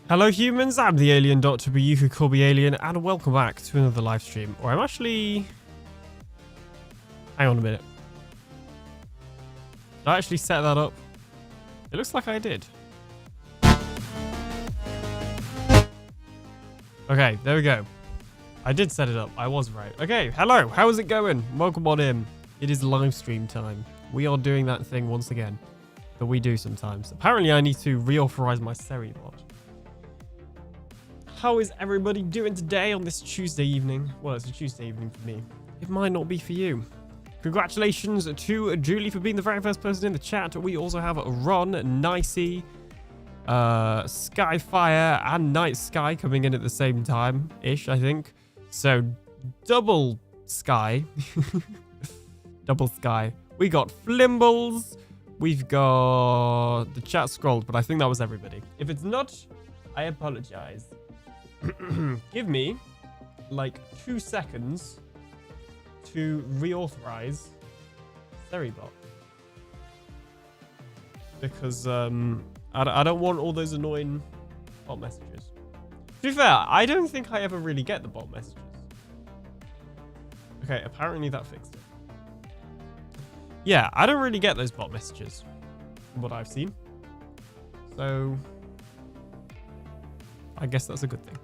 Hello humans, I'm the AlienDoctor, but you could call me Alien, and welcome back to another live stream. Or I'm actually... Hang on a minute. Did I actually set that up? It looks like I did. Okay, there we go. I did set it up. I was right. Okay, hello. How is it going? Welcome on in. It is live stream time. We are doing that thing once again that we do sometimes. Apparently, I need to reauthorize my Seri bot. How is everybody doing today on this Tuesday evening? Well, it's a Tuesday evening for me. It might not be for you. Congratulations to Julie for being the very first person in the chat. We also have Ron, Nicey, Skyfire, and Night Sky coming in at the same time-ish, I think. So, double Sky. Double Sky. We got Flimbles. We've got... The chat scrolled, but I think that was everybody. If it's not, I apologize. Give me like 2 seconds to reauthorize Seribot, because I don't want all those annoying bot messages. To be fair, I don't think I ever really get the bot messages. Okay, apparently that fixed it. Yeah, I don't really get those bot messages from what I've seen, so I guess that's a good thing.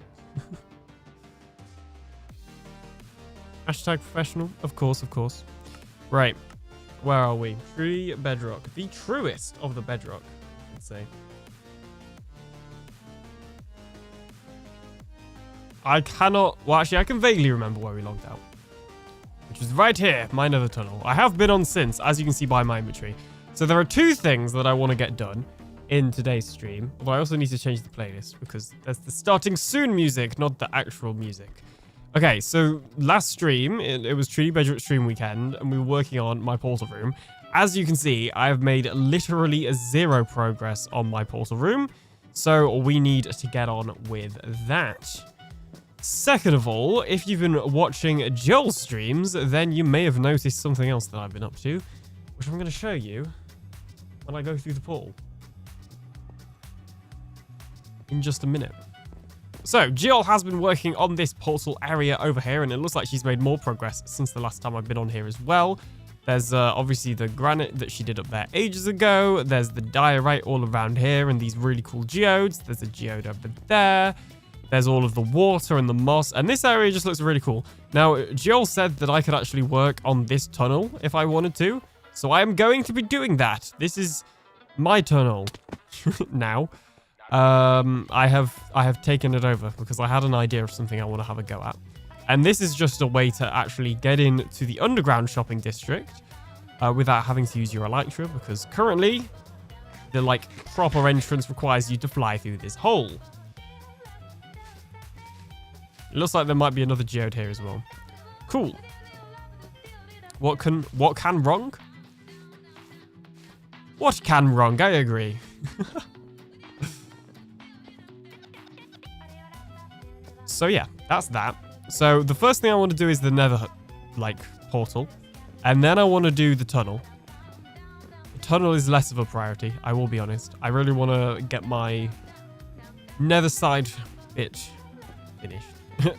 Hashtag professional, of course, of course. Right, where are we? Truly Bedrock, the truest of the Bedrock, I'd say. I cannot, well actually I can vaguely remember where we logged out, which was right here, my nether tunnel. I have been on since, as you can see by my inventory. So there are 2 things that I want to get done in today's stream, but I also need to change the playlist because there's the starting soon music, not the actual music. Okay, so last stream, it was Truly Bedrock stream weekend, and we were working on my portal room. As you can see, I have made literally 0 progress on my portal room, so we need to get on with that. Second of all, if you've been watching Joel's streams, then you may have noticed something else that I've been up to, which I'm going to show you when I go through the portal in just a minute. So, Jill has been working on this portal area over here, and it looks like she's made more progress since the last time I've been on here as well. There's obviously the granite that she did up there ages ago. There's the diorite all around here, and these really cool geodes. There's a geode over there. There's all of the water and the moss, and this area just looks really cool. Now, Jill said that I could actually work on this tunnel if I wanted to, so I am going to be doing that. This is my tunnel now. I have taken it over because I had an idea of something I want to have a go at. And this is just a way to actually get into the underground shopping district without having to use your elytra, because currently the proper entrance requires you to fly through this hole. It looks like there might be another geode here as well. Cool. What can wrong? What can wrong? I agree. So yeah, that's that. So the first thing I want to do is the nether, portal. And then I want to do the tunnel. The tunnel is less of a priority, I will be honest. I really want to get my nether side bit finished.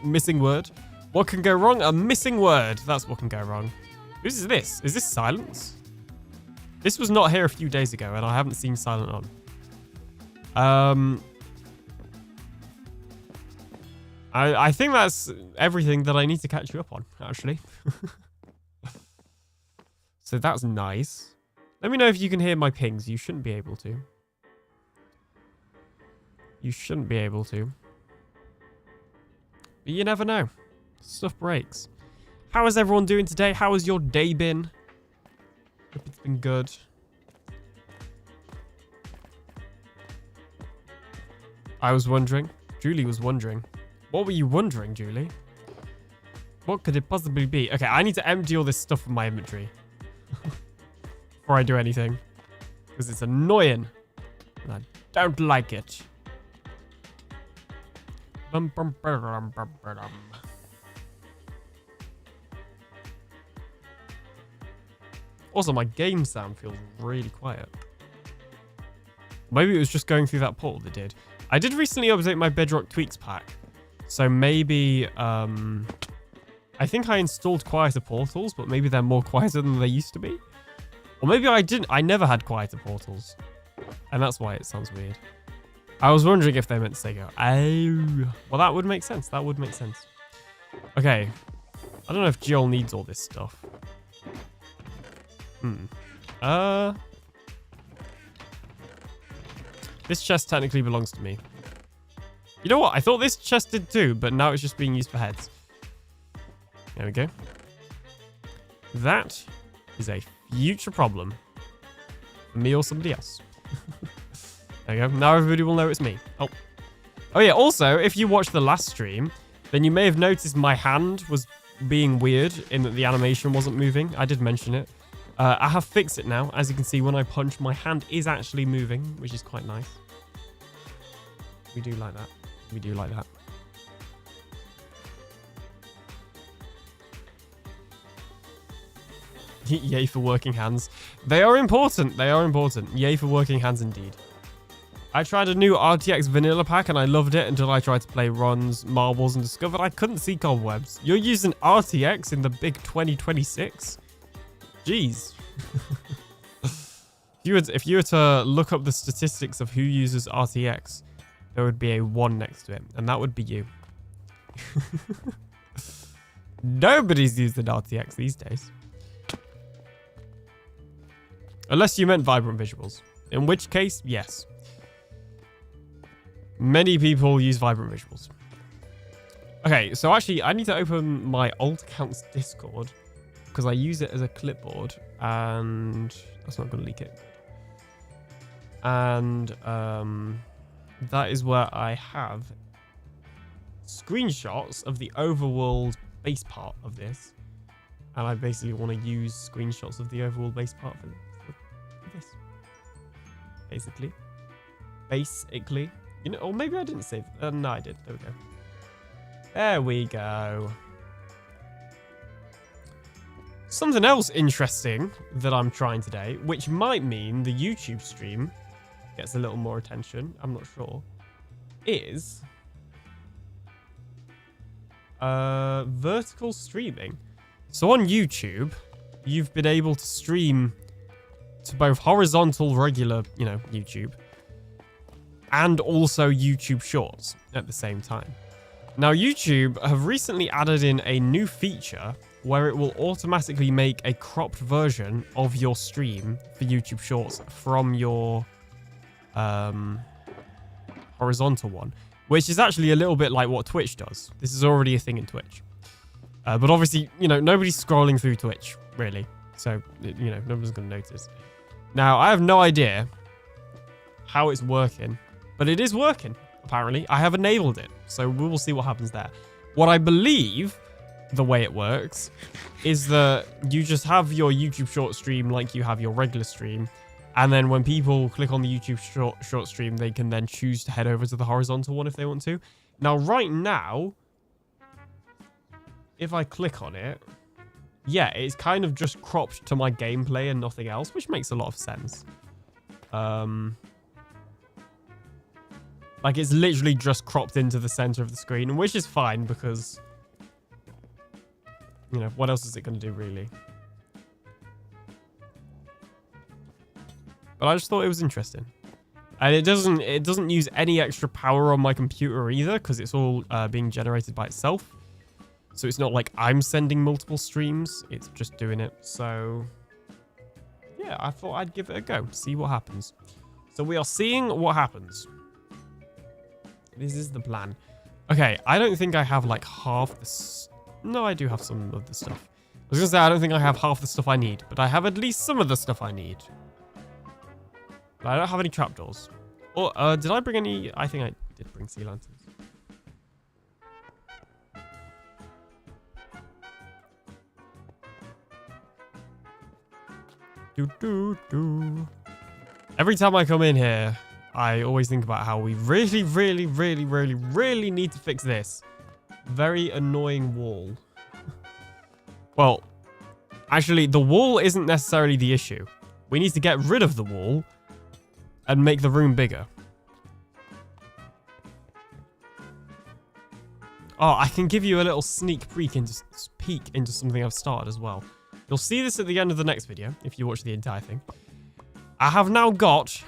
Missing word. What can go wrong? A missing word. That's what can go wrong. Whose is this? Is this Silence? This was not here a few days ago, and I haven't seen Silent on. I think that's everything that I need to catch you up on, actually. So that's nice. Let me know if you can hear my pings. You shouldn't be able to. You shouldn't be able to. But you never know. Stuff breaks. How is everyone doing today? How has your day been? Hope it's been good. I was wondering. Julie was wondering. What were you wondering, Julie? What could it possibly be? Okay, I need to empty all this stuff from my inventory before I do anything, because it's annoying and I don't like it. Also, my game sound feels really quiet. Maybe it was just going through that portal that did. I did recently update my Bedrock Tweaks pack. So maybe, I think I installed quieter portals, but maybe they're more quieter than they used to be. Or maybe I didn't. I never had quieter portals. And that's why it sounds weird. I was wondering if they meant to say go, oh. Well, that would make sense. That would make sense. Okay. I don't know if Jill needs all this stuff. This chest technically belongs to me. You know what? I thought this chest did too, but now it's just being used for heads. There we go. That is a future problem for me or somebody else. There you go. Now everybody will know it's me. Oh yeah. Also, if you watched the last stream, then you may have noticed my hand was being weird in that the animation wasn't moving. I did mention it. I have fixed it now. As you can see, when I punch, my hand is actually moving, which is quite nice. We do like that. We do like that. Yay for working hands. They are important. They are important. Yay for working hands indeed. I tried a new RTX vanilla pack and I loved it until I tried to play runs, marbles, and discovered I couldn't see cobwebs. You're using RTX in the big 2026? Jeez. If you were to look up the statistics of who uses RTX, there would be a 1 next to it, and that would be you. Nobody's using RTX these days. Unless you meant vibrant visuals. In which case, yes. Many people use vibrant visuals. Okay, so actually, I need to open my alt account's Discord because I use it as a clipboard, and that's not going to leak it. And that is where I have screenshots of the overworld base part of this, and I basically want to use screenshots of the overworld base part for this. Basically. You know, or maybe I didn't save. No, I did. There we go. There we go. Something else interesting that I'm trying today, which might mean the YouTube stream gets a little more attention, I'm not sure, is vertical streaming. So on YouTube, you've been able to stream to both horizontal, regular, YouTube, and also YouTube Shorts at the same time. Now, YouTube have recently added in a new feature where it will automatically make a cropped version of your stream for YouTube Shorts from your horizontal one, which is actually a little bit like what Twitch does. This is already a thing in Twitch. But obviously, nobody's scrolling through Twitch, really. So, nobody's going to notice. Now, I have no idea how it's working, but it is working, apparently. I have enabled it, so we will see what happens there. What I believe the way it works is that you just have your YouTube short stream like you have your regular stream, and then when people click on the YouTube short stream, they can then choose to head over to the horizontal one if they want to. Now, right now, if I click on it, yeah, it's kind of just cropped to my gameplay and nothing else, which makes a lot of sense. Like, it's literally just cropped into the center of the screen, which is fine because, what else is it going to do, really? But I just thought it was interesting. And it doesn't use any extra power on my computer either, because it's all being generated by itself. So it's not like I'm sending multiple streams. It's just doing it. So, yeah, I thought I'd give it a go. See what happens. So we are seeing what happens. This is the plan. Okay, I don't think I have like half this. No, I do have some of the stuff. I was going to say, I don't think I have half the stuff I need, but I have at least some of the stuff I need. But I don't have any trapdoors. Or, did I bring any? I think I did bring sea lanterns. Every time I come in here, I always think about how we really, really, really, really, really need to fix this very annoying wall. Well, actually, the wall isn't necessarily the issue. We need to get rid of the wall and make the room bigger. Oh, I can give you a little sneak peek into something I've started as well. You'll see this at the end of the next video, if you watch the entire thing. I have now got,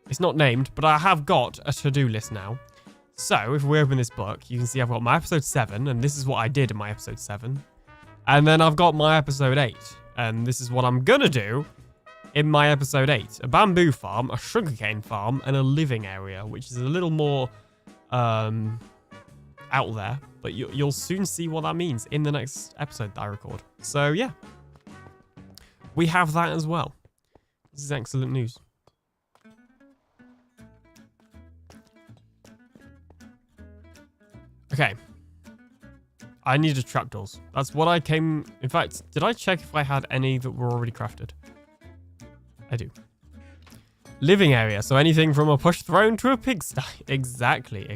it's not named, but I have got a to-do list now. So, if we open this book, you can see I've got my episode 7, and this is what I did in my episode 7. And then I've got my episode 8, and this is what I'm gonna do in my episode 8. A bamboo farm, a sugarcane farm, and a living area, which is a little more out there. But you'll soon see what that means in the next episode that I record. So, yeah. We have that as well. This is excellent news. Okay. I needed trapdoors. That's what I came... In fact, did I check if I had any that were already crafted? I do. Living area. So anything from a push throne to a pigsty. Exactly.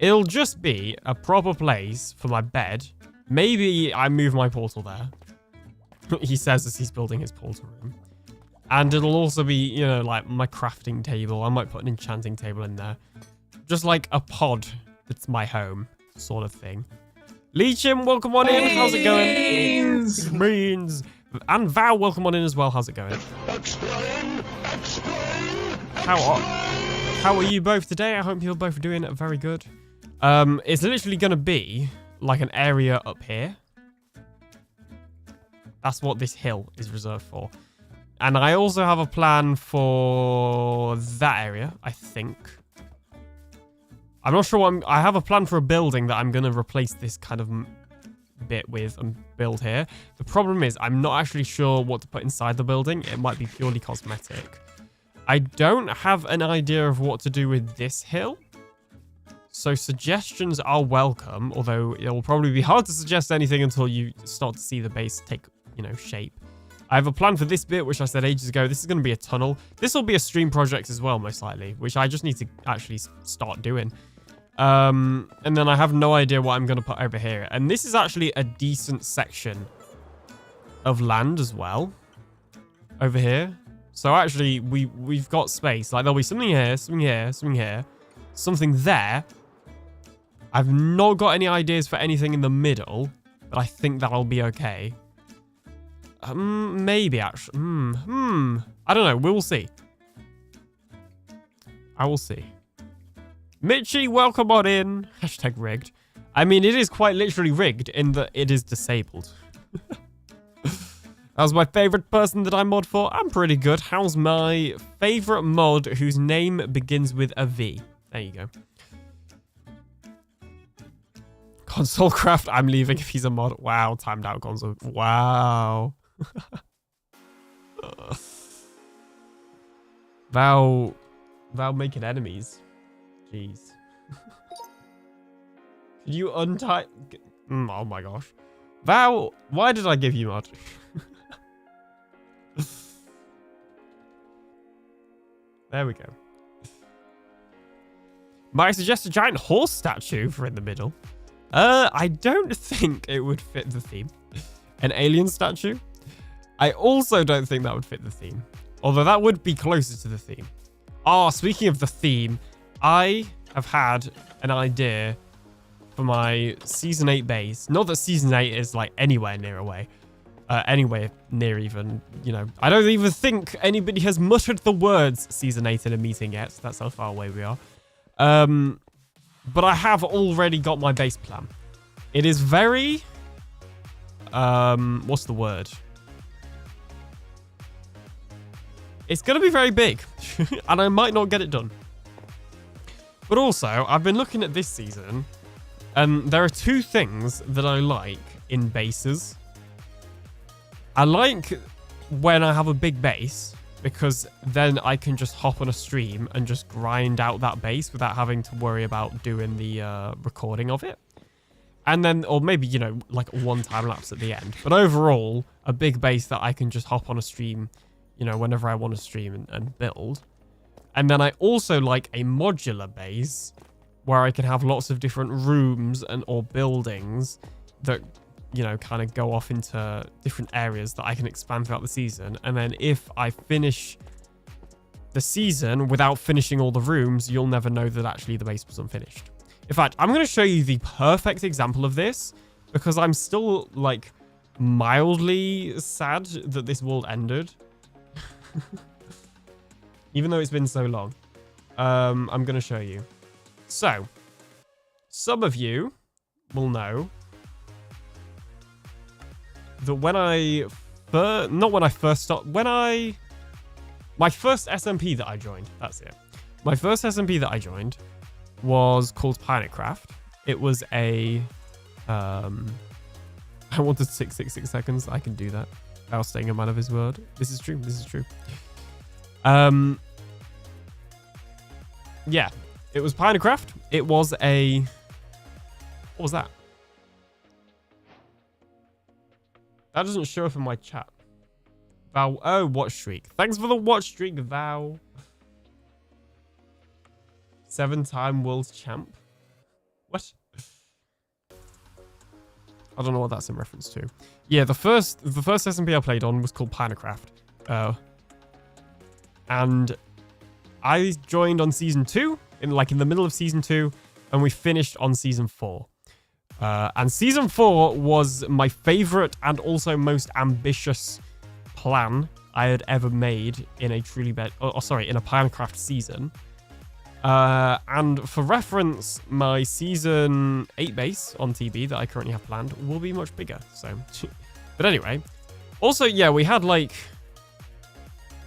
It'll just be a proper place for my bed. Maybe I move my portal there. He says as he's building his portal room. And it'll also be, you know, like my crafting table. I might put an enchanting table in there. Just like a pod that's my home, sort of thing. Leechim, welcome on in. How's it going? Beans. And Val, welcome on in as well. How's it going? Explain. How are you both today? I hope you're both doing very good. It's literally going to be like an area up here. That's what this hill is reserved for. And I also have a plan for that area, I think. I'm not sure what I have a plan for a building that I'm going to replace this kind of bit with and build here. The problem is I'm not actually sure what to put inside the building. It might be purely cosmetic. I don't have an idea of what to do with this hill. So suggestions are welcome, although it will probably be hard to suggest anything until you start to see the base take, you know, shape. I have a plan for this bit, which I said ages ago. This is going to be a tunnel. This will be a stream project as well, most likely, which I just need to actually start doing. And then I have no idea what I'm going to put over here. And this is actually a decent section of land as well. Over here. So actually, we've got space. Like, there'll be something here, something here, something here, something there. I've not got any ideas for anything in the middle, but I think that'll be okay. Maybe, actually. I don't know. We will see. I will see. Mitchie, welcome on in. Hashtag rigged. I mean, it is quite literally rigged in that it is disabled. How's my favorite person that I mod for? I'm pretty good. How's my favorite mod whose name begins with a V? There you go. Console craft, I'm leaving if he's a mod. Wow, timed out console. Wow. Val making enemies. Jeez. Could you untie... oh my gosh. Val, why did I give you mod? There we go. Might I suggest a giant horse statue for in the middle? I don't think it would fit the theme. An alien statue? I also don't think that would fit the theme. Although that would be closer to the theme. Oh, speaking of the theme, I have had an idea for my Season 8 base. Not that Season 8 is like anywhere near away. Anywhere near even, you know. I don't even think anybody has muttered the words Season 8 in a meeting yet. That's how far away we are. But I have already got my base plan. It is very... what's the word? It's going to be very big. And I might not get it done. But also, I've been looking at this season. And there are two things that I like in bases. I like when I have a big base, because then I can just hop on a stream and just grind out that base without having to worry about doing the recording of it. And then, or maybe, you know, like one time lapse at the end. But overall, a big base that I can just hop on a stream, you know, whenever I want to stream and build. And then I also like a modular base where I can have lots of different rooms and or buildings that, you know, kind of go off into different areas that I can expand throughout the season. And then if I finish the season without finishing all the rooms, you'll never know that actually the base was unfinished. In fact, I'm going to show you the perfect example of this because I'm still, like, mildly sad that this world ended. Even though it's been so long. I'm going to show you. So, some of you will know that when I first my first SMP that I joined, that's it. My first SMP that I joined was called Minecraft. It was a, I wanted 666 seconds. I can do that. I was staying a man of his word. This is true. This is true. Yeah, it was Minecraft. It was a, what was that? That doesn't show up in my chat. Vow, oh, watch streak. Thanks for the watch streak, Vow. 7-time world champ. What? I don't know what that's in reference to. Yeah, the first SMP I played on was called Minecraft. And I joined on season 2, in the middle of season 2, and we finished on season 4. And season 4 was my favorite and also most ambitious plan I had ever made in a in a Minecraft season. And for reference, my season 8 base on TB that I currently have planned will be much bigger. So, but anyway, also, yeah, we had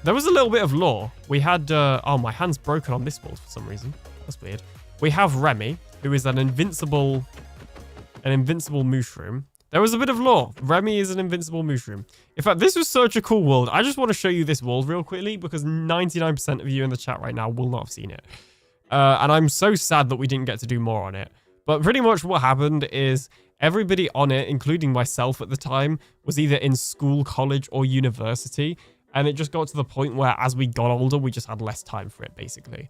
there was a little bit of lore. We had, oh, my hand's broken on this wall for some reason. That's weird. We have Remy, who is an invincible mushroom. There was a bit of lore. Remy is an invincible mushroom. In fact, this was such a cool world. I just want to show you this world real quickly because 99% of you in the chat right now will not have seen it. And I'm so sad that we didn't get to do more on it. But pretty much what happened is everybody on it, including myself at the time, was either in school, college, or university. And it just got to the point where as we got older, we just had less time for it, basically.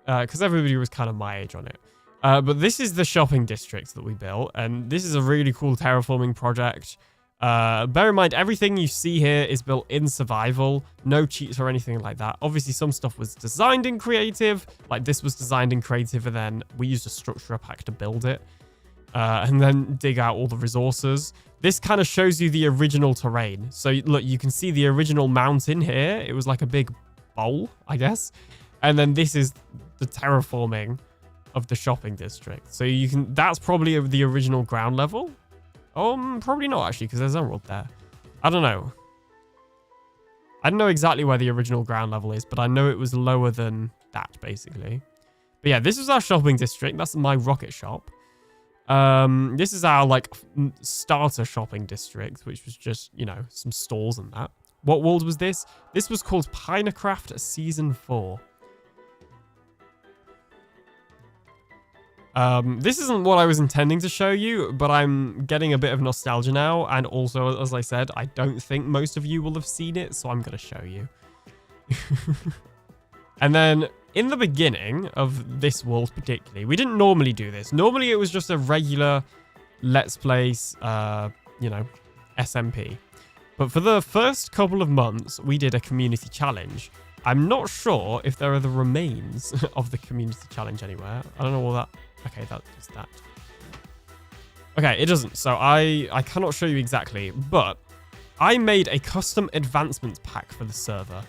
Because everybody was kind of my age on it. But this is the shopping district that we built, and this is a really cool terraforming project. Bear in mind, everything you see here is built in survival, no cheats or anything like that. Obviously, some stuff was designed in creative, like this was designed in creative, and then we used a structure pack to build it, and then dig out all the resources. This kind of shows you the original terrain. So look, you can see the original mountain here. It was like a big bowl, I guess. And then this is the terraforming of the shopping district. So you can, that's probably the original ground level. Probably not actually, because there's emerald there. I don't know. I don't know exactly where the original ground level is, but I know it was lower than that, basically. But yeah, this is our shopping district. That's my rocket shop. This is our, starter shopping district, which was just, some stores and that. What world was this? This was called Minecraft Season 4. This isn't what I was intending to show you, but I'm getting a bit of nostalgia now. And also, as I said, I don't think most of you will have seen it, so I'm going to show you. And then in the beginning of this world particularly, we didn't normally do this. Normally, it was just a regular Let's Play, SMP. But for the first couple of months, we did a community challenge. I'm not sure if there are the remains of the community challenge anywhere. I don't know what that... Okay, that is that. Okay, it doesn't. So I cannot show you exactly, but I made a custom advancement pack for the server.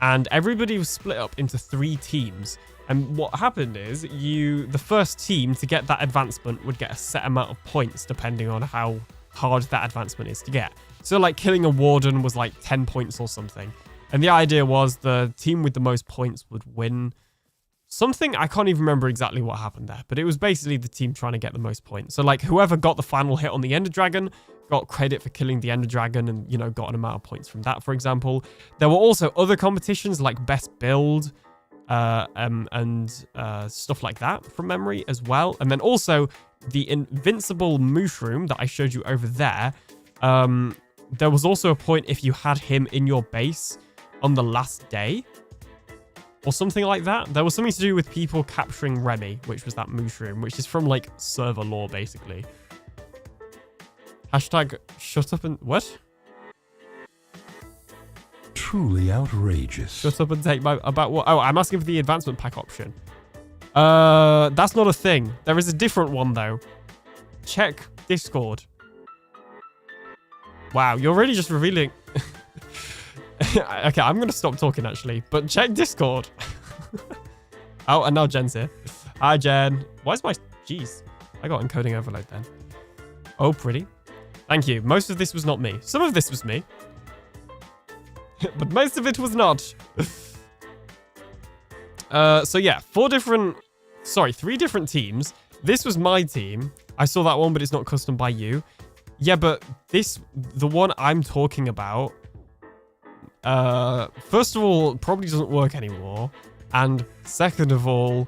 And everybody was split up into 3 teams. And what happened is the first team to get that advancement would get a set amount of points depending on how hard that advancement is to get. So like killing a warden was like 10 points or something. And the idea was the team with the most points would win something. I can't even remember exactly what happened there, but it was basically the team trying to get the most points. So like whoever got the final hit on the Ender Dragon got credit for killing the Ender Dragon and, got an amount of points from that, for example. There were also other competitions like best build and stuff like that from memory as well. And then also the invincible mushroom that I showed you over there. There was also a point if you had him in your base on the last day or something like that. There was something to do with people capturing Remy, which was that mushroom, which is from like server lore, basically. Hashtag shut up and... What? Truly outrageous. Shut up and take my... About what? Oh, I'm asking for the advancement pack option. That's not a thing. There is a different one, though. Check Discord. Wow, you're really just revealing... Okay, I'm going to stop talking, actually. But check Discord. Oh, and now Jen's here. Hi, Jen. Why is my... Jeez. I got encoding overload then. Oh, pretty. Thank you. Most of this was not me. Some of this was me. But most of it was not. So yeah, 3 different teams. This was my team. I saw that one, but it's not custom by you. Yeah, but the one I'm talking about, first of all, probably doesn't work anymore. And second of all,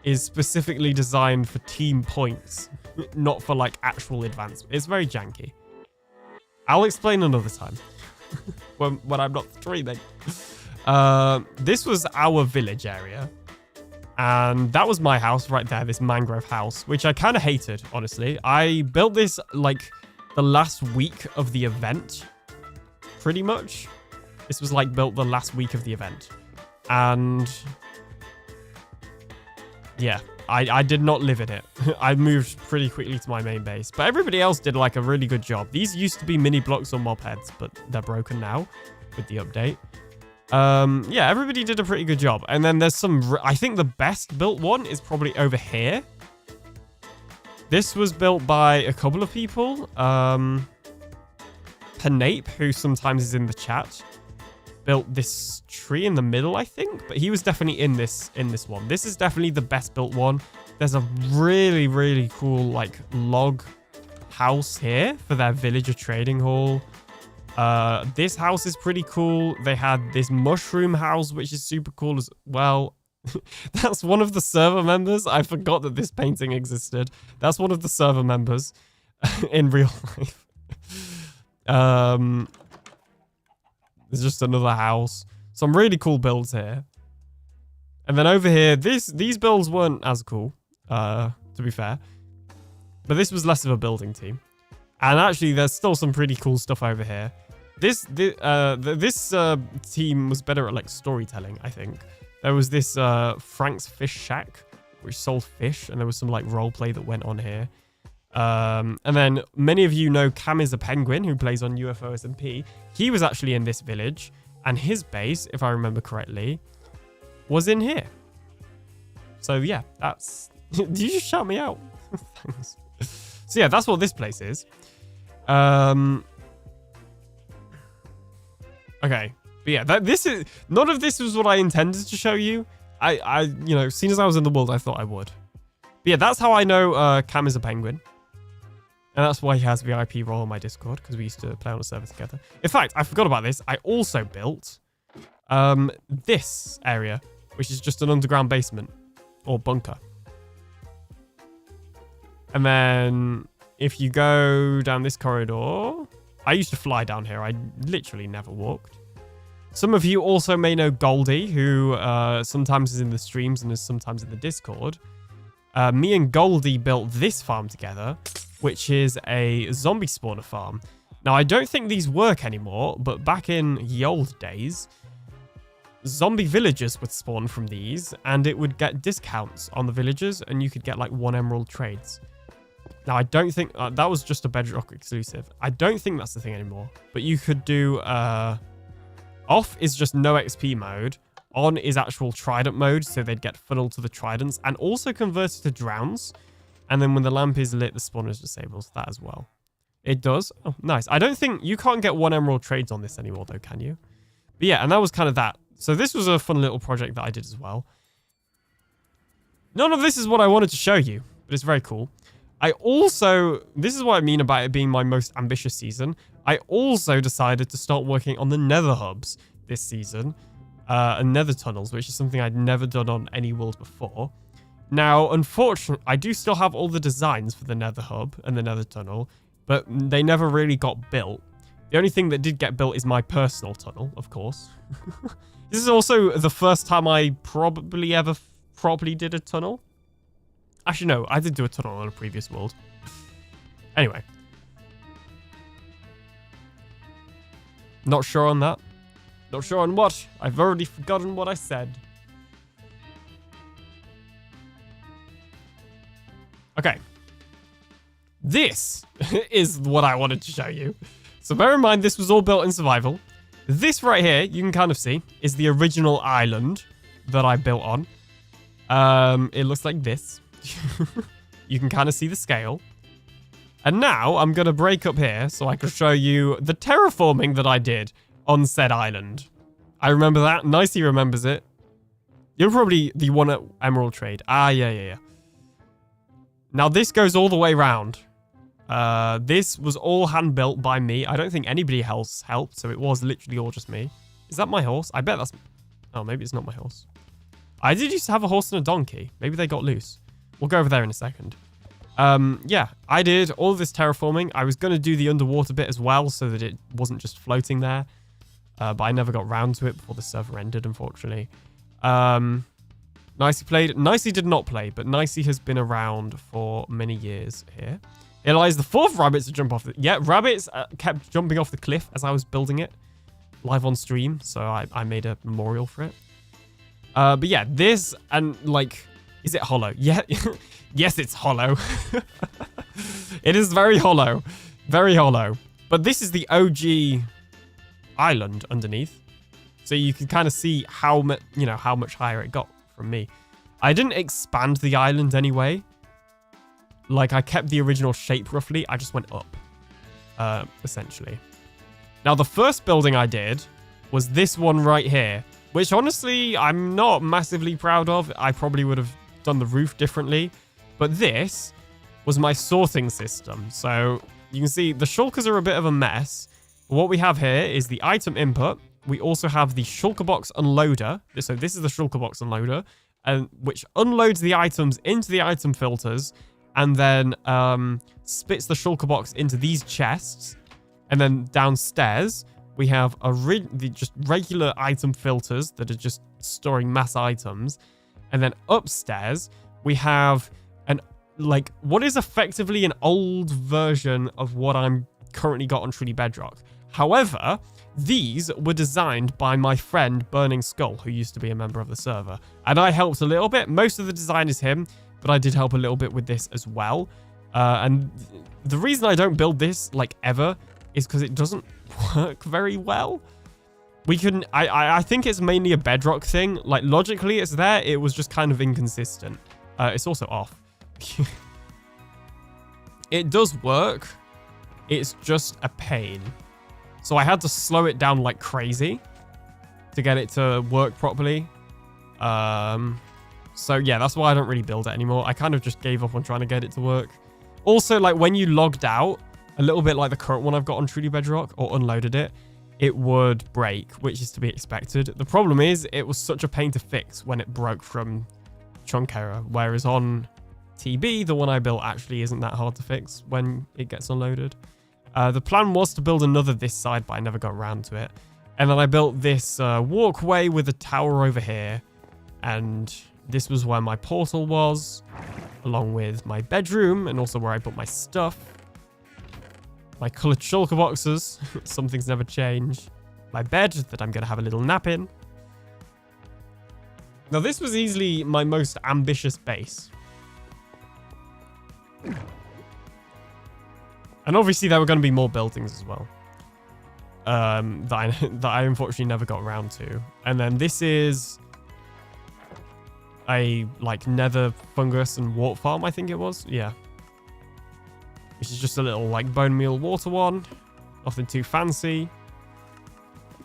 is specifically designed for team points, not for like actual advancement. It's very janky. I'll explain another time when I'm not streaming. This was our village area. And that was my house right there, this mangrove house, which I kind of hated, honestly. I built this like the last week of the event, pretty much. This was like built the last week of the event. And yeah, I did not live in it. I moved pretty quickly to my main base, but everybody else did like a really good job. These used to be mini blocks or mob heads, but they're broken now with the update. Yeah, everybody did a pretty good job. And then there's some, I think the best built one is probably over here. This was built by a couple of people. Penape, who sometimes is in the chat, built this tree in the middle, I think, but he was definitely in this one. This is definitely the best built one. There's a really, really cool like log house here for their villager trading hall. This house is pretty cool. They had this mushroom house, which is super cool as well. That's one of the server members. I forgot that this painting existed. That's one of the server members in real life. There's just another house. Some really cool builds here. And then over here, these builds weren't as cool, to be fair. But this was less of a building team. And actually, there's still some pretty cool stuff over here. This team was better at like storytelling, I think. There was this Frank's Fish Shack, which sold fish, and there was some like roleplay that went on here. And then many of you know Cam is a penguin who plays on UFO SMP. He was actually in this village, and his base, if I remember correctly, was in here. So yeah, that's... Did you just shout me out? Thanks. So yeah, that's what this place is. Okay, but yeah, this is... None of this was what I intended to show you. I you know, seeing as I was in the world, I thought I would. But yeah, that's how I know Cam is a penguin. And that's why he has VIP role on my Discord, because we used to play on a server together. In fact, I forgot about this. I also built this area, which is just an underground basement or bunker. And then if you go down this corridor, I used to fly down here. I literally never walked. Some of you also may know Goldie, who sometimes is in the streams and is sometimes in the Discord. Me and Goldie built this farm together, which is a zombie spawner farm. Now, I don't think these work anymore, but back in the old days, zombie villagers would spawn from these, and it would get discounts on the villagers, and you could get like 1 emerald trades. Now, I don't think... that was just a Bedrock exclusive. I don't think that's the thing anymore, but you could do... off is just no XP mode. On is actual trident mode, so they'd get funneled to the tridents, and also converted to drowns. And then when the lamp is lit, the spawner disables that as well. It does? Oh, nice. I don't think... You can't get 1 emerald trades on this anymore, though, can you? But yeah, and that was kind of that. So this was a fun little project that I did as well. None of this is what I wanted to show you, but it's very cool. I also... This is what I mean about it being my most ambitious season. I also decided to start working on the nether hubs this season. And nether tunnels, which is something I'd never done on any world before. Now, unfortunately, I do still have all the designs for the nether hub and the nether tunnel, but they never really got built. The only thing that did get built is my personal tunnel, of course. This is also the first time I probably ever properly did a tunnel. Actually, no, I did do a tunnel on a previous world. Anyway. Not sure on that. Not sure on what. I've already forgotten what I said. Okay. This is what I wanted to show you. So bear in mind, this was all built in survival. This right here, you can kind of see, is the original island that I built on. It looks like this. You can kind of see the scale. And now I'm going to break up here so I can show you the terraforming that I did on said island. I remember that. Nicey remembers it. You're probably the one at Emerald Trade. Ah, yeah. Now this goes all the way around. This was all hand-built by me. I don't think anybody else helped, so it was literally all just me. Is that my horse? I bet that's... Oh, maybe it's not my horse. I did used to have a horse and a donkey. Maybe they got loose. We'll go over there in a second. Yeah, I did all of this terraforming. I was going to do the underwater bit as well so that it wasn't just floating there. But I never got round to it before the server ended, unfortunately. Nicey played. Nicey did not play, but Nicey has been around for many years here. Here lies the fourth rabbit to jump off. Yeah, rabbits kept jumping off the cliff as I was building it live on stream. So I made a memorial for it. But yeah, this and like, is it hollow? Yeah, yes, it's hollow. It is very hollow, very hollow. But this is the OG island underneath, so you can kind of see how much higher it got from me. I didn't expand the island anyway. Like, I kept the original shape roughly. I just went up, essentially. Now, the first building I did was this one right here, which honestly, I'm not massively proud of. I probably would have done the roof differently. But this was my sorting system. So you can see the shulkers are a bit of a mess. But what we have here is the item input. We also have the shulker box unloader. So this is the shulker box unloader, and which unloads the items into the item filters, and then spits the shulker box into these chests. And then downstairs, we have just regular item filters that are just storing mass items. And then upstairs, we have what is effectively an old version of what I'm currently got on Truly Bedrock. However, these were designed by my friend Burning Skull, who used to be a member of the server. And I helped a little bit. Most of the design is him, but I did help a little bit with this as well. And the reason I don't build this, ever, is because it doesn't work very well. I think it's mainly a Bedrock thing. Logically, it's there. It was just kind of inconsistent. It's also off. It does work. It's just a pain. So I had to slow it down like crazy to get it to work properly. So yeah, that's why I don't really build it anymore. I kind of just gave up on trying to get it to work. Also, when you logged out, a little bit like the current one I've got on Truly Bedrock, or unloaded it, it would break, which is to be expected. The problem is, it was such a pain to fix when it broke from chunk error, whereas on TB, the one I built actually isn't that hard to fix when it gets unloaded. The plan was to build another this side, but I never got around to it. And then I built this walkway with a tower over here. And this was where my portal was, along with my bedroom, and also where I put my stuff. My coloured shulker boxes. Some things never change. My bed that I'm going to have a little nap in. Now, this was easily my most ambitious base. And obviously, there were going to be more buildings as well. That I unfortunately never got around to. And then this is a, nether fungus and wart farm, I think it was. Yeah. Which is just a little, bone meal water one. Nothing too fancy.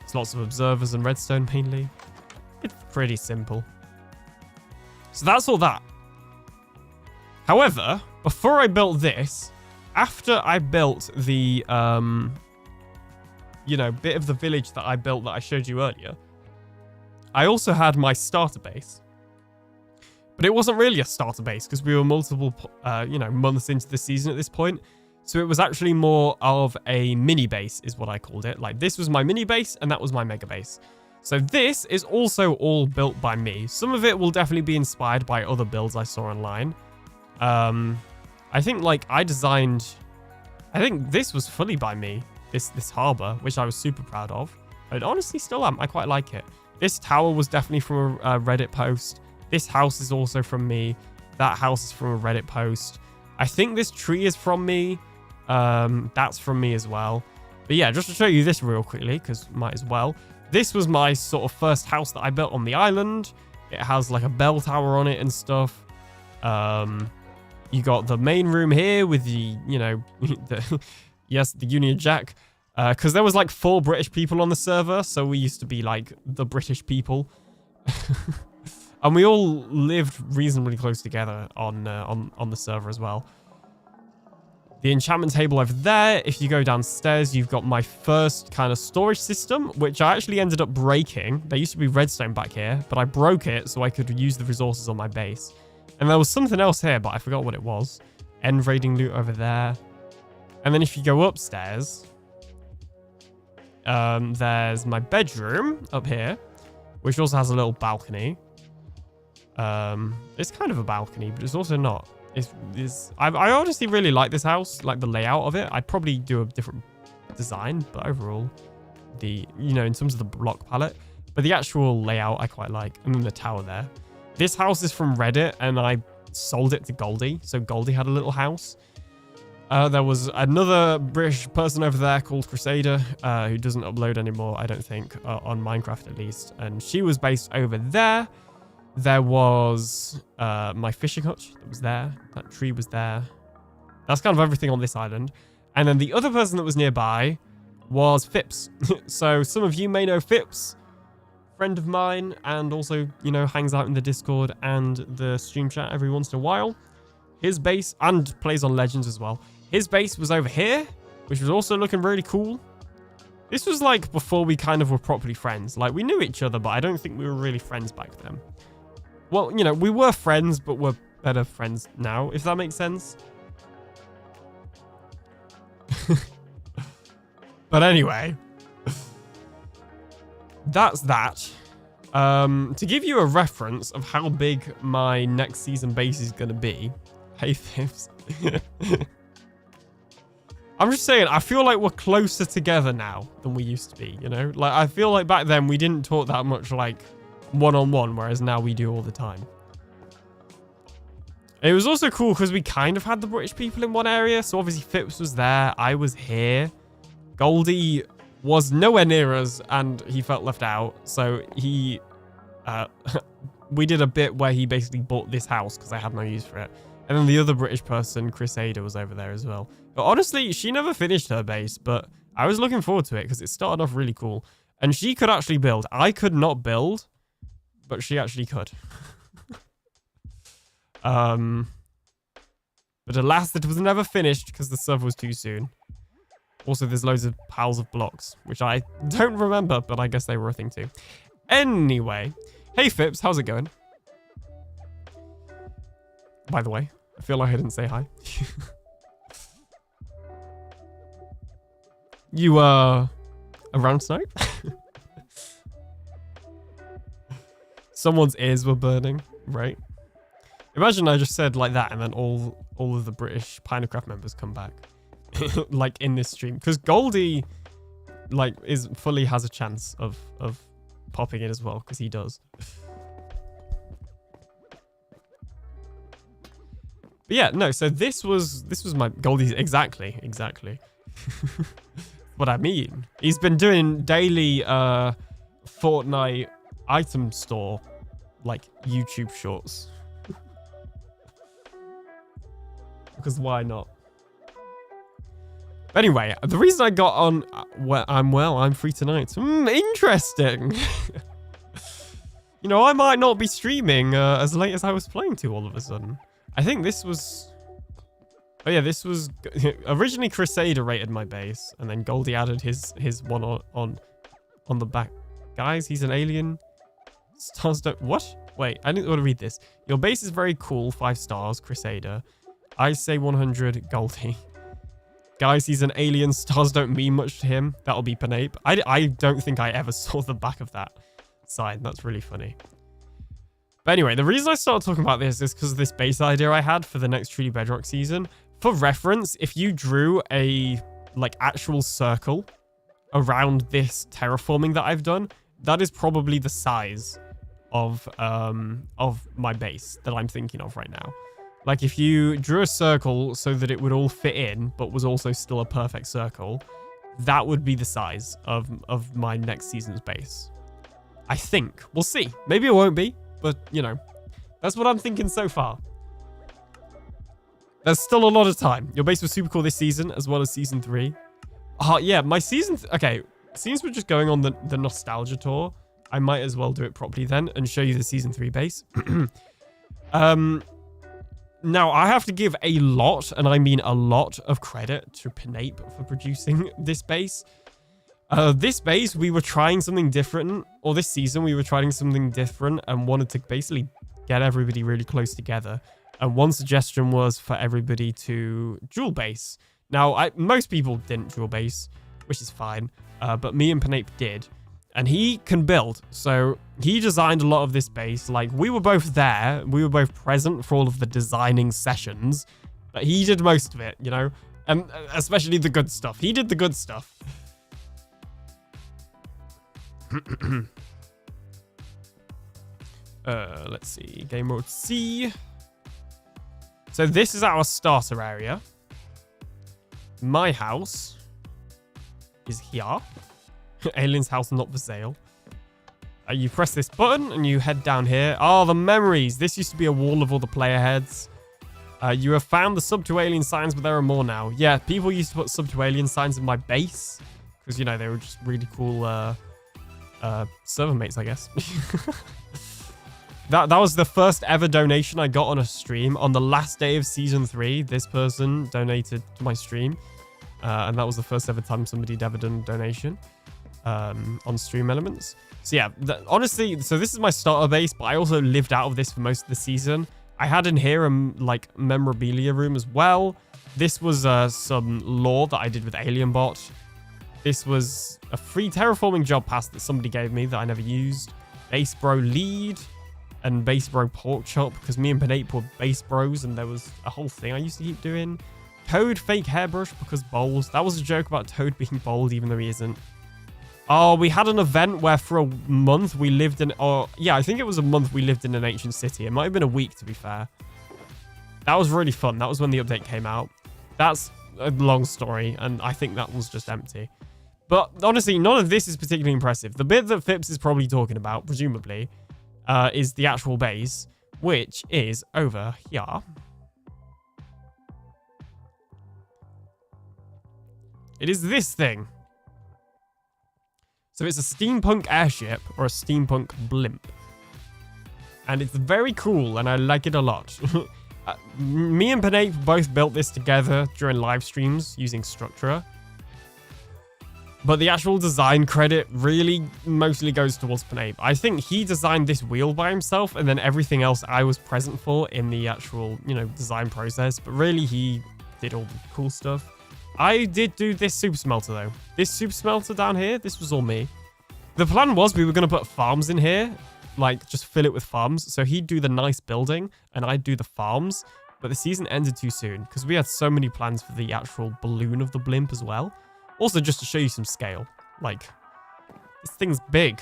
It's lots of observers and redstone, mainly. It's pretty simple. So that's all that. However, before I built this, after I built the, bit of the village that I built that I showed you earlier, I also had my starter base. But it wasn't really a starter base because we were multiple, months into the season at this point. So it was actually more of a mini base is what I called it. This was my mini base and that was my mega base. So this is also all built by me. Some of it will definitely be inspired by other builds I saw online. I think I think this was fully by me, this harbor, which I was super proud of. I honestly still am. I quite like it. This tower was definitely from a Reddit post. This house is also from me. That house is from a Reddit post. I think this tree is from me. That's from me as well. But yeah, just to show you this real quickly, because might as well. This was my sort of first house that I built on the island. It has like a bell tower on it and stuff. You got the main room here with the, you know, yes, the Union Jack. Because there was like 4 British people on the server, so we used to be like the British people. And we all lived reasonably close together on the server as well. The enchantment table over there. If you go downstairs, you've got my first kind of storage system, which I actually ended up breaking. There used to be redstone back here, but I broke it so I could use the resources on my base. And there was something else here, but I forgot what it was. End raiding loot over there. And then if you go upstairs, there's my bedroom up here, which also has a little balcony. It's kind of a balcony, but it's also not. I honestly really like this house, like the layout of it. I'd probably do a different design, but overall, you know, in terms of the block palette, but the actual layout I quite like. And then the tower there. This house is from Reddit, and I sold it to Goldie. So Goldie had a little house. There was another British person over there called Crusader, who doesn't upload anymore, I don't think, on Minecraft at least. And she was based over there. There was my fishing hutch that was there. That tree was there. That's kind of everything on this island. And then the other person that was nearby was Phipps. So some of you may know Phipps, friend of mine, and also, you know, hangs out in the Discord and the stream chat every once in a while. His base, and plays on Legends as well. His base was over here, which was also looking really cool. This was like before we kind of were properly friends. Like, we knew each other, but I don't think we were really friends back then. Well, you know, we were friends, but we're better friends now, if that makes sense. But anyway, that's that. To give you a reference of how big my next season base is going to be. Hey, Phipps. I'm just saying, I feel like we're closer together now than we used to be, you know? Like, I feel like back then we didn't talk that much, like, one-on-one, whereas now we do all the time. It was also cool because we kind of had the British people in one area. So obviously Phipps was there. I was here. Goldie was nowhere near us and he felt left out. So he... we did a bit where he basically bought this house because I had no use for it. And then the other British person, Crusader, was over there as well. But honestly, she never finished her base, but I was looking forward to it because it started off really cool. And she could actually build. I could not build, but she actually could. But alas, it was never finished because the server was too soon. Also, there's loads of piles of blocks, which I don't remember, but I guess they were a thing too. Anyway, hey Phipps, how's it going? By the way, I feel like I didn't say hi. You, around Snipe? Someone's ears were burning, right? Imagine I just said like that and then all of the British Pinecraft members come back. Like in this stream. Because Goldie, like, fully has a chance of popping in as well, because he does. But yeah, no, so this was my Goldie's exactly. What I mean. He's been doing daily Fortnite item store, like, YouTube shorts. Because why not? But anyway, the reason I got on I'm free tonight. Interesting. You know, I might not be streaming as late as I was planning to all of a sudden. I think this was... Oh yeah, this was... Originally Crusader rated my base, and then Goldie added his one on the back. Guys, he's an alien. Stars don't... What? Wait, I didn't want to read this. Your base is very cool, 5 stars, Crusader. I say 100, Goldie. Guys, he's an alien. Stars don't mean much to him. That'll be Penape. I don't think I ever saw the back of that sign. That's really funny. But anyway, the reason I started talking about this is because of this base idea I had for the next Truly Bedrock season. For reference, if you drew a, like, actual circle around this terraforming that I've done, that is probably the size of my base that I'm thinking of right now. Like if you drew a circle so that it would all fit in, but was also still a perfect circle, that would be the size of my next season's base. I think. We'll see. Maybe it won't be, but you know, that's what I'm thinking so far. There's still a lot of time. Your base was super cool this season, as well as season 3. Oh, yeah, my season... Okay, since we're just going on the nostalgia tour, I might as well do it properly then and show you the season 3 base. Now, I have to give a lot, and I mean a lot, of credit to Pinape for producing this base. This base, we were trying something different, or this season, we were trying something different and wanted to basically get everybody really close together. And one suggestion was for everybody to dual base. Now, most people didn't dual base, which is fine, but me and Pinape did. And he can build, so he designed a lot of this base. Like, we were both there, we were both present for all of the designing sessions, but he did most of it, you know? And especially the good stuff. He did the good stuff. Let's see, game mode C. So this is our starter area. My house is here. Alien's house not for sale. You press this button and you head down here. Oh, the memories. This used to be a wall of all the player heads. You have found the sub to alien signs, but there are more now. Yeah, people used to put sub to alien signs in my base because, you know, they were just really cool server mates, I guess. That was the first ever donation I got on a stream. On the last day of season 3, this person donated to my stream. And that was the first ever time somebody'd ever done a donation on Stream Elements. So yeah, honestly, so this is my starter base, but I also lived out of this for most of the season. I had in here like memorabilia room as well. This was some lore that I did with AlienBot. This was a free terraforming job pass that somebody gave me that I never used. Base Bro lead and Base Bro pork chop, because me and Pinape were base bros and there was a whole thing I used to keep doing. Toad fake hairbrush because bold. That was a joke about Toad being bold, even though he isn't. Oh, we had an event where for a month we lived in... Or yeah, I think it was a month we lived in an ancient city. It might have been a week, to be fair. That was really fun. That was when the update came out. That's a long story, and I think that was just empty. But honestly, none of this is particularly impressive. The bit that Phipps is probably talking about, presumably, is the actual base, which is over here. It is this thing. So it's a steampunk airship or a steampunk blimp. And it's very cool and I like it a lot. Me and Pinape both built this together during live streams using Structura. But the actual design credit really mostly goes towards Pinape. I think he designed this wheel by himself and then everything else I was present for in the actual, you know, design process. But really he did all the cool stuff. I did do this super smelter though. This super smelter down here, this was all me. The plan was we were going to put farms in here, like just fill it with farms. So he'd do the nice building and I'd do the farms. But the season ended too soon because we had so many plans for the actual balloon of the blimp as well. Also, just to show you some scale, like this thing's big.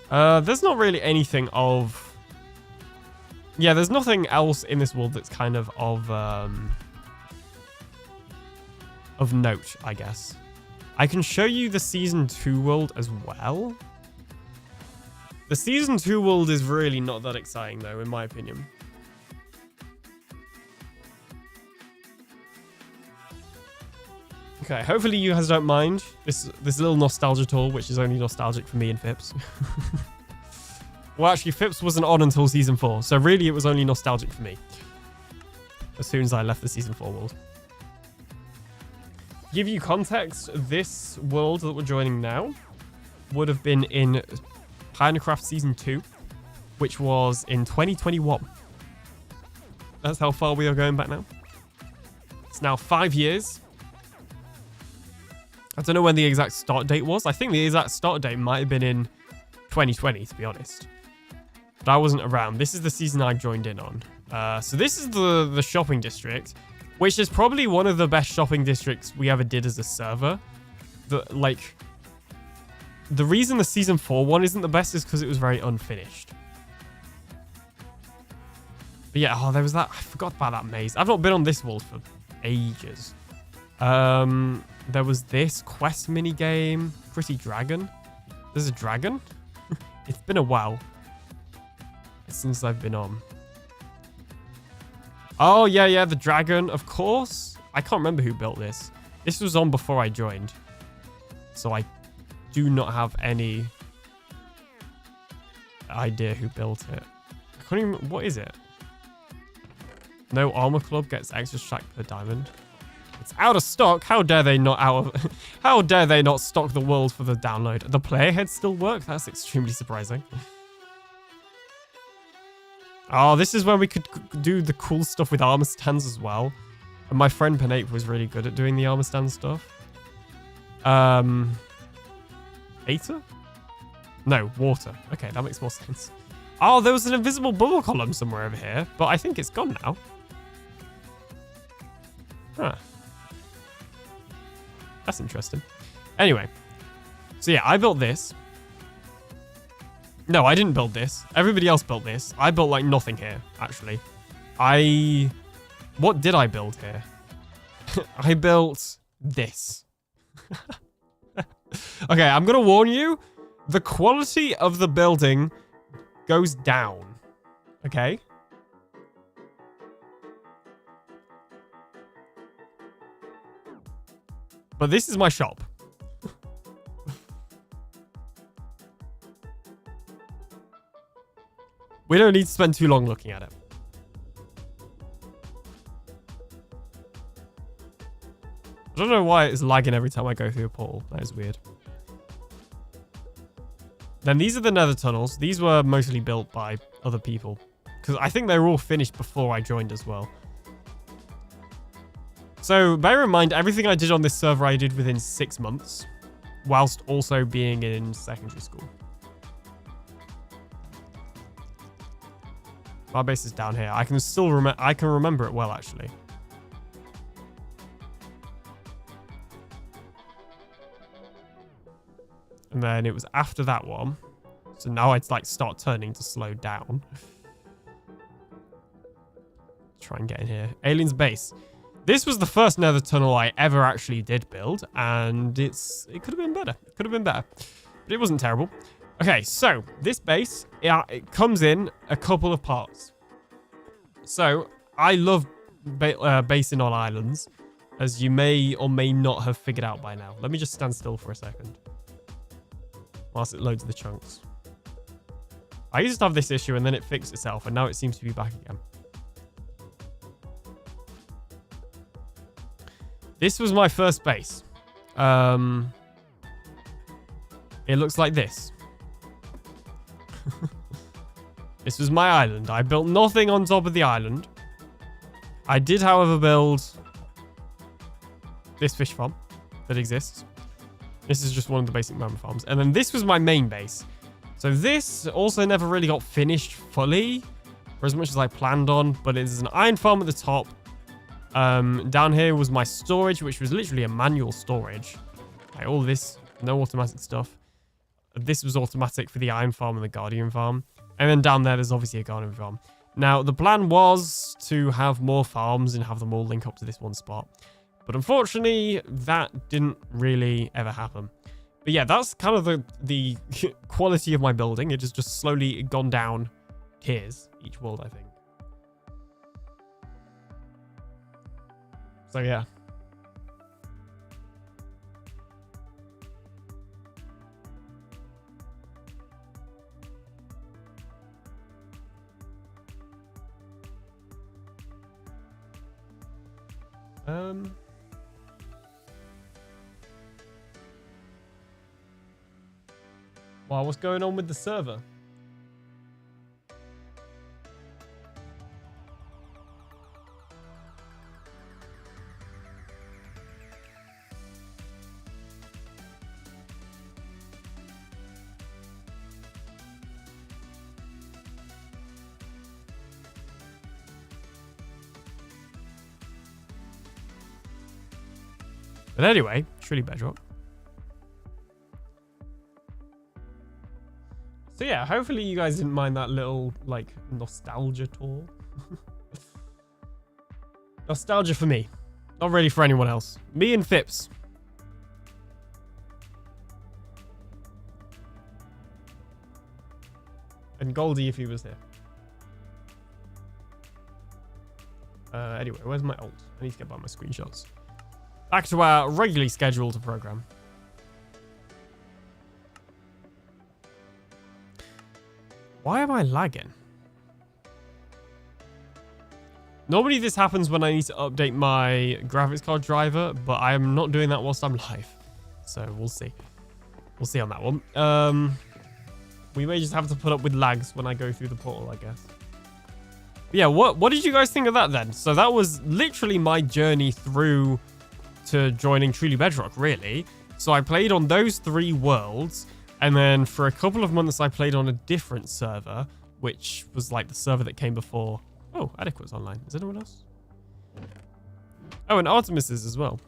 There's not really anything of... Yeah, there's nothing else in this world that's kind of note, I guess. I can show you the Season 2 world as well. The Season 2 world is really not that exciting, though, in my opinion. Okay, hopefully you guys don't mind this little nostalgia tour, which is only nostalgic for me and Phipps. Well, actually, Phipps wasn't on until Season 4, so really it was only nostalgic for me. As soon as I left the Season 4 world. To give you context, this world that we're joining now would have been in Minecraft Season 2, which was in 2021. That's how far we are going back now. It's now 5 years. I don't know when the exact start date was. I think the exact start date might have been in 2020, to be honest. But I wasn't around. This is the season I joined in on. So this is the shopping district, which is probably one of the best shopping districts we ever did as a server. the reason the season 4 one isn't the best is because it was very unfinished. But yeah, oh, there was that. I forgot about that maze. I've not been on this world for ages. There was this quest mini game. Pretty Dragon. There's a dragon. It's been a while since I've been on. Oh, yeah, the dragon, of course. I can't remember who built this. This was on before I joined. So I do not have any idea who built it. I can't even... What is it? No armor club gets extra strike per diamond. It's out of stock. How dare they not how dare they not stock the world for the download? The player heads still work? That's extremely surprising. Oh, this is where we could do the cool stuff with armor stands as well. And my friend Penape was really good at doing the armor stand stuff. Aether? No, water. Okay, that makes more sense. Oh, there was an invisible bubble column somewhere over here, but I think it's gone now. Huh. That's interesting. Anyway. So yeah, I built this. No, I didn't build this. Everybody else built this. I built like nothing here, actually. What did I build here? I built this. Okay, I'm going to warn you. The quality of the building goes down. Okay? But this is my shop. We don't need to spend too long looking at it. I don't know why it's lagging every time I go through a portal. That is weird. Then these are the nether tunnels. These were mostly built by other people. Because I think they were all finished before I joined as well. So bear in mind, everything I did on this server I did within 6 months. Whilst also being in secondary school. My base is down here. I can still remember it well, actually. And then it was after that one. So now I'd like start turning to slow down. Try and get in here. Alien's base. This was the first nether tunnel I ever actually did build. And it could have been better. It could have been better. But it wasn't terrible. Okay, so this base, it comes in a couple of parts. So I love basing on islands, as you may or may not have figured out by now. Let me just stand still for a second. Whilst it loads the chunks. I used to have this issue and then it fixed itself and now it seems to be back again. This was my first base. It looks like this. This was my island. I built nothing on top of the island. I did, however, build this fish farm that exists. This is just one of the basic mammoth farms. And then this was my main base. So this also never really got finished fully, for as much as I planned on, but it's an iron farm at the top. Down here was my storage, which was literally a manual storage. Like all this, no automatic stuff. This was automatic for the iron farm and the guardian farm. And then down there, there's obviously a guardian farm. Now, the plan was to have more farms and have them all link up to this one spot. But unfortunately, that didn't really ever happen. But yeah, that's kind of the quality of my building. It has just slowly gone down tiers each world, I think. So yeah. Wow, what's going on with the server? But anyway, Truly Bedrock. So yeah, hopefully you guys didn't mind that little, like, nostalgia tour. Nostalgia for me. Not really for anyone else. Me and Phipps. And Goldie if he was here. Anyway, where's my alt? I need to get back my screenshots. Back to our regularly scheduled program. Why am I lagging? Normally this happens when I need to update my graphics card driver, but I am not doing that whilst I'm live. So we'll see. We'll see on that one. We may just have to put up with lags when I go through the portal, I guess. But yeah, what did you guys think of that then? So that was literally my journey through to joining Truly Bedrock, really. So I played on those 3 worlds, and then for a couple of months I played on a different server, which was like the server that came before. Oh, Adequate's online. Is anyone else? Oh, and Artemis is as well.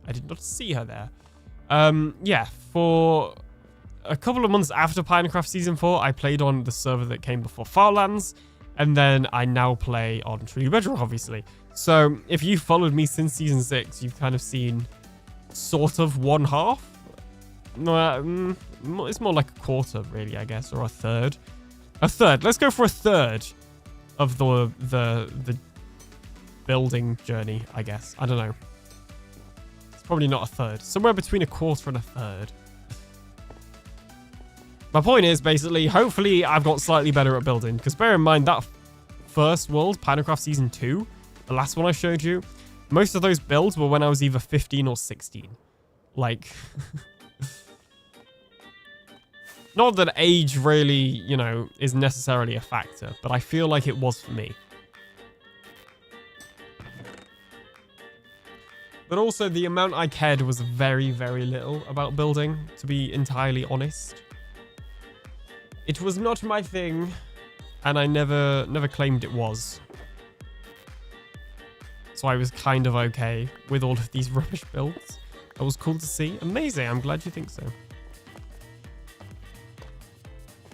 I did not see her there. Yeah, for a couple of months after Minecraft Season 4, I played on the server that came before Farlands, and then I now play on Truly Bedrock, obviously. So if you followed me since Season 6, you've kind of seen sort of one half. No, it's more like a quarter, really, I guess, or a third. A third. Let's go for a third of the building journey, I guess. I don't know. It's probably not a third. Somewhere between a quarter and a third. My point is, basically, hopefully I've got slightly better at building. Because bear in mind, that first world, Minecraft Season 2, the last one I showed you, most of those builds were when I was either 15 or 16. Like... Not that age really, you know, is necessarily a factor, but I feel like it was for me. But also, the amount I cared was very, very little about building, to be entirely honest. It was not my thing, and I never claimed it was. So I was kind of okay with all of these rubbish builds. That was cool to see. Amazing, I'm glad you think so.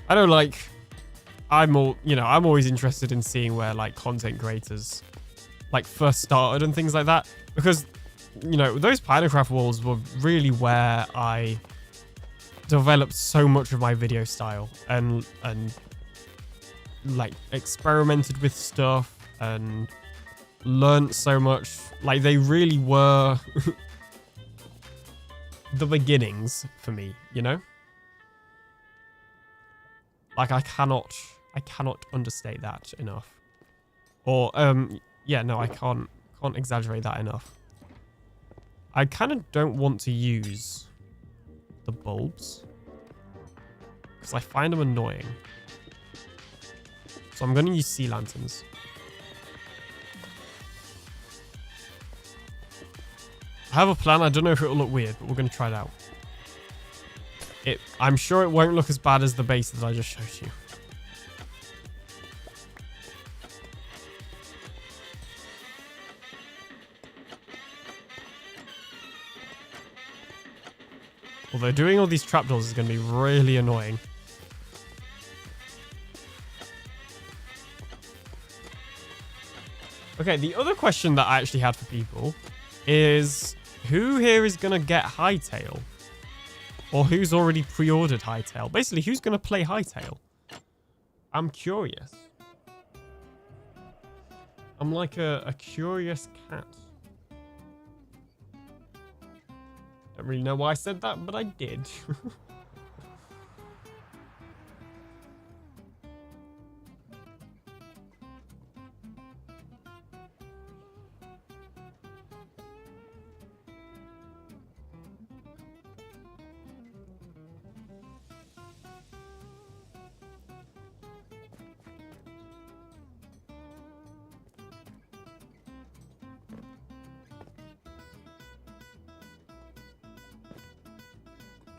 I know, like, I'm always interested in seeing where, like, content creators, like, first started and things like that. Because, you know, those Minecraft walls were really where I developed so much of my video style and like, experimented with stuff and learned so much. Like, they really were the beginnings for me, you know? Like, I cannot understate that enough. Or, yeah, no, I can't exaggerate that enough. I kind of don't want to use the bulbs, because I find them annoying. So I'm going to use sea lanterns. I have a plan. I don't know if it will look weird, but we're going to try it out. I'm sure it won't look as bad as the base that I just showed you. Although doing all these trapdoors is going to be really annoying. Okay, the other question that I actually had for people is, who here is going to get Hightail? Or who's already pre-ordered Hightail? Basically, who's going to play Hightail? I'm curious. I'm like a curious cat. Don't really know why I said that, but I did.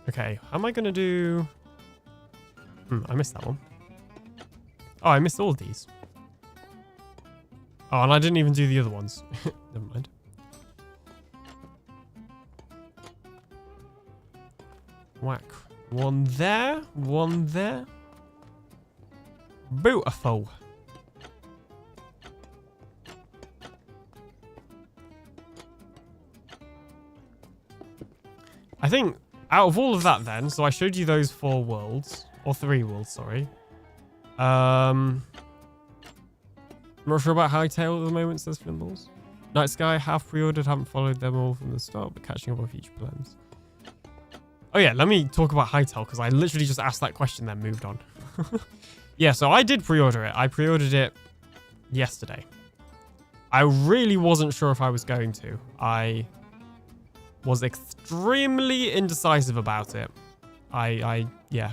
Okay, how am I going to do... I missed that one. Oh, I missed all of these. Oh, and I didn't even do the other ones. Never mind. Whack. One there, one there. Beautiful. I think out of all of that then, so I showed you those 4 worlds, or 3 worlds, sorry. I'm not sure about Hightail at the moment, says Flimbles. Night Sky, half pre-ordered, haven't followed them all from the start, but catching up on future plans. Oh yeah, let me talk about Hightail, because I literally just asked that question then moved on. Yeah, so I did pre-order it. I pre-ordered it yesterday. I really wasn't sure if I was going to. I was extremely indecisive about it. Yeah.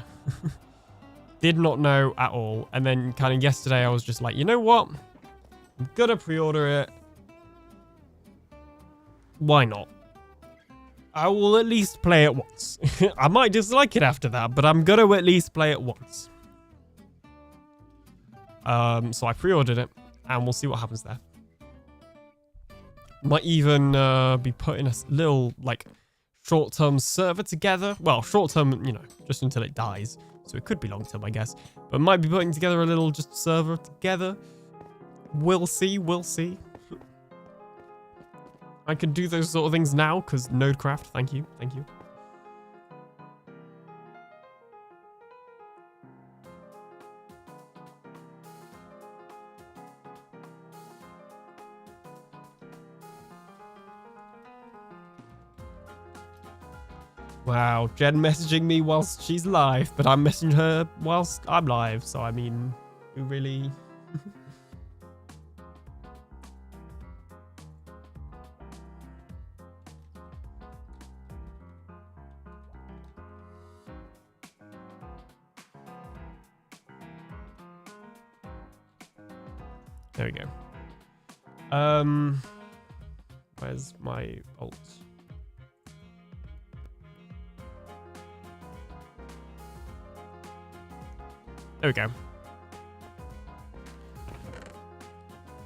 Did not know at all. And then kind of yesterday I was just like, you know what? I'm gonna pre-order it. Why not? I will at least play it once. I might dislike it after that, but I'm gonna at least play it once. So I pre-ordered it, and we'll see what happens there. Might even be putting a little, like, short-term server together. Well, short-term, you know, just until it dies. So it could be long-term, I guess. But might be putting together a little just server together. We'll see, we'll see. I can do those sort of things now, because Nodecraft, thank you, thank you. Wow, Jen messaging me whilst she's live, but I'm messaging her whilst I'm live. So, I mean, who really... There we go. Where's my alt? There we go.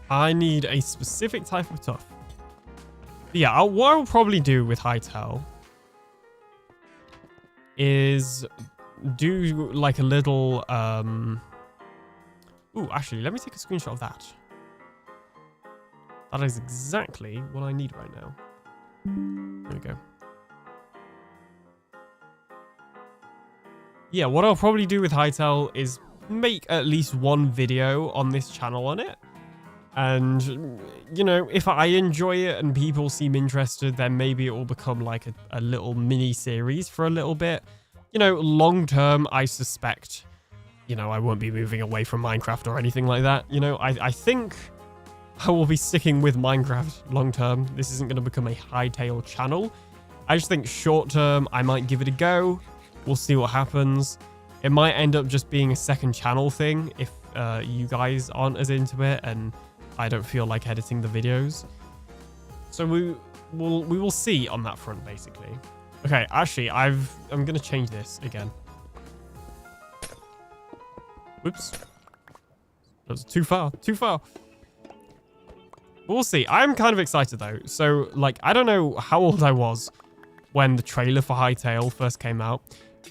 I need a specific type of tough. But yeah, what I'll probably do with Hightail is do like a little... Ooh, actually, let me take a screenshot of that. That is exactly what I need right now. There we go. Yeah, what I'll probably do with Hightail is make at least one video on this channel on it. And, you know, if I enjoy it and people seem interested, then maybe it will become like a little mini series for a little bit. You know, long term, I suspect, you know, I won't be moving away from Minecraft or anything like that. You know, I think I will be sticking with Minecraft long term. This isn't going to become a Hightail channel. I just think short term, I might give it a go. We'll see what happens. It might end up just being a second channel thing if you guys aren't as into it and I don't feel like editing the videos. So we will see on that front, basically. Okay, actually, I'm going to change this again. Whoops. That was too far. Too far. We'll see. I'm kind of excited, though. So, like, I don't know how old I was when the trailer for Hightail first came out.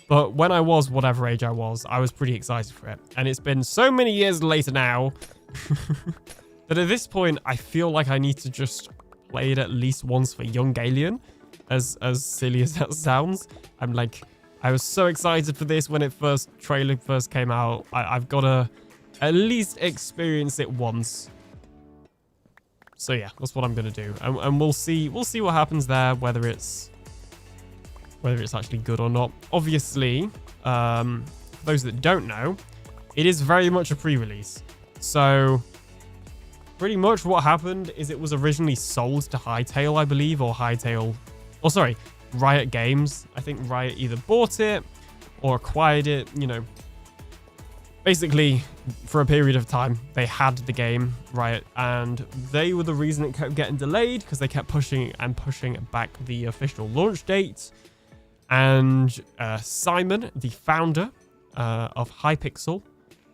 But when I was whatever age I was pretty excited for it. And it's been so many years later now that at this point, I feel like I need to just play it at least once for young Alien. As silly as that sounds. I'm like, I was so excited for this when trailer first came out. I've got to at least experience it once. So yeah, that's what I'm going to do. And we'll see what happens there, whether it's actually good or not. Obviously, for those that don't know, it is very much a pre-release. So pretty much what happened is it was originally sold to Hightail, I believe, or sorry, Riot Games. I think Riot either bought it or acquired it, you know. Basically, for a period of time, they had the game, Riot, and they were the reason it kept getting delayed because they kept pushing back the official launch date. And Simon, the founder of Hypixel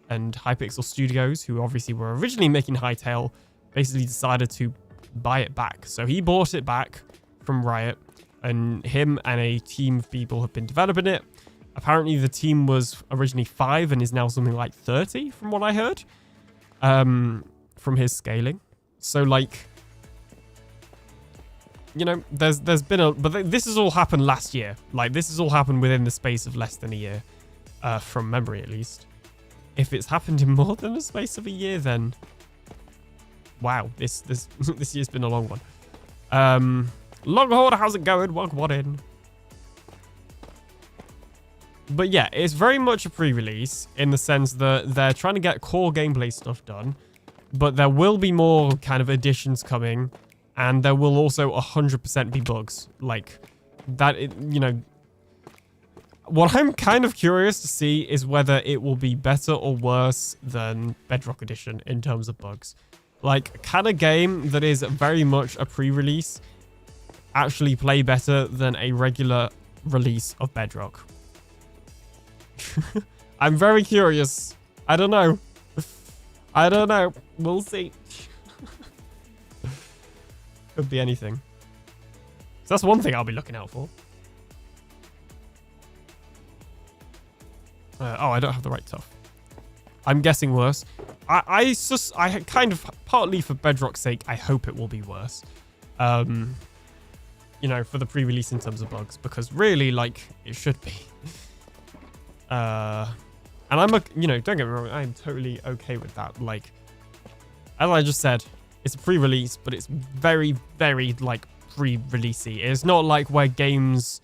and Hypixel Studios, who obviously were originally making Hightail, basically decided to buy it back. So he bought it back from Riot, and him and a team of people have been developing it. I Apparently the team was originally 5 and is now something like 30 from what I heard. From his scaling. So like, you know, there's been a, but this has all happened last year. Like this has all happened within the space of less than a year, from memory at least. If it's happened in more than the space of a year, then wow, this this year's been a long one. Longhorn, how's it going? Welcome on in. But yeah, it's very much a pre-release in the sense that they're trying to get core gameplay stuff done, but there will be more kind of additions coming, and there will also 100% be bugs. Like that, you know, what I'm kind of curious to see is whether it will be better or worse than Bedrock Edition in terms of bugs. Like, can a game that is very much a pre-release actually play better than a regular release of Bedrock? I'm very curious. I don't know. I don't know. We'll see. Could be anything. So that's one thing I'll be looking out for. Oh, I don't have the right stuff. I'm guessing worse. I kind of, partly for Bedrock's sake, I hope it will be worse. You know, for the pre-release in terms of bugs, because really, like, it should be. And I'm, you know, don't get me wrong, I'm totally okay with that. Like, as I just said, it's a pre-release, but it's very, very, like, pre-releasey. It's not like where games,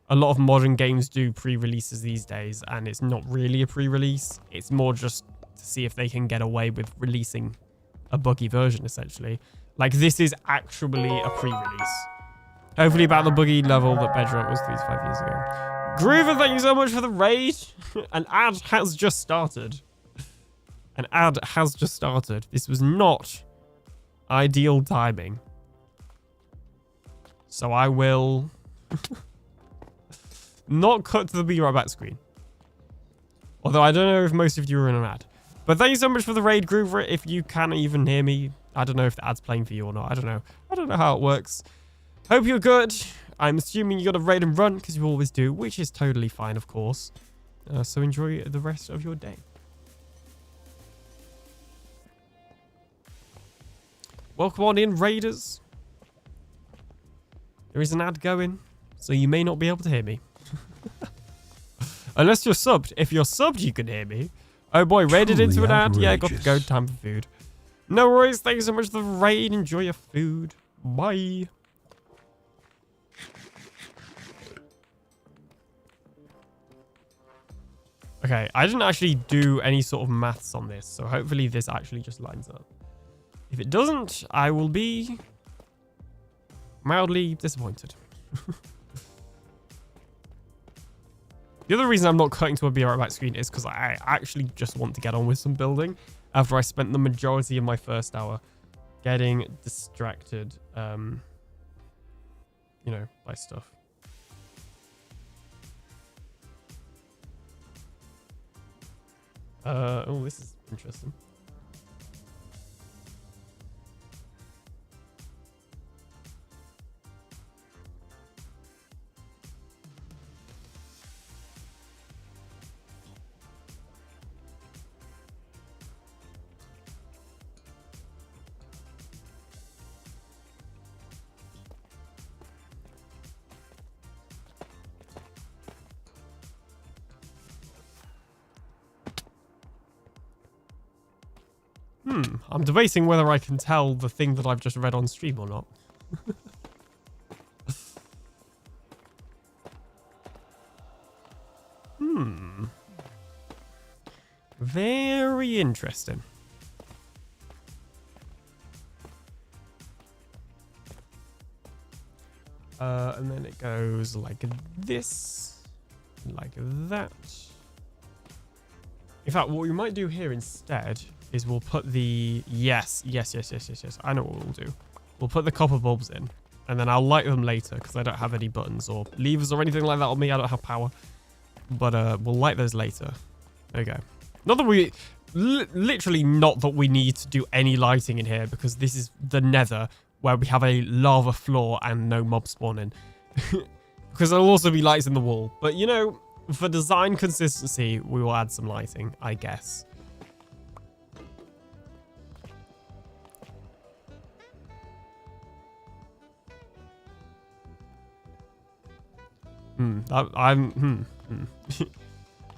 a lot of modern games do pre-releases these days, and it's not really a pre-release. It's more just to see if they can get away with releasing a buggy version, essentially. Like, this is actually a pre-release. Hopefully about the buggy level that Bedrock was 3 to 5 years ago. Groover, thank you so much for the raid. An ad has just started. An ad has just started. This was not ideal timing. So I will not cut to the Be Right Back screen. Although I don't know if most of you are in an ad. But thank you so much for the raid, Groover. If you can even hear me, I don't know if the ad's playing for you or not. I don't know. I don't know how it works. Hope you're good. I'm assuming you got to raid and run because you always do, which is totally fine, of course. So enjoy the rest of your day. Welcome on in, raiders. There is an ad going, so you may not be able to hear me. Unless you're subbed. If you're subbed, you can hear me. Oh boy, raided into an ad. Yeah, got to go. Time for food. No worries. Thank you so much for the raid. Enjoy your food. Bye. Okay, I didn't actually do any sort of maths on this, so hopefully this actually just lines up. If it doesn't, I will be mildly disappointed. The other reason I'm not cutting to a Be Right Back screen is because I actually just want to get on with some building after I spent the majority of my first hour getting distracted, you know, by stuff. Oh, this is interesting. I'm debating whether I can tell the thing that I've just read on stream or not. Very interesting. And then it goes like this, like that. In fact, what we might do here instead is we'll put the... Yes. I know what we'll do. We'll put the copper bulbs in, and then I'll light them later because I don't have any buttons or levers or anything like that on me. I don't have power. But we'll light those later. There you go. Not that we... literally not that we need to do any lighting in here because this is the nether where we have a lava floor and no mob spawning. Because there'll also be lights in the wall. But, you know, for design consistency, we will add some lighting, I guess.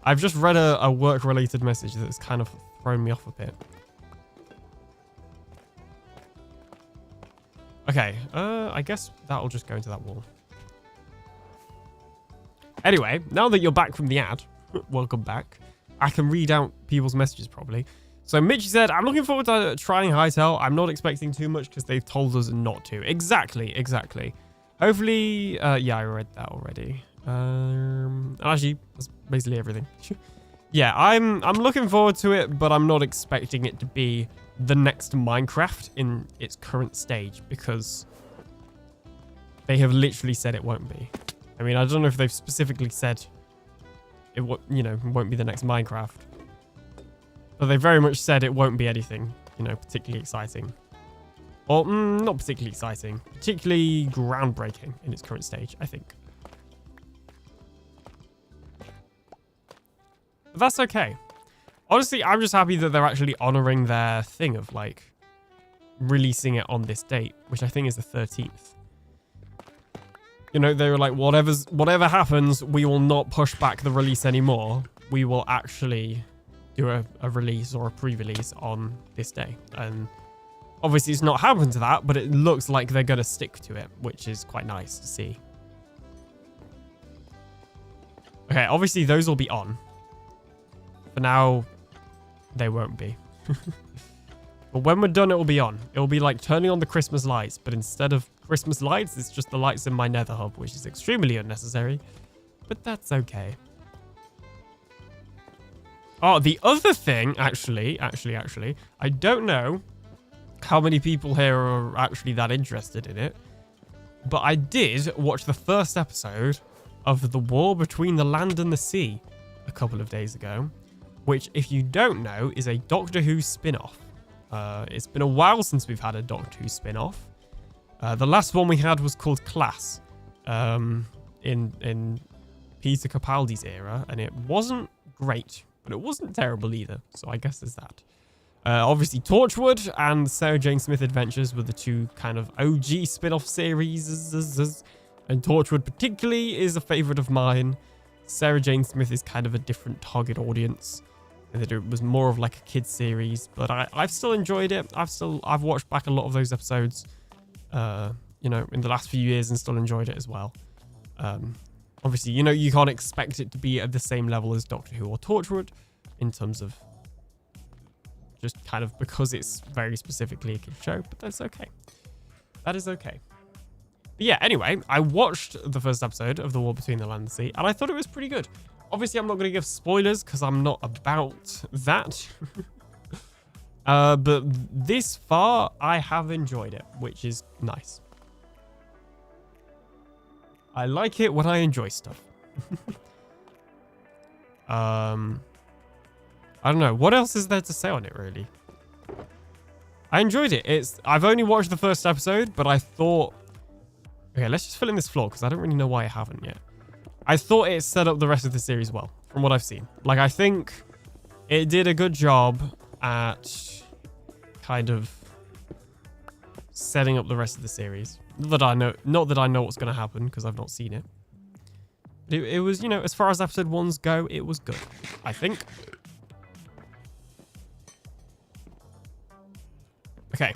I've just read a work-related message that's kind of thrown me off a bit. Okay, I guess that'll just go into that wall. Anyway, now that you're back from the ad, welcome back. I can read out people's messages probably. So Mitch said, I'm looking forward to trying Hightail. I'm not expecting too much because they've told us not to. Exactly. Hopefully, yeah, I read that already. Actually, that's basically everything. Yeah, I'm looking forward to it, but I'm not expecting it to be the next Minecraft in its current stage because they have literally said it won't be. I mean, I don't know if they've specifically said it won't be the next Minecraft, but they very much said it won't be anything, particularly exciting. Or not particularly exciting, particularly groundbreaking in its current stage, I think. But that's okay. Honestly, I'm just happy that they're actually honoring their thing of like releasing it on this date, which I think is the 13th. They were like, whatever happens, we will not push back the release anymore. We will actually do a release or a pre-release on this day. And obviously it's not happened to that, but it looks like they're going to stick to it, which is quite nice to see. Okay, obviously those will be on. For now, they won't be. But when we're done, it will be on. It will be like turning on the Christmas lights, but instead of Christmas lights, it's just the lights in my nether hub, which is extremely unnecessary. But that's okay. Oh, the other thing, actually, I don't know how many people here are actually that interested in it, but I did watch the first episode of The War Between the Land and the Sea a couple of days ago, which, if you don't know, is a Doctor Who spin-off. It's been a while since we've had a Doctor Who spin-off. The last one we had was called Class, in Peter Capaldi's era, and it wasn't great, but it wasn't terrible either, so I guess there's that. Obviously, Torchwood and Sarah Jane Smith Adventures were the two kind of OG spin-off series, and Torchwood particularly is a favourite of mine. Sarah Jane Smith is kind of a different target audience, and that it was more of like a kid's series, but I've still enjoyed it. I've watched back a lot of those episodes, in the last few years and still enjoyed it as well. Obviously, you can't expect it to be at the same level as Doctor Who or Torchwood in terms of just kind of because it's very specifically a kid's show, but that's okay. That is okay. But yeah, anyway, I watched the first episode of The War Between the Land and the Sea, and I thought it was pretty good. Obviously, I'm not going to give spoilers because I'm not about that. But this far, I have enjoyed it, which is nice. I like it when I enjoy stuff. I don't know. What else is there to say on it, really? I enjoyed it. I've only watched the first episode, but I thought... Okay, let's just fill in this floor because I don't really know why I haven't yet. I thought it set up the rest of the series well, from what I've seen. Like, I think it did a good job at kind of setting up the rest of the series. Not that I know what's going to happen because I've not seen it. But it was, as far as episode 1s go, it was good, I think. Okay.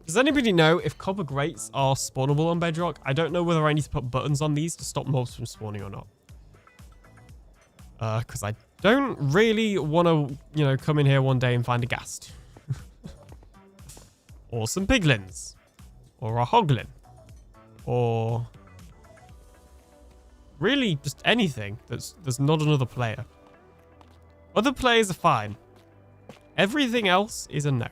Does anybody know if copper grates are spawnable on Bedrock? I don't know whether I need to put buttons on these to stop mobs from spawning or not. Because I don't really want to, come in here one day and find a ghast. Or some piglins. Or a hoglin. Or... really, just anything that's not another player. Other players are fine. Everything else is a no.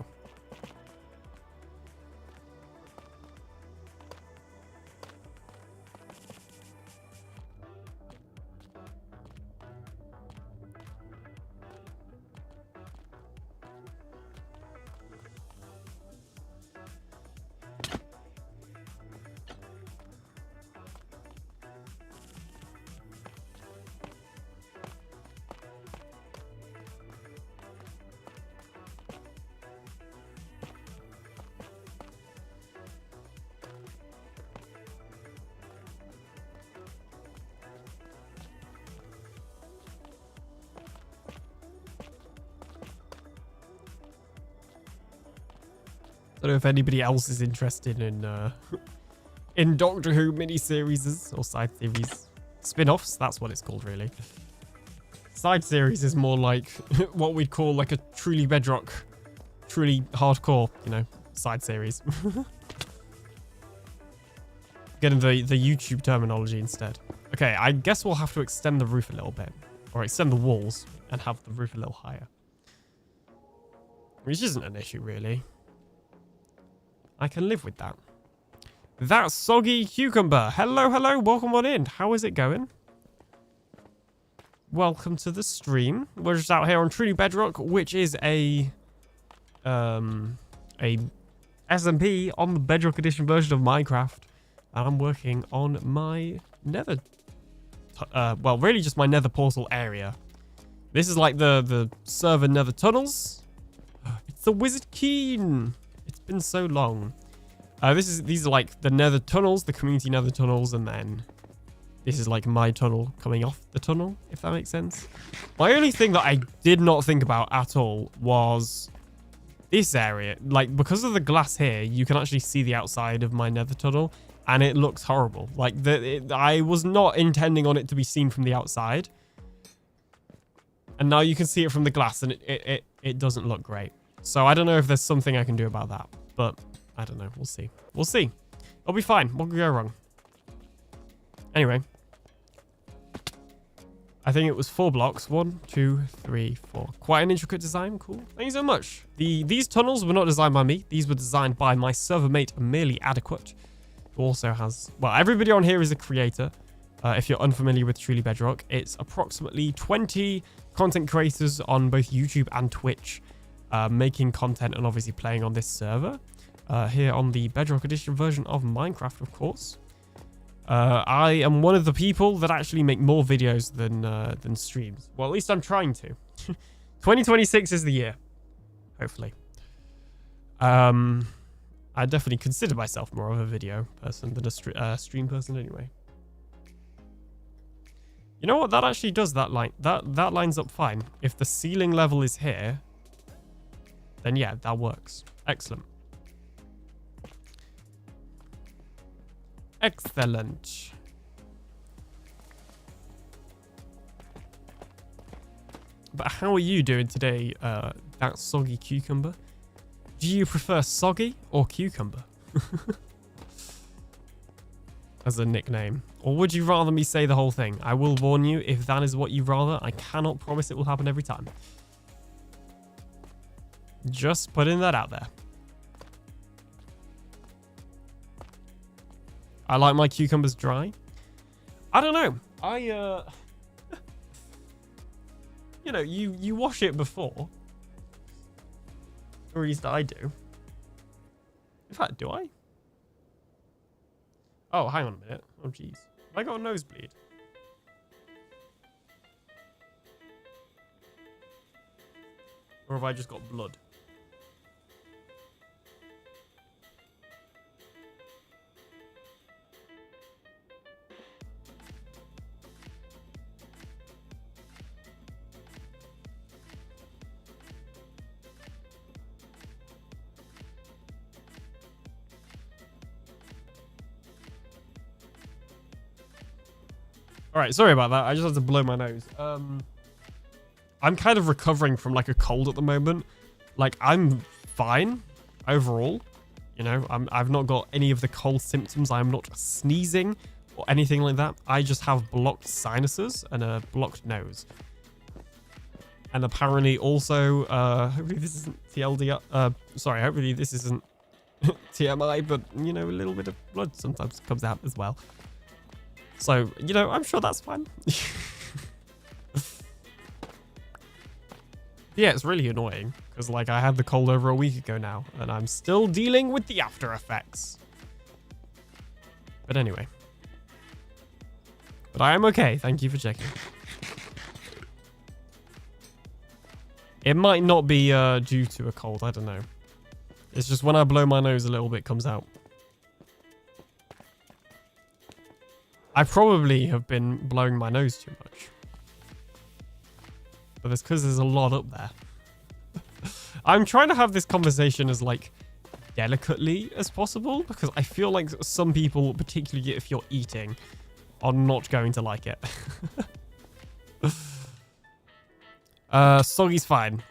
don't know if anybody else is interested in Doctor Who miniseries or side series. Spin-offs, that's what it's called, really. Side series is more like what we'd call like a Truly Bedrock, truly hardcore, you know, side series. Getting the YouTube terminology instead. Okay, I guess we'll have to extend the roof a little bit. Or extend the walls and have the roof a little higher. Which isn't an issue, really. I can live with that. That soggy cucumber. Hello, hello. Welcome on in. How is it going? Welcome to the stream. We're just out here on Truly Bedrock, which is a SMP on the Bedrock Edition version of Minecraft. And I'm working on my nether... well, really just my nether portal area. This is like the server nether tunnels. It's the Wizard Keen. It's been so long. These are like the nether tunnels, the community nether tunnels, and then this is like my tunnel coming off the tunnel, if that makes sense. My only thing that I did not think about at all was this area. Like, because of the glass here, you can actually see the outside of my nether tunnel, and it looks horrible. Like, I was not intending on it to be seen from the outside. And now you can see it from the glass, and it doesn't look great. So I don't know if there's something I can do about that, but I don't know. We'll see. We'll see. It'll be fine. What could go wrong? Anyway. I think it was 4 blocks. 1, 2, 3, 4. Quite an intricate design. Cool. Thank you so much. These tunnels were not designed by me. These were designed by my server mate, Merely Adequate, who also has... Well, everybody on here is a creator. If you're unfamiliar with Truly Bedrock, it's approximately 20 content creators on both YouTube and Twitch, making content and obviously playing on this server. Here on the Bedrock Edition version of Minecraft, of course. I am one of the people that actually make more videos than streams. Well, at least I'm trying to. 2026 is the year. Hopefully. I definitely consider myself more of a video person than a stream person anyway. You know what? That actually does that line. That lines up fine. If the ceiling level is here, then yeah, that works. Excellent. Excellent. But how are you doing today, that soggy cucumber? Do you prefer soggy or cucumber? As a nickname. Or would you rather me say the whole thing? I will warn you, if that is what you rather, I cannot promise it will happen every time. Just putting that out there. I like my cucumbers dry. I don't know. You know, you wash it before. Or at least I do. In fact, do I? Oh, hang on a minute. Oh, jeez. Have I got a nosebleed? Or have I just got blood? All right, sorry about that. I just had to blow my nose. I'm kind of recovering from like a cold at the moment. Like, I'm fine overall. You know, I've not got any of the cold symptoms. I'm not sneezing or anything like that. I just have blocked sinuses and a blocked nose. And apparently also, hopefully this isn't TLD. Sorry, hopefully this isn't TMI, but you know, a little bit of blood sometimes comes out as well. So, you know, I'm sure that's fine. Yeah, it's really annoying. Because, like, I had the cold over a week ago now. And I'm still dealing with the after effects. But anyway. But I am okay. Thank you for checking. It might not be due to a cold. I don't know. It's just when I blow my nose a little bit comes out. I probably have been blowing my nose too much. But it's because there's a lot up there. I'm trying to have this conversation as, like, delicately as possible, because I feel like some people, particularly if you're eating, are not going to like it. Soggy's fine.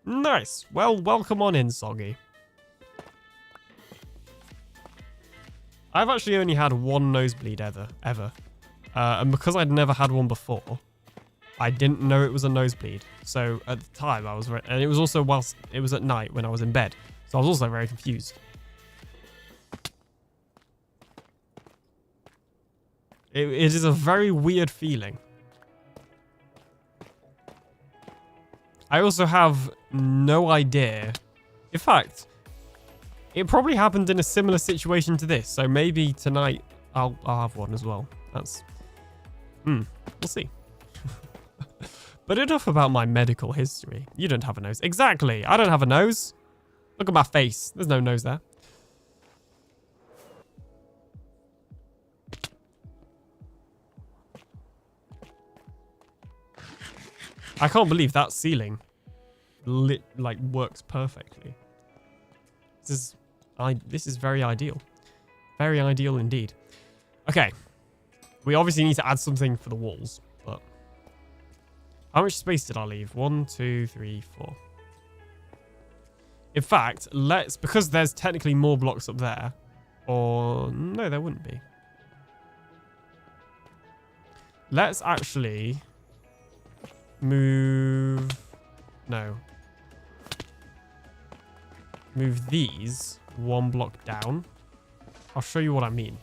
Nice. Well, welcome on in, Soggy. I've actually only had one nosebleed ever. And because I'd never had one before, I didn't know it was a nosebleed. So at the time, and it was also whilst it was at night when I was in bed. So I was also very confused. It is a very weird feeling. I also have no idea. In fact, it probably happened in a similar situation to this. So maybe tonight I'll have one as well. We'll see. But enough about my medical history. You don't have a nose. Exactly. I don't have a nose. Look at my face. There's no nose there. I can't believe that ceiling works perfectly. This is very ideal. Very ideal indeed. Okay. We obviously need to add something for the walls, but how much space did I leave? 1, 2, 3, 4. In fact, because there's technically more blocks up there, or no, there wouldn't be. Let's actually move these one block down. I'll show you what I mean.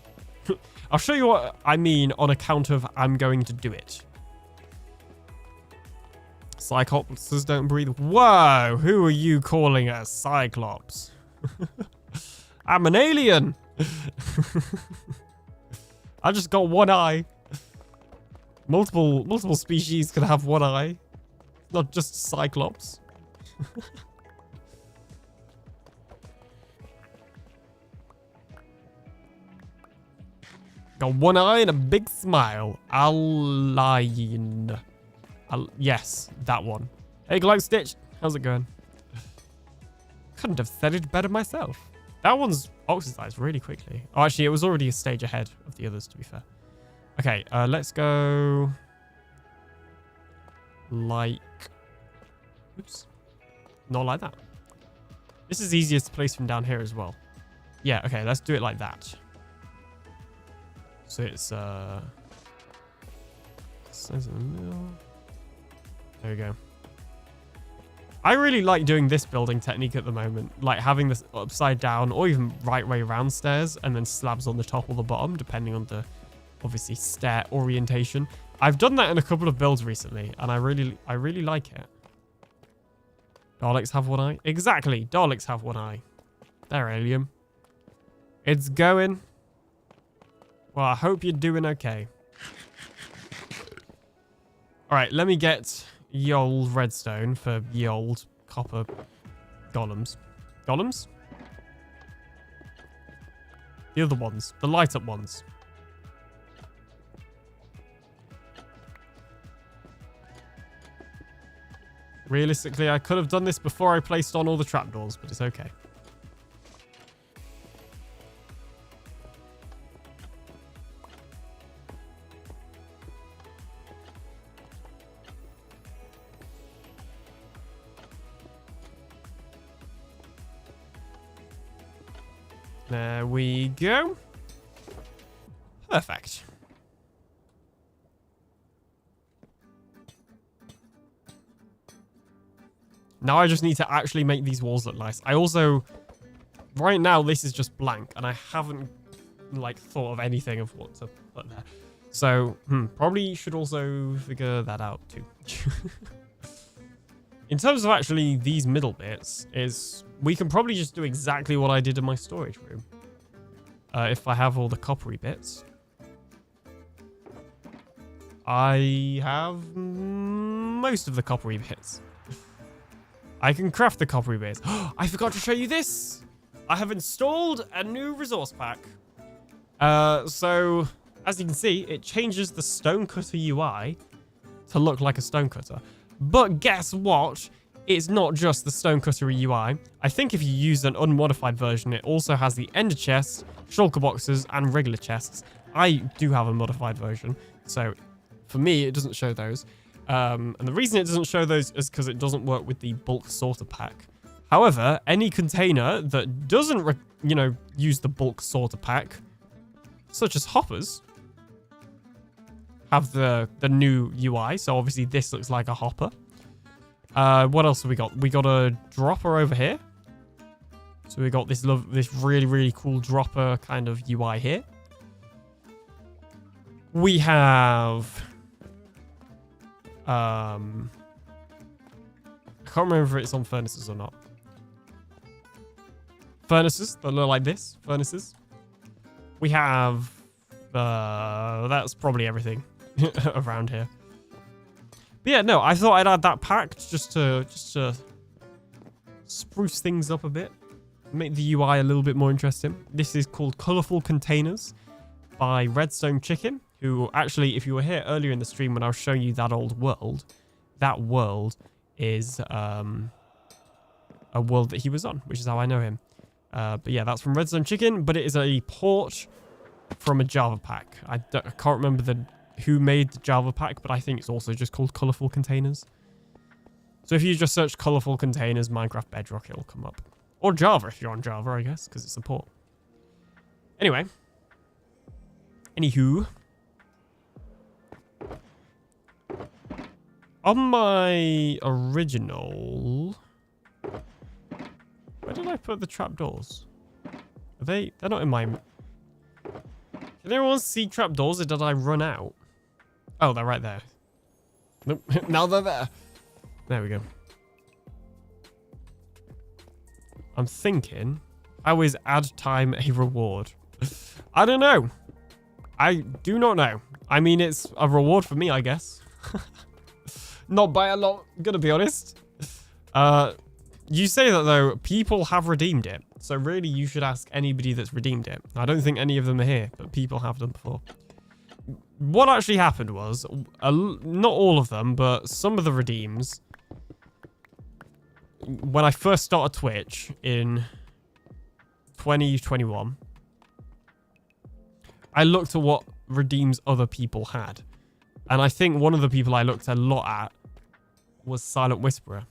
I'll show you what I mean on account of I'm going to do it. Cyclopses don't breathe. Whoa, who are you calling a cyclops? I'm an alien. I just got one eye. Multiple species can have one eye. Not just cyclops. Got one eye and a big smile. Yes, that one. Hey, Glow Stitch. How's it going? Couldn't have said it better myself. That one's oxidized really quickly. Oh, actually, it was already a stage ahead of the others, to be fair. Okay, let's go like... Oops. Not like that. This is easiest to place from down here as well. Yeah, okay, let's do it like that. So it's in the middle. There we go. I really like doing this building technique at the moment, like having this upside down or even right way round stairs and then slabs on the top or the bottom, depending on the obviously stair orientation. I've done that in a couple of builds recently, and I really like it. Daleks have one eye. Exactly, Daleks have one eye. They're alien. It's going. Well, I hope you're doing okay. All right, let me get ye old redstone for ye old copper golems. Golems? The other ones. The light up ones. Realistically, I could have done this before I placed on all the trapdoors, but it's okay. There we go. Perfect. Now I just need to actually make these walls look nice. I also, right now, this is just blank, and I haven't, like, thought of anything of what to put there. So, probably should also figure that out, too. In terms of actually these middle bits, we can probably just do exactly what I did in my storage room. If I have all the coppery bits. I have most of the coppery bits. I can craft the coppery bits. I forgot to show you this. I have installed a new resource pack. So, as you can see, it changes the stonecutter UI to look like a stonecutter. But guess what? it's not just the Stonecutter UI. I think if you use an unmodified version, it also has the ender chest, shulker boxes, and regular chests. I do have a modified version, so for me, it doesn't show those. And the reason it doesn't show those is because it doesn't work with the bulk sorter pack. However, any container that doesn't, use the bulk sorter pack, such as hoppers, have the new UI. So obviously this looks like a hopper. What else have we got? We got a dropper over here. So we got this really, really cool dropper kind of UI here. We have... I can't remember if it's on furnaces or not. Furnaces that look like this. Furnaces. We have... that's probably everything around here. But yeah, no, I thought I'd add that pack just to spruce things up a bit. Make the UI a little bit more interesting. This is called Colorful Containers by Redstone Chicken, who actually, if you were here earlier in the stream when I was showing you that old world, that world is a world that he was on, which is how I know him. But yeah, that's from Redstone Chicken, but it is a port from a Java pack. I can't remember who made the Java pack, but I think it's also just called Colorful Containers. So if you just search Colorful Containers Minecraft Bedrock, it'll come up. Or Java if you're on Java, I guess, because it's a port. Anyway. Anywho. On my original... Where did I put the trapdoors? They're not in my... Can anyone see trapdoors or did I run out? Oh, they're right there. Nope. Now they're there. There we go. I'm thinking, how is add time a reward? I don't know. I do not know. I mean, it's a reward for me, I guess. Not by a lot, gonna be honest. You say that, though, people have redeemed it. So really, you should ask anybody that's redeemed it. I don't think any of them are here, but people have done before. What actually happened was, not all of them, but some of the redeems, when I first started Twitch in 2021, I looked at what redeems other people had. And I think one of the people I looked a lot at was Silent Whisperer.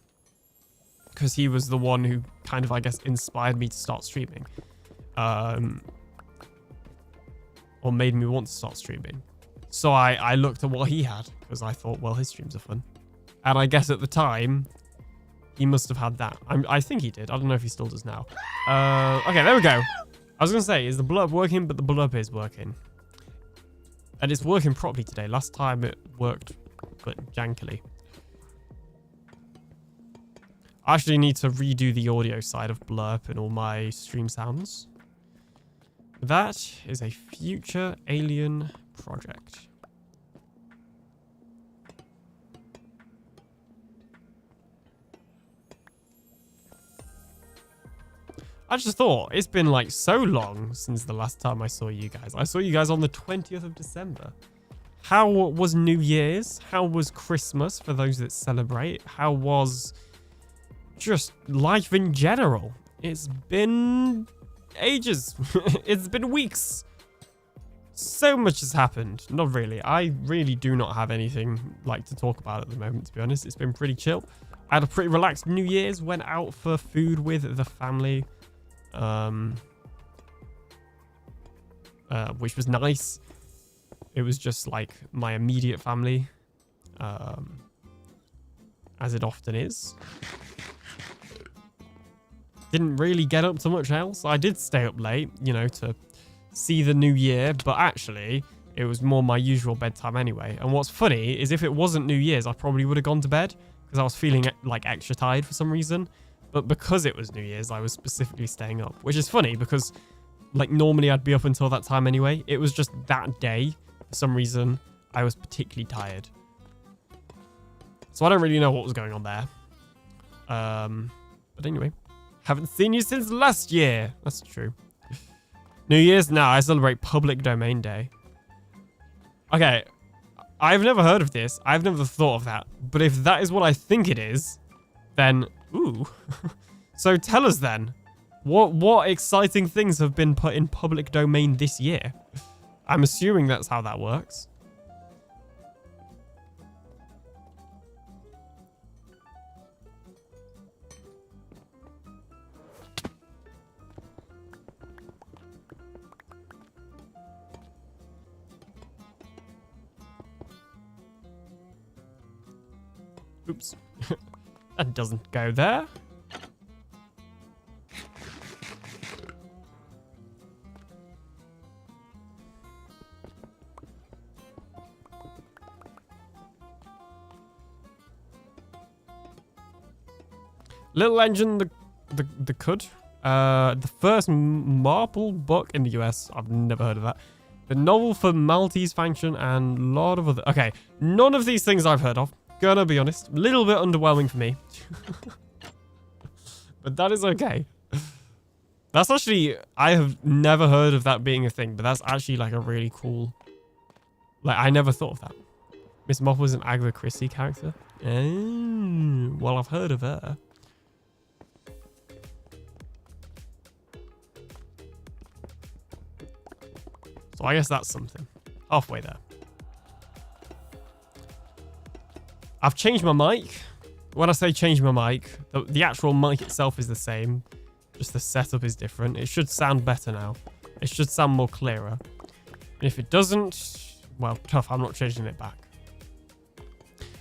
Because he was the one who kind of, I guess, inspired me to start streaming. Or made me want to start streaming. So I looked at what he had. Because I thought, well, his streams are fun. And I guess at the time, he must have had that. I think he did. I don't know if he still does now. Okay, there we go. I was going to say, is the blurb working? But the blurb is working. And it's working properly today. Last time it worked, but jankily. I actually need to redo the audio side of blurb and all my stream sounds. That is a future alien project. I just thought, it's been like so long since the last time I saw you guys. I saw you guys on the 20th of December. How was New Year's? How was Christmas for those that celebrate? How was just life in general? It's been ages. It's been weeks. So much has happened. Not really. I really do not have anything like to talk about at the moment, to be honest. It's been pretty chill. I had a pretty relaxed New Year's. Went out for food with the family. Which was nice. It was just like my immediate family. As it often is. Didn't really get up to much else. I did stay up late, to see the new year, but actually it was more my usual bedtime anyway. And what's funny is if it wasn't New Year's, I probably would have gone to bed because I was feeling like extra tired for some reason. But because it was New Year's, I was specifically staying up, which is funny because like normally I'd be up until that time anyway. It was just that day, for some reason, I was particularly tired. So I don't really know what was going on there. But anyway, haven't seen you since last year. That's true. New Year's? Now I celebrate Public Domain Day. Okay, I've never heard of this. I've never thought of that. But if that is what I think it is, then... Ooh. So tell us then, what exciting things have been put in public domain this year? I'm assuming that's how that works. Oops. That doesn't go there. Little Engine the Cud. The first marble book in the US. I've never heard of that. The novel for Maltese faction and a lot of other... Okay, none of these things I've heard of. Gonna be honest. A little bit underwhelming for me. But that is okay. That's actually... I have never heard of that being a thing, but that's actually like a really cool... Like, I never thought of that. Miss Moth was an Agatha Christie character. Oh, well, I've heard of her. So I guess that's something. Halfway there. I've changed my mic. When I say change my mic, the actual mic itself is the same. Just the setup is different. It should sound better now. It should sound more clearer. And if it doesn't, well, tough. I'm not changing it back.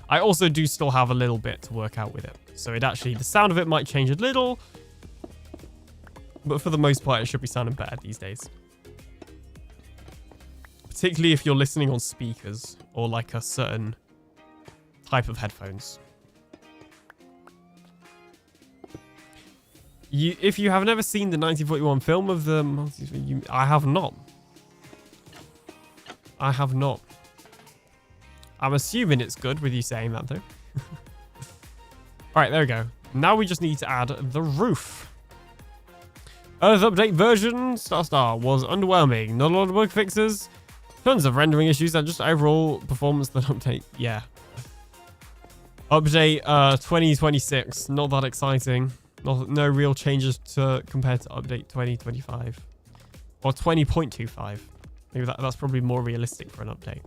I also do still have a little bit to work out with it. So it actually, the sound of it might change a little. But for the most part, it should be sounding better these days. Particularly if you're listening on speakers or like a certain type of headphones. If you have never seen the 1941 film of the Maltese, I have not. I have not. I'm assuming it's good with you saying that though. Alright, there we go. Now we just need to add the roof. Earth update version star was underwhelming. Not a lot of bug fixes. Tons of rendering issues and just overall performance that update. Yeah. Update 2026. Not that exciting. No real changes compared to update 2025. Or 20.25. Maybe that's probably more realistic for an update.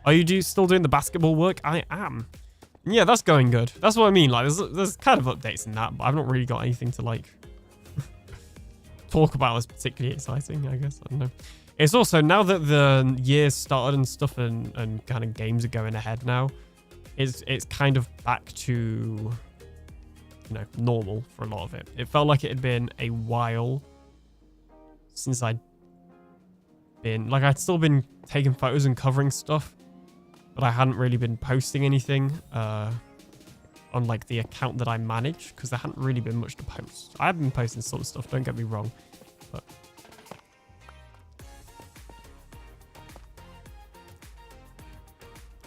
Are you still doing the basketball work? I am. Yeah, that's going good. That's what I mean. Like, there's kind of updates in that, but I've not really got anything to like talk about as particularly exciting, I guess. I don't know. It's also, now that the year's started and stuff and kind of games are going ahead now, it's kind of back to, you know, normal for a lot of it. It felt like it had been a while since I'd still been taking photos and covering stuff, but I hadn't really been posting anything on like the account that I manage, because there hadn't really been much to post. I have been posting some stuff, don't get me wrong, but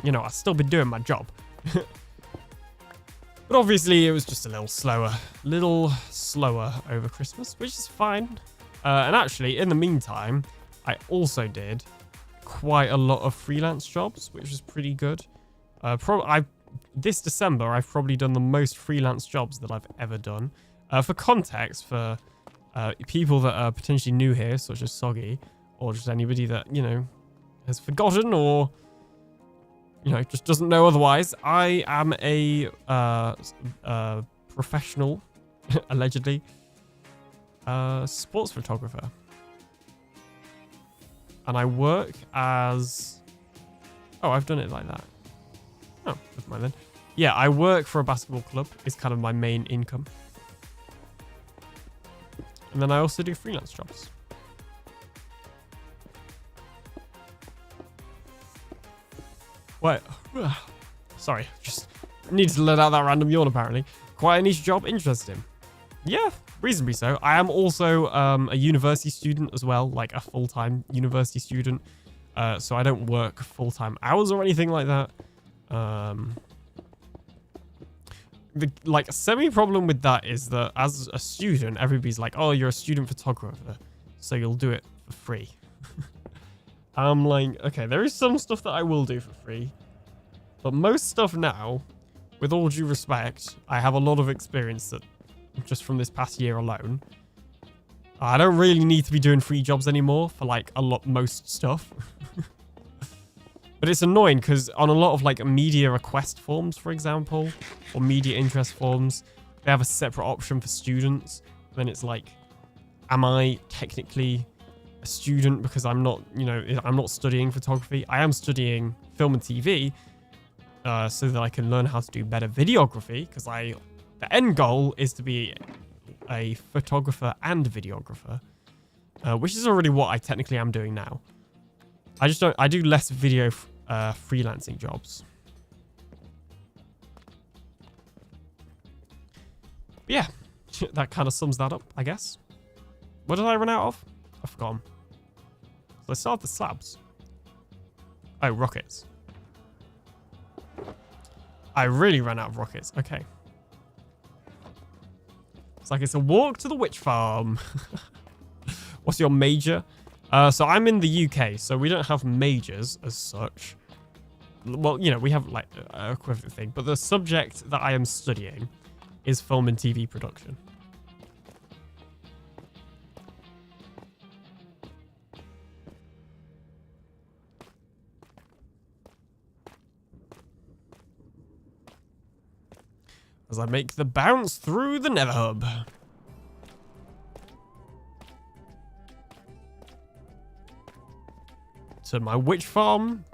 you know, I've still been doing my job. But obviously it was just a little slower over Christmas, which is fine. And actually, in the meantime, I also did quite a lot of freelance jobs, which was pretty good. This December, I've probably done the most freelance jobs that I've ever done. For context, for people that are potentially new here, such as Soggy, or just anybody that, you know, has forgotten or, you know, just doesn't know otherwise, I am a professional, allegedly, sports photographer. And I work as... Oh, I've done it like that. Oh, never mind then. Yeah, I work for a basketball club. It's kind of my main income. And then I also do freelance jobs. Wait. Sorry, just needed to let out that random yawn apparently. Quite a niche job, interesting. Yeah, reasonably so. I am also a university student as well, like a full-time university student. So I don't work full-time hours or anything like that. The like semi-problem with that is that as a student, everybody's like, oh, you're a student photographer, so you'll do it for free. I'm like, okay, there is some stuff that I will do for free, but most stuff now, with all due respect, I have a lot of experience that just from this past year alone. I don't really need to be doing free jobs anymore for like most stuff. But it's annoying because on a lot of like media request forms, for example, or media interest forms, they have a separate option for students. Then it's like, am I technically a student because I'm not, you know, I'm not studying photography. I am studying film and TV so that I can learn how to do better videography because the end goal is to be a photographer and videographer, which is already what I technically am doing now. I do less video freelancing jobs. But yeah, that kind of sums that up, I guess. What did I run out of? I've forgotten. So I started the slabs. Oh, rockets. I really ran out of rockets. Okay. It's like it's a walk to the witch farm. What's your major? So I'm in the UK, so we don't have majors as such. Well, you know, we have like an equivalent thing, but the subject that I am studying is film and TV production. As I make the bounce through the nether hub. To my witch farm.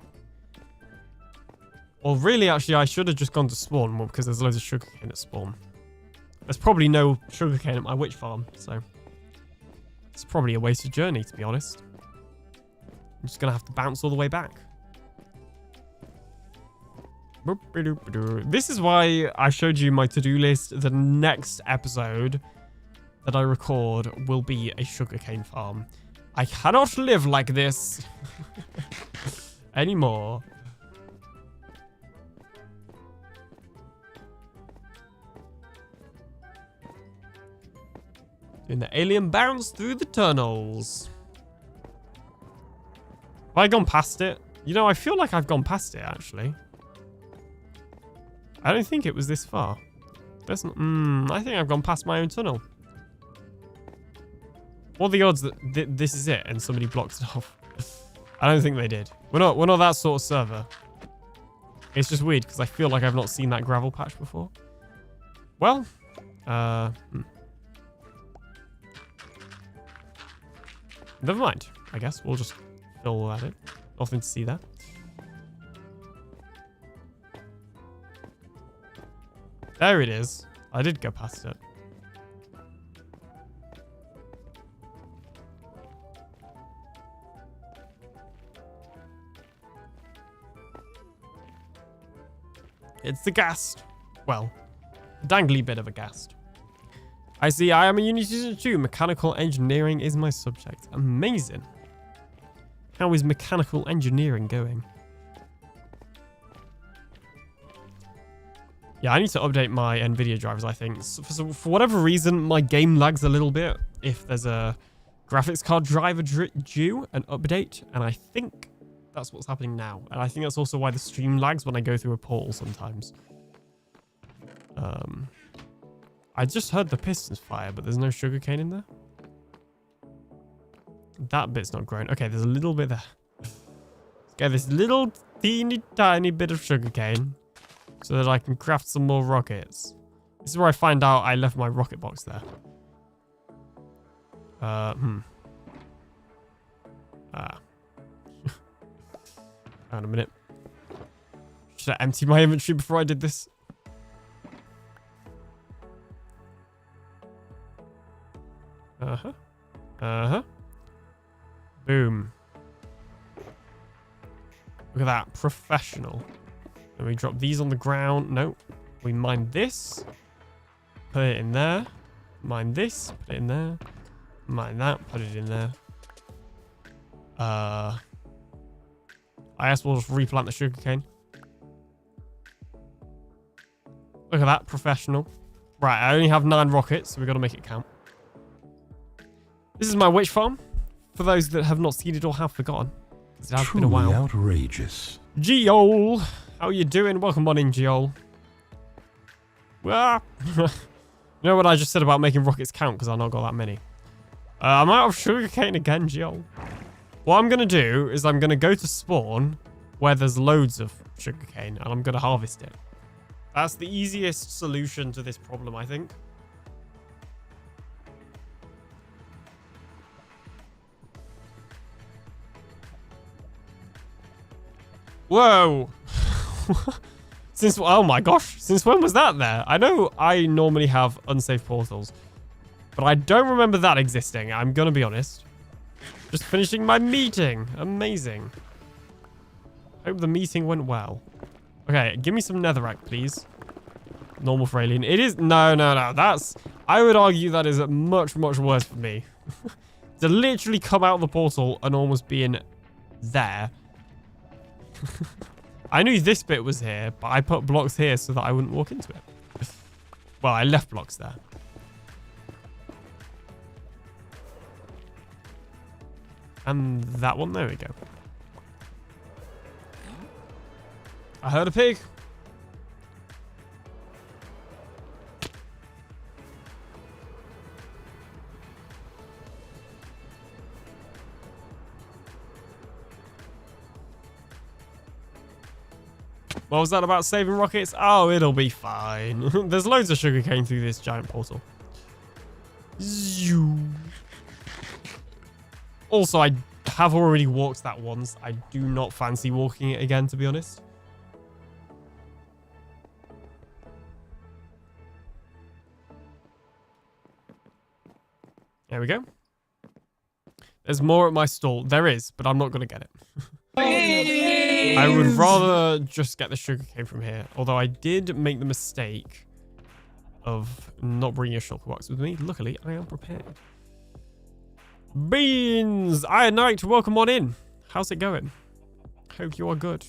Or really, actually, I should have just gone to spawn more because there's loads of sugarcane at spawn. There's probably no sugarcane at my witch farm, so it's probably a wasted journey, to be honest. I'm just going to have to bounce all the way back. This is why I showed you my to-do list. The next episode that I record will be a sugarcane farm. I cannot live like this anymore. Doing the alien bounce through the tunnels. Have I gone past it? You know, I feel like I've gone past it, actually. I don't think it was this far. There's not, I think I've gone past my own tunnel. What are the odds that this is it and somebody blocks it off? I don't think they did. We're not that sort of server. It's just weird because I feel like I've not seen that gravel patch before. Well, never mind. I guess we'll just fill that in. Nothing to see there. There it is. I did go past it. It's the ghast. Well, the dangly bit of a ghast. I see I am a uni student too. Mechanical engineering is my subject. Amazing. How is mechanical engineering going? Yeah, I need to update my NVIDIA drivers, I think. So for whatever reason, my game lags a little bit if there's a graphics card driver due an update. And I think that's what's happening now. And I think that's also why the stream lags when I go through a portal sometimes. I just heard the pistons fire, but there's no sugarcane in there. That bit's not grown. Okay, there's a little bit there. Okay, this little teeny tiny bit of sugarcane. So that I can craft some more rockets. This is where I find out I left my rocket box there. Hang on a minute. Should I empty my inventory before I did this? Boom. Look at that. Professional. Then we drop these on the ground. Nope. We mine this. Put it in there. Mine this. Put it in there. Mine that. Put it in there. I guess we'll just replant the sugarcane. Look at that. Professional. Right. I only have 9 rockets, so we've got to make it count. This is my witch farm. For those that have not seen it or have forgotten. It has been a while. Outrageous. Geol. How you doing? Welcome on in, Geol. Ah. You know what I just said about making rockets count because I've not got that many. I'm out of sugarcane again, Jill. What I'm going to do is I'm going to go to spawn where there's loads of sugarcane and I'm going to harvest it. That's the easiest solution to this problem, I think. Whoa. Oh my gosh, since when was that there? I know I normally have unsafe portals, but I don't remember that existing. I'm going to be honest. Just finishing my meeting. Amazing. Hope the meeting went well. Okay, give me some netherrack, please. Normal for alien. It is... No. That's... I would argue that is much, much worse for me. To literally come out of the portal and almost be in there. I knew this bit was here, but I put blocks here so that I wouldn't walk into it. Well, I left blocks there. And that one, there we go. I heard a pig. What was that about saving rockets? Oh, it'll be fine. There's loads of sugarcane through this giant portal. Also, I have already walked that once. I do not fancy walking it again, to be honest. There we go. There's more at my stall. There is, but I'm not going to get it. I would rather just get the sugarcane from here. Although I did make the mistake of not bringing a shulker box with me. Luckily, I am prepared. Beans! Iron Knight, welcome on in. How's it going? Hope you are good.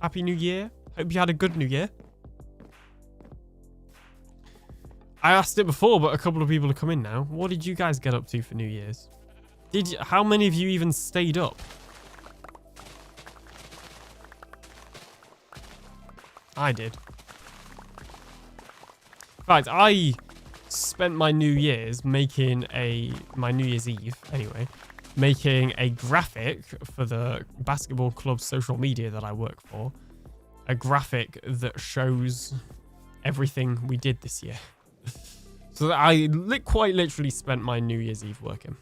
Happy New Year. Hope you had a good New Year. I asked it before, but a couple of people have come in now. What did you guys get up to for New Year's? How many of you even stayed up? I did. In fact, I spent my New Year's making my New Year's Eve, anyway, making a graphic for the basketball club's social media that I work for. A graphic that shows everything we did this year. So that I quite literally spent my New Year's Eve working.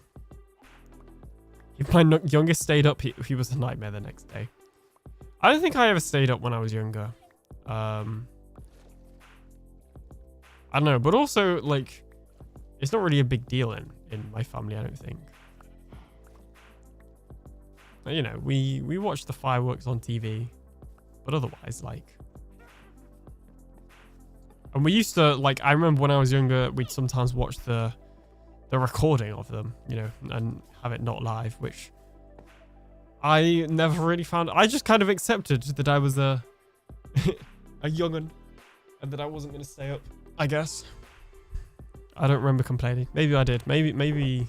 If my youngest stayed up, he was a nightmare the next day. I don't think I ever stayed up when I was younger. I don't know, but also, like, it's not really a big deal in my family, I don't think. You know, we watch the fireworks on TV, but otherwise, like... And we used to, like, I remember when I was younger, we'd sometimes watch the recording of them, you know, and have it not live, which I never really found... I just kind of accepted that I was a young'un and that I wasn't going to stay up, I guess. I don't remember complaining. Maybe I did. Maybe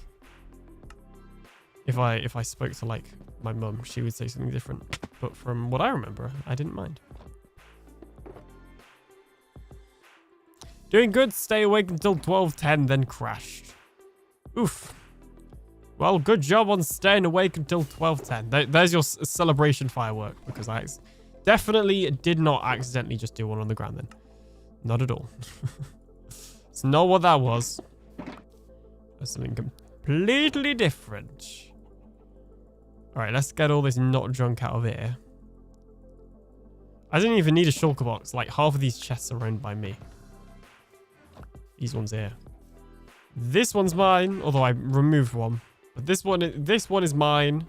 if I spoke to, like, my mum, she would say something different. But from what I remember, I didn't mind. Doing good. Stay awake until 12:10, then crashed. Oof. Well, good job on staying awake until 12:10. There's your celebration firework, because I definitely did not accidentally just do one on the ground then. Not at all. It's not what that was. That's something completely different. Alright, let's get all this not junk out of here. I didn't even need a shulker box. Like, half of these chests are owned by me. These ones here. This one's mine, although I removed one. But this one is mine.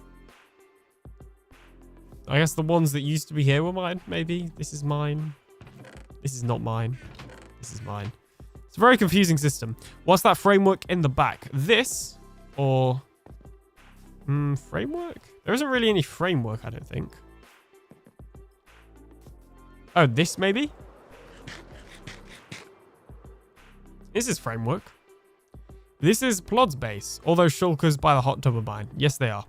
I guess the ones that used to be here were mine, maybe. This is mine. This is not mine. This is mine. It's a very confusing system. What's that framework in the back? This or... framework? There isn't really any framework, I don't think. Oh, this maybe? This is framework. This is Plod's base. All those shulkers by the hot tub are mine. Yes, they are.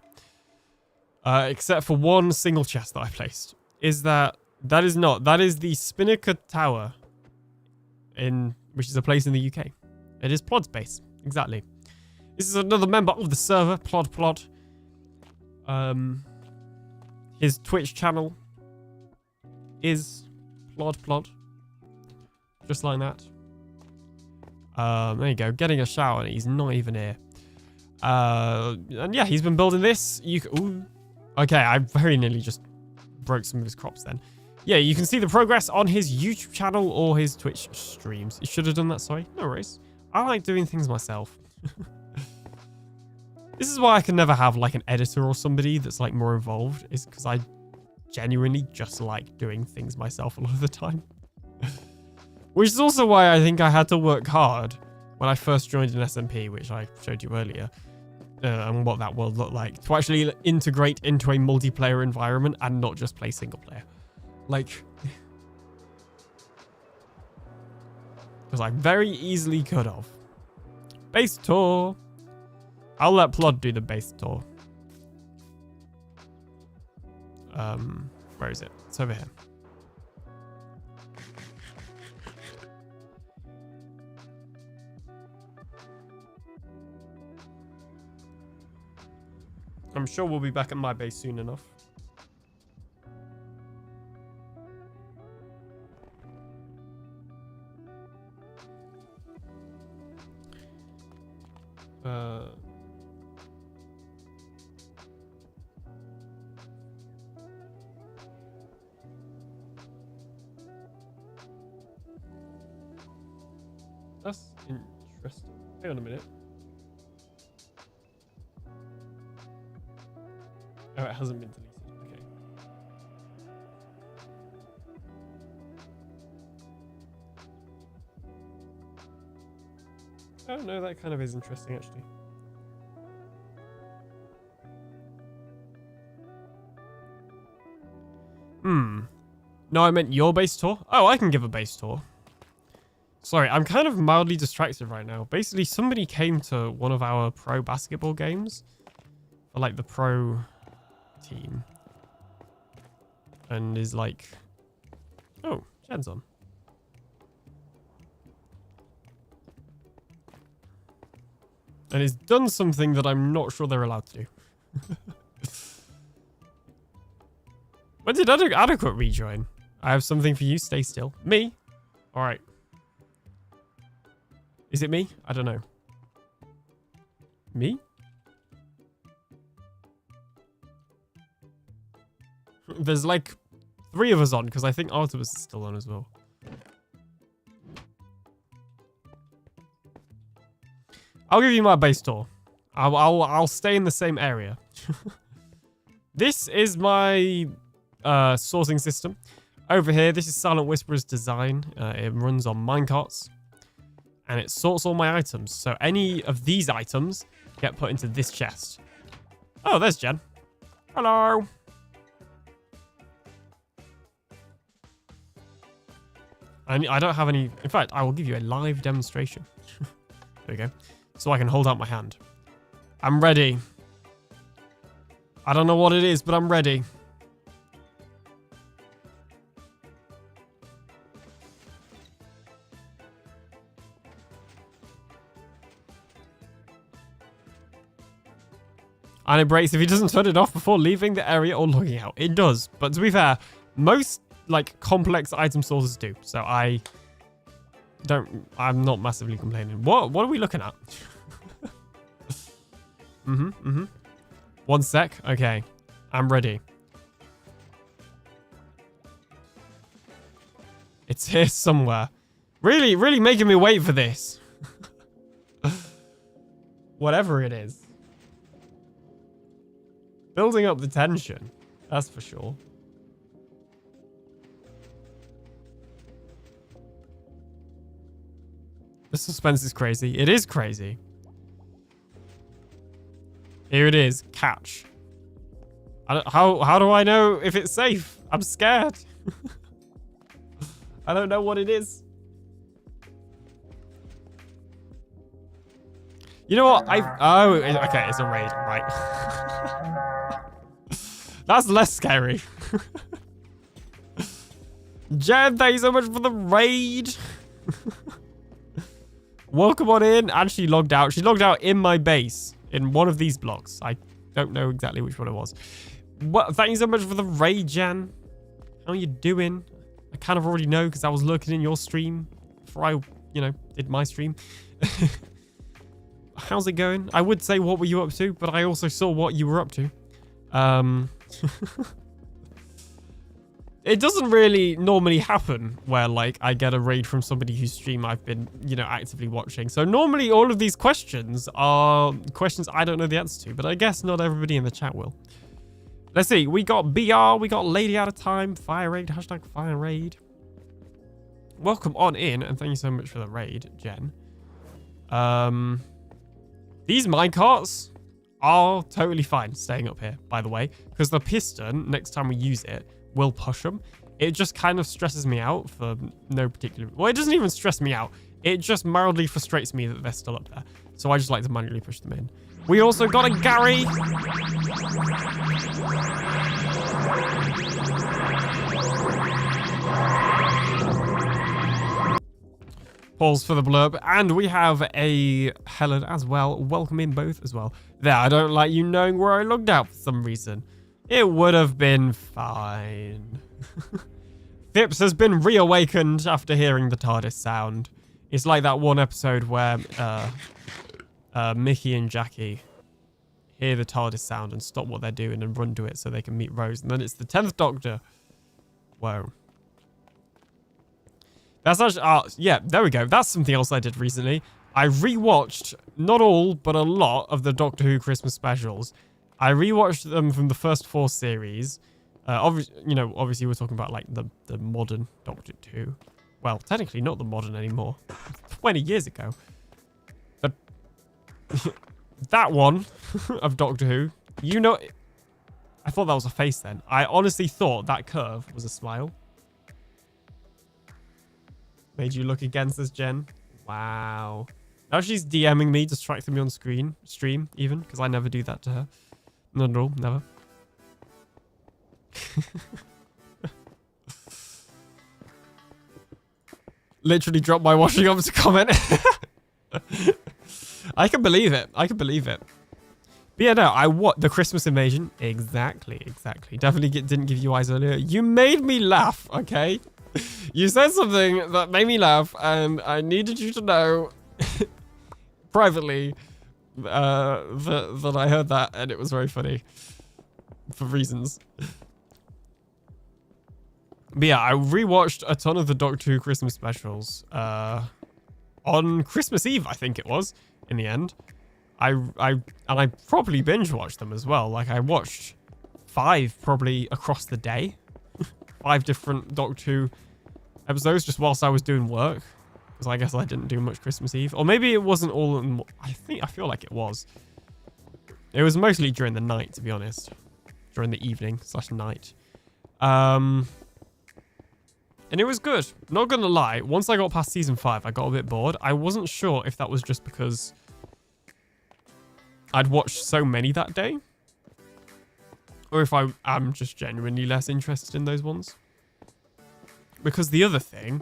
Except for one single chest that I placed. Is that... That is not. That is the Spinnaker Tower. which is a place in the UK. It is Plod's base. Exactly. This is another member of the server, Plod. His Twitch channel is Plod. Just like that. There you go. Getting a shower and he's not even here. And yeah, he's been building this. Ooh. Okay, I very nearly just broke some of his crops then. Yeah, you can see the progress on his YouTube channel or his Twitch streams. You should have done that, sorry. No worries. I like doing things myself. This is why I can never have like an editor or somebody that's like more involved, is because I genuinely just like doing things myself a lot of the time. Which is also why I think I had to work hard when I first joined an SMP, which I showed you earlier, and what that world looked like, to actually integrate into a multiplayer environment and not just play single player. Like, because I very easily could have. Base tour. I'll let Plod do the base tour. Where is it? It's over here. I'm sure we'll be back at my base soon enough. That's interesting. Hang on a minute. Oh, it hasn't been deleted. Okay. Oh, no, that kind of is interesting, actually. No, I meant your base tour. Oh, I can give a base tour. Sorry, I'm kind of mildly distracted right now. Basically, somebody came to one of our pro basketball games. For, like, the pro team. And is like... Oh, Jen's on. And he's done something that I'm not sure they're allowed to do. When did Adequate rejoin? I have something for you. Stay still. Me? Alright. Is it me? I don't know. Me? There's like 3 of us on, because I think Artemis is still on as well. I'll give you my base tour. I'll stay in the same area. This is my sourcing system. Over here, this is Silent Whisperer's design. It runs on minecarts. And it sorts all my items. So any of these items get put into this chest. Oh, there's Jen. Hello. I don't have any... In fact, I will give you a live demonstration. There we go. So I can hold out my hand. I'm ready. I don't know what it is, but I'm ready. And it breaks if he doesn't turn it off before leaving the area or logging out. It does. But to be fair, most like complex item sources do. So I'm not massively complaining. What are we looking at? One sec. Okay. I'm ready. It's here somewhere. Really making me wait for this. Whatever it is. Building up the tension. That's for sure. The suspense is crazy. It is crazy. Here it is. Catch. How do I know if it's safe? I'm scared. I don't know what it is. You know what? Oh, okay. It's a raid. Right. That's less scary. Jen, thank you so much for the raid. Welcome on in. And she logged out. She logged out in my base in one of these blocks. I don't know exactly which one it was. Well, thank you so much for the raid, Jan. How are you doing? I kind of already know because I was lurking in your stream before I, did my stream. How's it going? I would say what were you up to, but I also saw what you were up to. It doesn't really normally happen where, like, I get a raid from somebody whose stream I've been, actively watching. So normally all of these questions are questions I don't know the answer to, but I guess not everybody in the chat will. Let's see. We got BR. We got Lady Out of Time. Fire Raid. Hashtag Fire Raid. Welcome on in, and thank you so much for the raid, Jen. These minecarts are totally fine staying up here, by the way, because the piston, next time we use it, will push them. It just kind of stresses me out for no particular... Well, it doesn't even stress me out. It just mildly frustrates me that they're still up there. So I just like to manually push them in. We also got a Gary. Pause for the blurb. And we have a Helen as well. Welcome in both as well. There, I don't like you knowing where I logged out for some reason. It would have been fine. Phipps has been reawakened after hearing the TARDIS sound. It's like that one episode where Mickey and Jackie hear the TARDIS sound and stop what they're doing and run to it so they can meet Rose. And then it's the 10th Doctor. Whoa. That's actually... yeah, there we go. That's something else I did recently. I rewatched, not all, but a lot of the Doctor Who Christmas specials. I rewatched them from the first 4 series. Obviously we're talking about like the modern Doctor Who. Well, technically not the modern anymore. 20 years ago. But that one of Doctor Who, I thought that was a face then. I honestly thought that curve was a smile. Made you look again, says Jen. Wow. Now she's DMing me, distracting me on stream even, because I never do that to her. Not at all, never. Literally dropped my washing up to comment. I can believe it. I can believe it. But yeah, no, the Christmas invasion. Exactly. Definitely didn't give you eyes earlier. You made me laugh, okay? You said something that made me laugh, and I needed you to know privately that I heard that, and it was very funny for reasons. But yeah, I rewatched a ton of the Doctor Who Christmas specials on Christmas Eve, I think it was, in the end. I probably binge watched them as well. Like, I watched 5 probably across the day. 5 different Doctor Who episodes just whilst I was doing work. Because I guess I didn't do much Christmas Eve. Or maybe it wasn't all in... I feel like it was. It was mostly during the night, to be honest. During the evening / night. And it was good. Not gonna lie. Once I got past season 5, I got a bit bored. I wasn't sure if that was just because I'd watched so many that day. Or if I am just genuinely less interested in those ones. Because the other thing...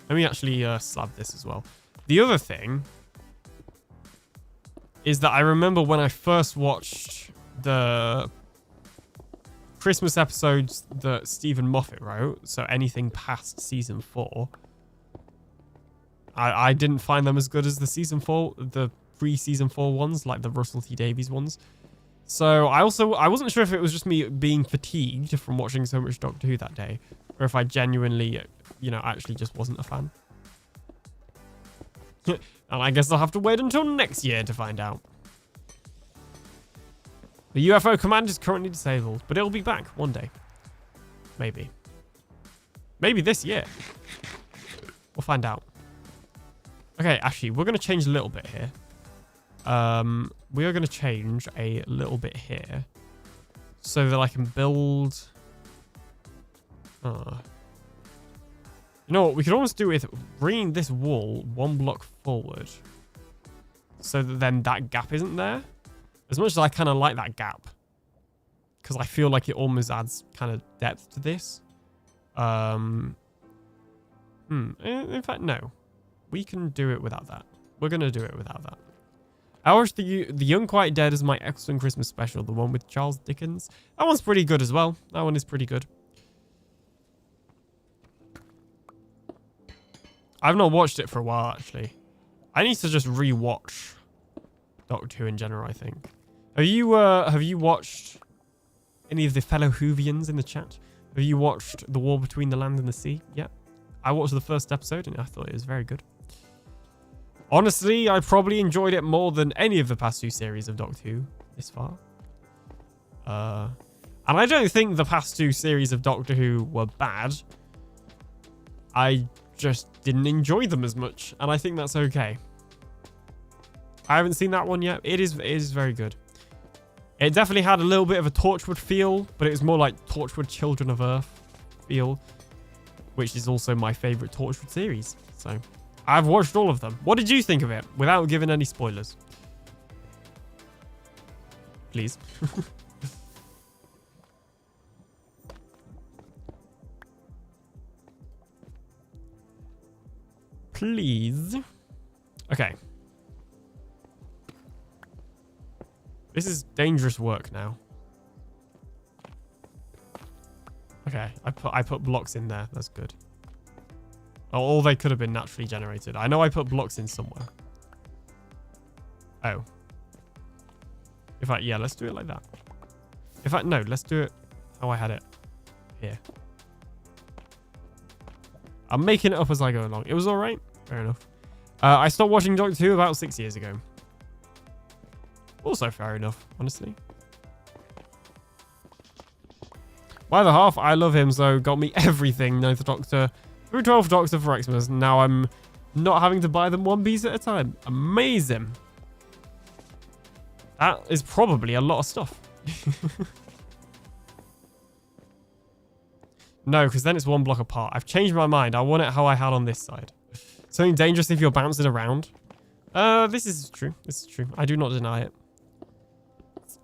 Let me actually slab this as well. The other thing is that I remember when I first watched the Christmas episodes that Stephen Moffat wrote, so anything past season 4, I didn't find them as good as the pre-season 4 ones, like the Russell T Davies ones. So I wasn't sure if it was just me being fatigued from watching so much Doctor Who that day, or if I genuinely, actually just wasn't a fan. And I guess I'll have to wait until next year to find out. The UFO command is currently disabled, but it'll be back one day. Maybe. Maybe this year. We'll find out. Okay, actually, we're going to change a little bit here. We are going to change a little bit here so that I can build... You know what? We could almost do with bringing this wall 1 block forward so that then that gap isn't there. As much as I kind of like that gap, because I feel like it almost adds kind of depth to this. In fact, no. We can do it without that. We're going to do it without that. I watched the Young Quite Dead as my excellent Christmas special, the one with Charles Dickens. That one's pretty good as well. That one is pretty good. I've not watched it for a while, actually. I need to just re-watch Doctor Who in general, I think. Have you watched any of the fellow Whovians in the chat? Have you watched The War Between the Land and the Sea? Yeah. I watched the first episode and I thought it was very good. Honestly, I probably enjoyed it more than any of the past 2 series of Doctor Who this far. And I don't think the past 2 series of Doctor Who were bad. I just didn't enjoy them as much, and I think that's okay. I haven't seen that one yet. It is very good. It definitely had a little bit of a Torchwood feel, but it was more like Torchwood Children of Earth feel, which is also my favorite Torchwood series. So I've watched all of them. What did you think of it without giving any spoilers? Please. Please. Okay. This is dangerous work now. Okay, I put blocks in there. That's good. Oh, or they could have been naturally generated. I know I put blocks in somewhere. Oh. In fact, yeah, let's do it like that. In fact, no, let's do it how I had it here. I'm making it up as I go along. It was all right. Fair enough. I stopped watching Doctor Who about 6 years ago. Also fair enough, honestly. My other half, I love him, so got me everything 9th Doctor through 12th Doctor for Xmas. Now I'm not having to buy them one piece at a time. Amazing. That is probably a lot of stuff. No, because then it's one block apart. I've changed my mind. I want it how I had on this side. Something dangerous if you're bouncing around. This is true. This is true. I do not deny it.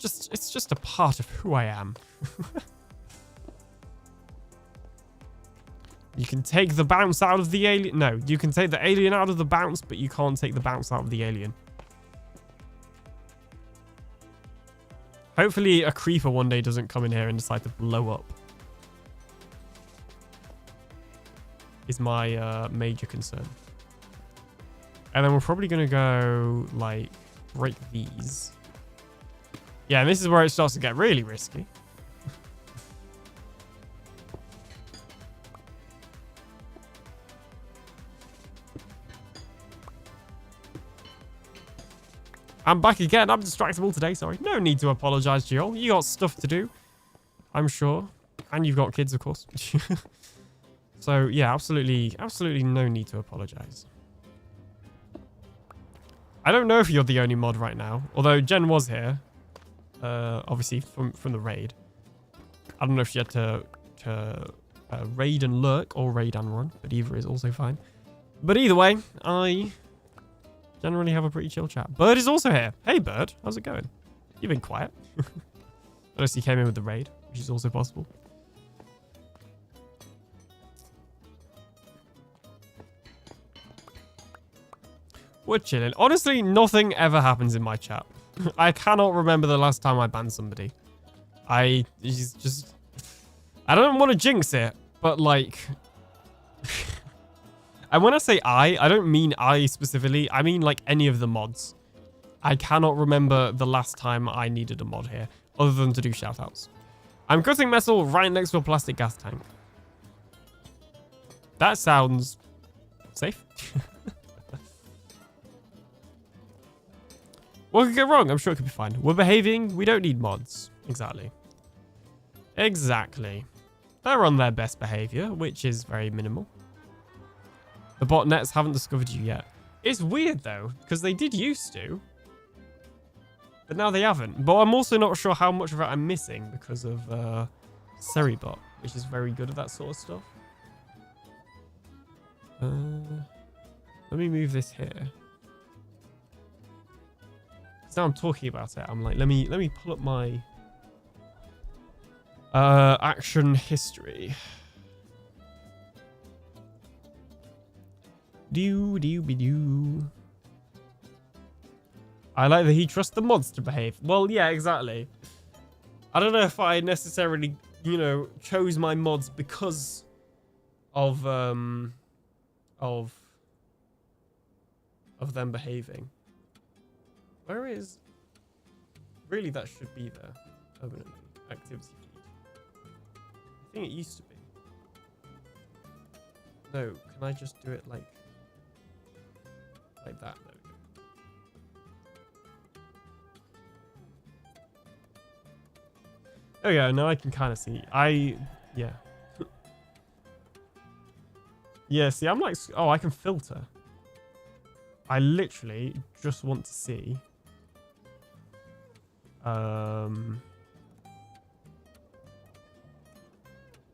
It's just a part of who I am. You can take the bounce out of the alien. No, you can take the alien out of the bounce, but you can't take the bounce out of the alien. Hopefully a creeper one day doesn't come in here and decide to blow up. Is my major concern. And then we're probably going to go, like, break these. Yeah, and this is where it starts to get really risky. I'm back again. I'm distractible today, sorry. No need to apologize, Jill. You got stuff to do, I'm sure. And you've got kids, of course. So, yeah, absolutely no need to apologize. I don't know if you're the only mod right now, although Jen was here, obviously from the raid. I don't know if she had to raid and lurk or raid and run, but either is also fine. But either way, I generally have a pretty chill chat. Bird is also here. Hey, Bird, how's it going? You've been quiet. Unless you came in with the raid, which is also possible. We're chilling. Honestly, nothing ever happens in my chat. I cannot remember the last time I banned somebody. I don't want to jinx it, but like... And when I say I don't mean I specifically. I mean like any of the mods. I cannot remember the last time I needed a mod here, other than to do shoutouts. I'm cutting metal right next to a plastic gas tank. That sounds safe. What could go wrong? I'm sure it could be fine. We're behaving. We don't need mods. Exactly. Exactly. They're on their best behavior, which is very minimal. The botnets haven't discovered you yet. It's weird, though, because they did used to. But now they haven't. But I'm also not sure how much of it I'm missing because of Seribot, which is very good at that sort of stuff. Let me move this here. Now I'm talking about it. I'm like, let me pull up my action history. Do. I like that he trusts the mods to behave. Well, yeah, exactly. I don't know if I necessarily, you know, chose my mods because of them behaving. Where is... Really, that should be there. Permanently. Activity feed. I think it used to be. No, can I just do it like that? There we go. There we go. Now I can kind of see. Yeah. Yeah, see, I'm like, oh, I can filter. I literally just want to see.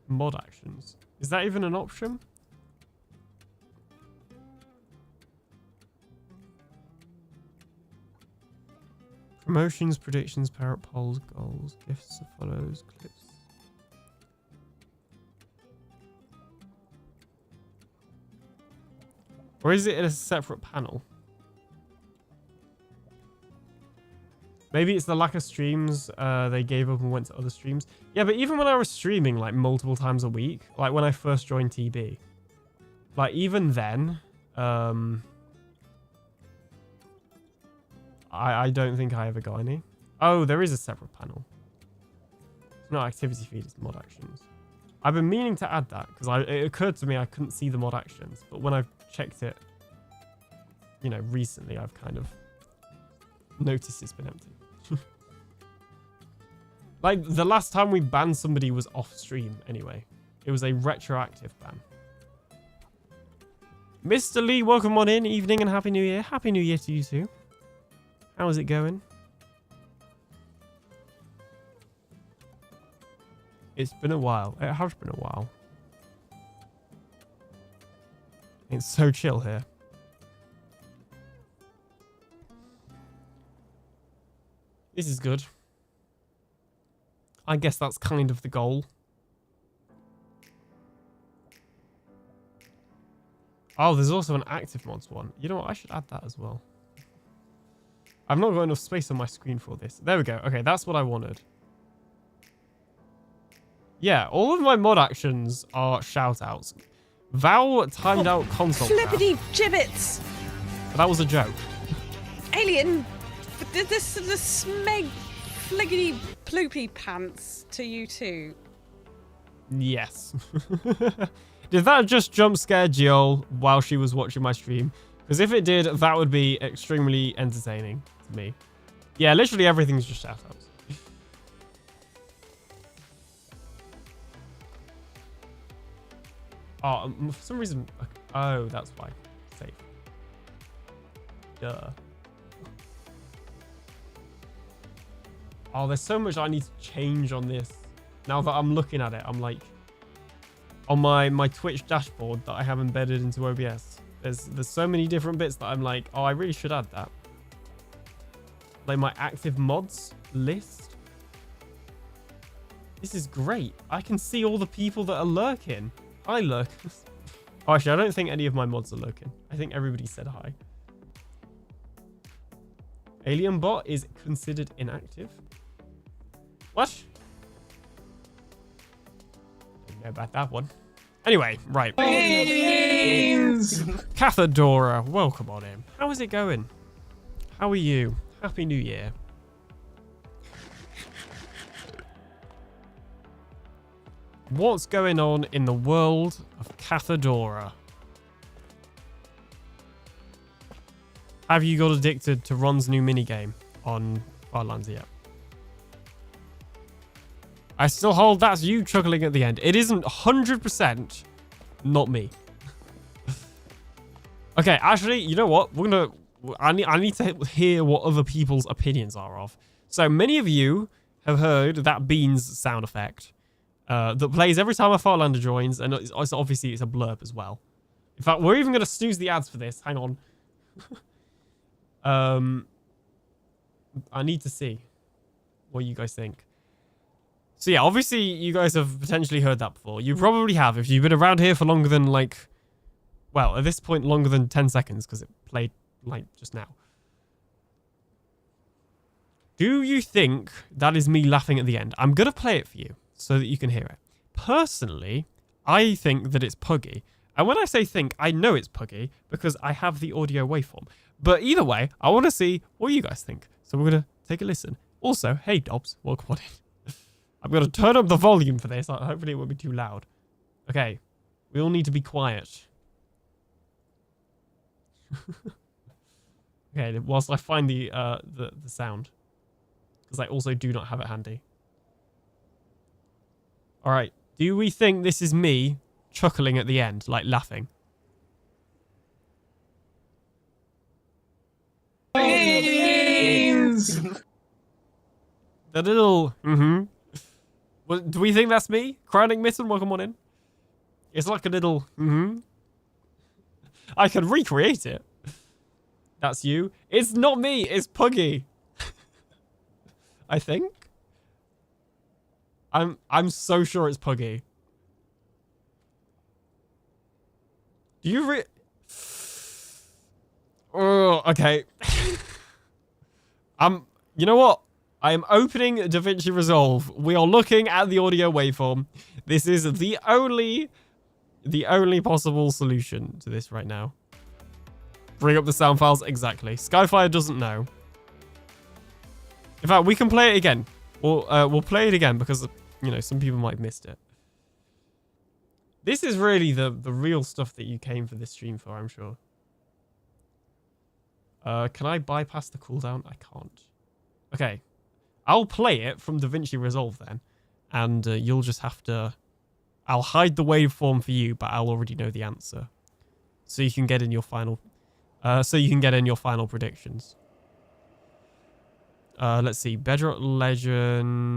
Mod actions. Is that even an option? Promotions, predictions, parrot polls, goals, gifts, follows, clips. Or is it in a separate panel? Maybe it's the lack of streams they gave up and went to other streams. Yeah, but even when I was streaming like multiple times a week, like when I first joined TB, like even then, I don't think I ever got any. Oh, there is a separate panel. It's not activity feed, it's mod actions. I've been meaning to add that because it occurred to me I couldn't see the mod actions, but when I've checked it, you know, recently, I've kind of noticed it's been empty. Like the last time we banned somebody was off stream anyway. It was a retroactive ban. Mr. Lee, welcome on in. Evening and Happy New Year. Happy New Year to you too. How is it going? It's been a while. It has been a while. It's so chill here. This is good. I guess that's kind of the goal. Oh, there's also an active mods one. You know what? I should add that as well. I've not got enough space on my screen for this. There we go. Okay, that's what I wanted. Yeah, all of my mod actions are shout-outs. Val timed out console. Flippity gibbets! That was a joke. Alien, did this the smeg fliggity ploopy pants to you too? Yes. Did that just jump scare Jill while she was watching my stream? Because if it did, that would be extremely entertaining to me. Yeah, literally everything's just shoutouts. Oh, for some reason... Oh, that's why. Safe. Duh. Oh, there's so much I need to change on this. Now that I'm looking at it, I'm like... On my Twitch dashboard that I have embedded into OBS. There's so many different bits that I'm like, oh, I really should add that. Like my active mods list. This is great. I can see all the people that are lurking. Hi, lurkers. Oh, actually, I don't think any of my mods are lurking. I think everybody said hi. Alien bot is considered inactive. What? Don't know about that one. Anyway, right. Cathadora, welcome on in. How is it going? How are you? Happy New Year. What's going on in the world of Cathadora? Have you got addicted to Ron's new minigame on Wildlands yet? I still hold that's you chuckling at the end. It isn't 100% not me. Okay, actually, you know what? I need to hear what other people's opinions are of. So many of you have heard that beans sound effect that plays every time a Fartlander joins, and it's obviously it's a blurb as well. In fact, we're even going to snooze the ads for this. Hang on. I need to see what you guys think. So yeah, obviously you guys have potentially heard that before. You probably have if you've been around here for longer than like... Well, at this point, longer than 10 seconds because it played like just now. Do you think that is me laughing at the end? I'm going to play it for you so that you can hear it. Personally, I think that it's Puggy. And when I say think, I know it's Puggy because I have the audio waveform. But either way, I want to see what you guys think. So we're going to take a listen. Also, hey Dobbs, welcome on in. I'm going to turn up the volume for this. Hopefully it won't be too loud. Okay, we all need to be quiet. Okay, whilst I find the sound. Because I also do not have it handy. Alright, do we think this is me chuckling at the end, like laughing? Beans! The little, Well, do we think that's me? Crowning Mitten, welcome on in. It's like a little, I can recreate it. That's you. It's not me, it's Puggy. I think. I'm so sure it's Puggy. Do you Oh, okay. You know what? I am opening DaVinci Resolve. We are looking at the audio waveform. This is the only possible solution to this right now. Bring up the sound files. Exactly. Skyfire doesn't know. In fact, we can play it again. We'll play it again because, you know, some people might have missed it. This is really the real stuff that you came for this stream for, I'm sure. Can I bypass the cooldown? I can't. Okay. I'll play it from DaVinci Resolve then. And you'll just have to... I'll hide the waveform for you, but I'll already know the answer. So you can get in your final... predictions. Let's see. Bedrock Legends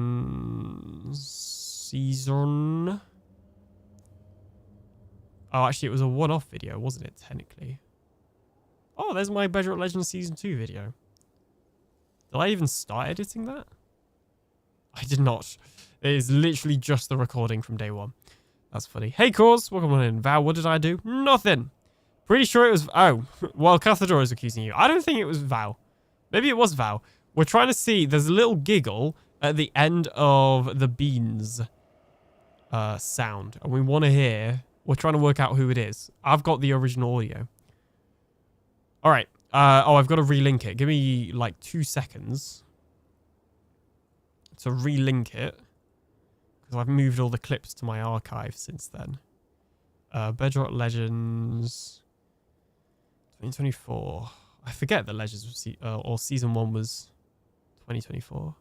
season. Oh, actually, it was a one-off video, wasn't it, technically? Oh, there's my Bedrock Legends Season 2 video. Did I even start editing that? I did not. It is literally just the recording from day one. That's funny. Hey, Cause, welcome on in. Val, what did I do? Nothing. Pretty sure it was... Oh, well, Cathedral is accusing you. I don't think it was Val. Maybe it was Val. We're trying to see... There's a little giggle at the end of the beans sound. And we want to hear... We're trying to work out who it is. I've got the original audio. All right. I've got to relink it. Give me, like, 2 seconds to relink it. Because I've moved all the clips to my archive since then. Bedrock Legends 2024. I forget that Legends was or Season 1 was 2024.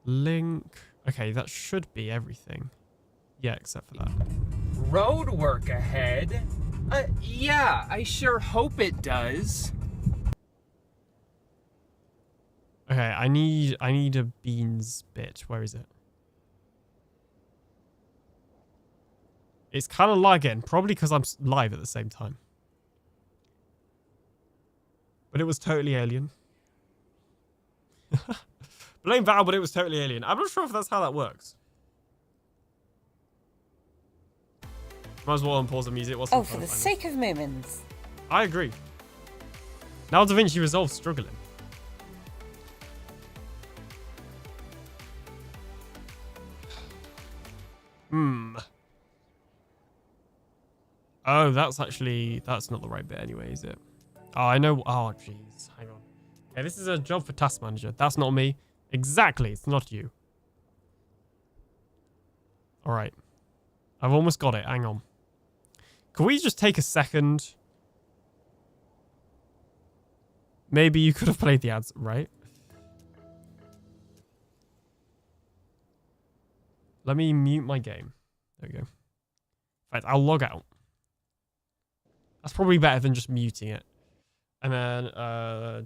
Link. Okay, that should be everything. Yeah, except for that. Road work ahead? Yeah, I sure hope it does. Okay, I need a beans bit. Where is it? It's kind of lagging, probably because I'm live at the same time. But it was totally alien. Blame Val, but it was totally alien. I'm not sure if that's how that works. Might as well unpause the music. Oh, for the sake of moments. I agree. Now DaVinci Resolve's struggling. Oh, that's not the right bit anyway, is it? Oh, I know. Oh, jeez. Hang on. Okay, this is a job for Task Manager. That's not me. Exactly. It's not you. All right. I've almost got it. Hang on. Can we just take a second? Maybe you could have played the ads, right? Let me mute my game. There we go. In fact, I'll log out. That's probably better than just muting it. And then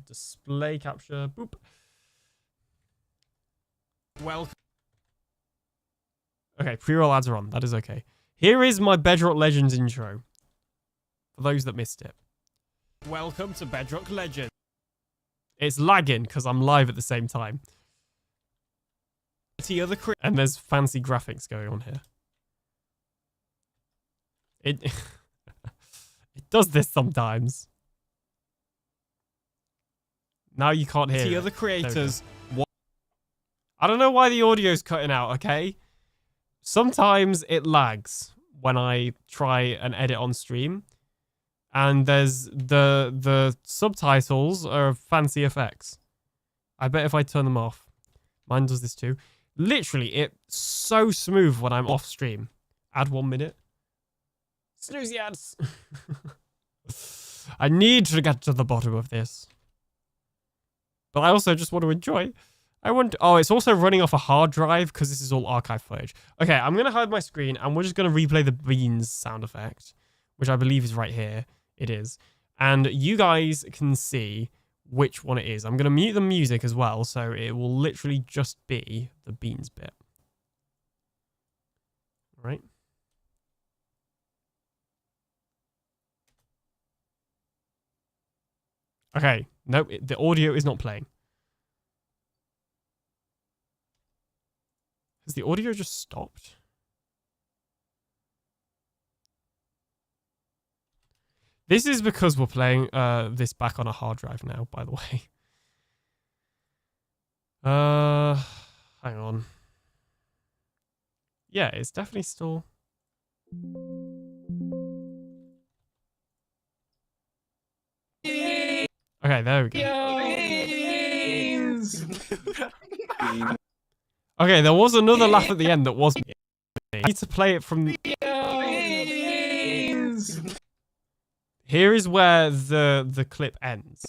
display capture. Boop. Welcome. Okay, pre-roll ads are on. That is okay. Here is my Bedrock Legends intro. For those that missed it. Welcome to Bedrock Legends. It's lagging because I'm live at the same time. And there's fancy graphics going on here. It does this sometimes. Now you can't hear The it. other creators. I don't know why the audio's cutting out, okay? Sometimes it lags when I try and edit on stream. And there's the subtitles are fancy effects. I bet if I turn them off. Mine does this too. Literally, it's so smooth when I'm off stream. Add 1 minute. Snoozy ads. I need to get to the bottom of this. But I also just want to enjoy. Oh, it's also running off a hard drive because this is all archive footage. Okay, I'm going to hide my screen and we're just going to replay the beans sound effect, which I believe is right here. It is. And you guys can see which one it is. I'm going to mute the music as well, so it will literally just be the beans bit. All right. Okay. Nope, the audio is not playing. Has the audio just stopped? This is because we're playing this back on a hard drive now, by the way. Hang on. Yeah, it's definitely still... Okay, there we go. Okay, there was another laugh at the end that was me. I need to play it from... Here is where the clip ends.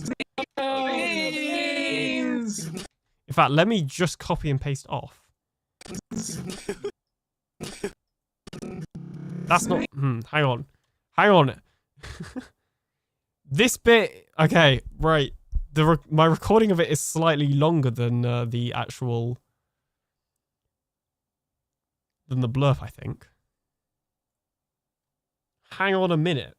In fact, let me just copy and paste off. That's not... hang on. Hang on. This bit... Okay, right. My recording of it is slightly longer than the actual... than the blurb, I think. Hang on a minute.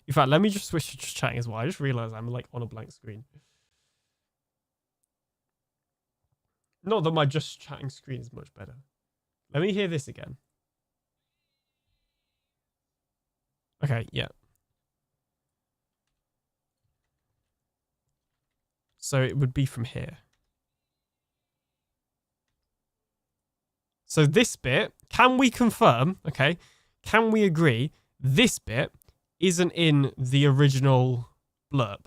In fact, let me just switch to just chatting as well. I just realized I'm like on a blank screen. Not that my just chatting screen is much better. Let me hear this again. Okay, yeah. So it would be from here. So this bit, can we confirm, okay, can we agree this bit isn't in the original blurb?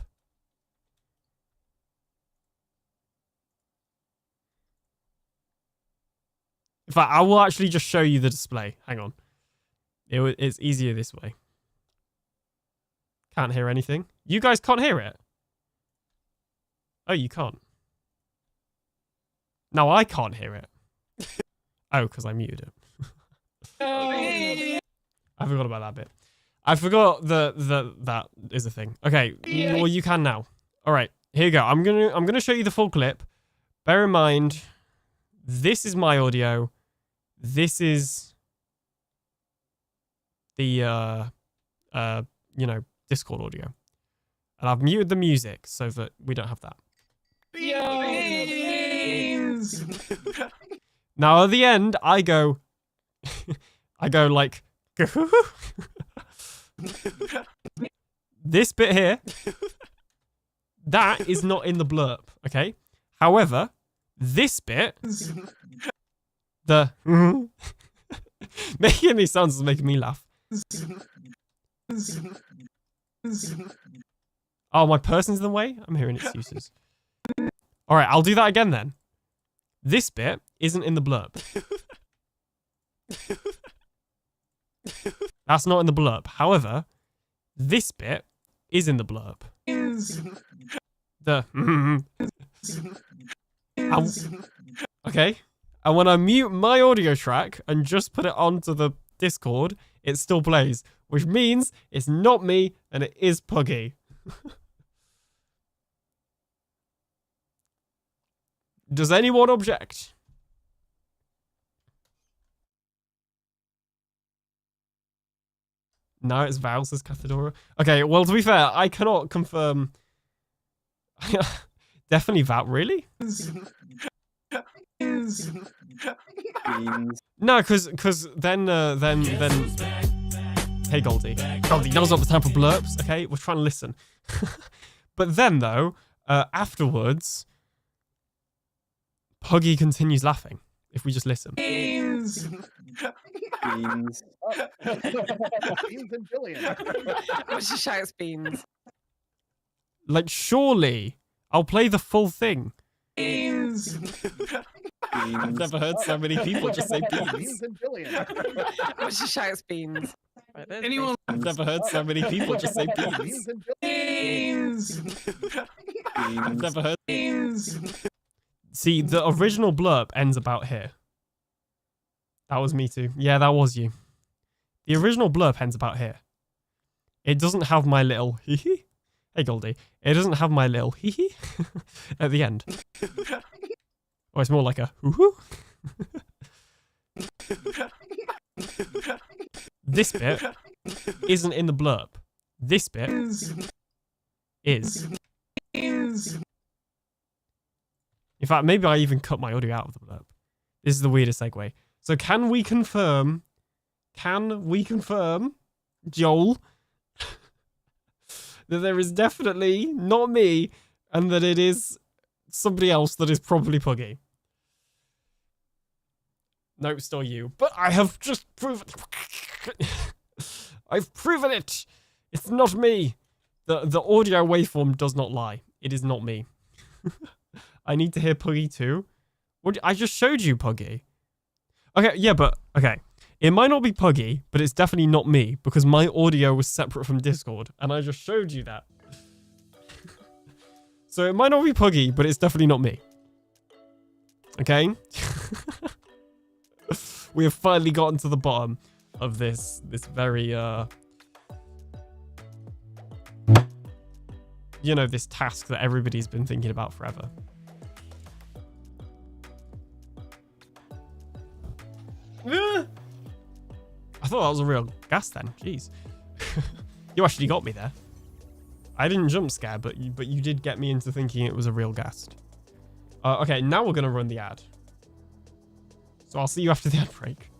In fact, I will actually just show you the display. Hang on. It's easier this way. Can't hear anything. You guys can't hear it? Oh, you can't. No, I can't hear it. Oh, because I muted it. I forgot about that bit. I forgot that is a thing. Okay, well you can now. All right, here you go. I'm gonna show you the full clip. Bear in mind, this is my audio. This is the you know, Discord audio, and I've muted the music so that we don't have that. Now at the end, I go like, this bit here, that is not in the blurb, okay? However, this bit, the making these sounds is making me laugh. Oh, my person's in the way? I'm hearing excuses. All right, I'll do that again then. This bit isn't in the blurb. That's not in the blurb. However, this bit is in the blurb. Okay. And when I mute my audio track and just put it onto the Discord, it still plays, which means it's not me and it is Puggy. Does anyone object? No, it's Val, says Cathedora. Okay, well, to be fair, I cannot confirm. Definitely Val, really? No, because then Hey, Goldie. Goldie, now's not the time for blurps, okay? We're trying to listen. But then, though, afterwards, Puggy continues laughing if we just listen. Beans. Beans. Beans and Jillian. What she shouts beans. Like, surely, I'll play the full thing. Beans. I've never heard so many people just say beans. Beans and Jillian. What she shouts beans. Right, there's Anyone? I've never heard so many people just say beans. Beans and Beans. I've never heard. Beans. See, the original blurb ends about here. That was me too. Yeah, that was you. The original blurb ends about here. It doesn't have my little hee hee. Hey, Goldie. It doesn't have my little hee hee at the end. Oh, it's more like a hoo hoo. This bit isn't in the blurb. This bit is. In fact, maybe I even cut my audio out of the blurb. This is the weirdest segue. So can we confirm, Joel, that there is definitely not me and that it is somebody else that is probably Puggy? Nope, still you. But I have just proven... I've proven it! It's not me. The audio waveform does not lie. It is not me. I need to hear Puggy too. I just showed you Puggy. Okay, yeah, but... Okay. It might not be Puggy, but it's definitely not me because my audio was separate from Discord, and I just showed you that. So it might not be Puggy, but it's definitely not me. Okay? We have finally gotten to the bottom of this very, you know, this task that everybody's been thinking about forever. I thought that was a real gas then. Jeez. You actually got me there. I didn't jump scare, but you did get me into thinking it was a real ghast. Okay, now we're going to run the ad. So I'll see you after the ad break.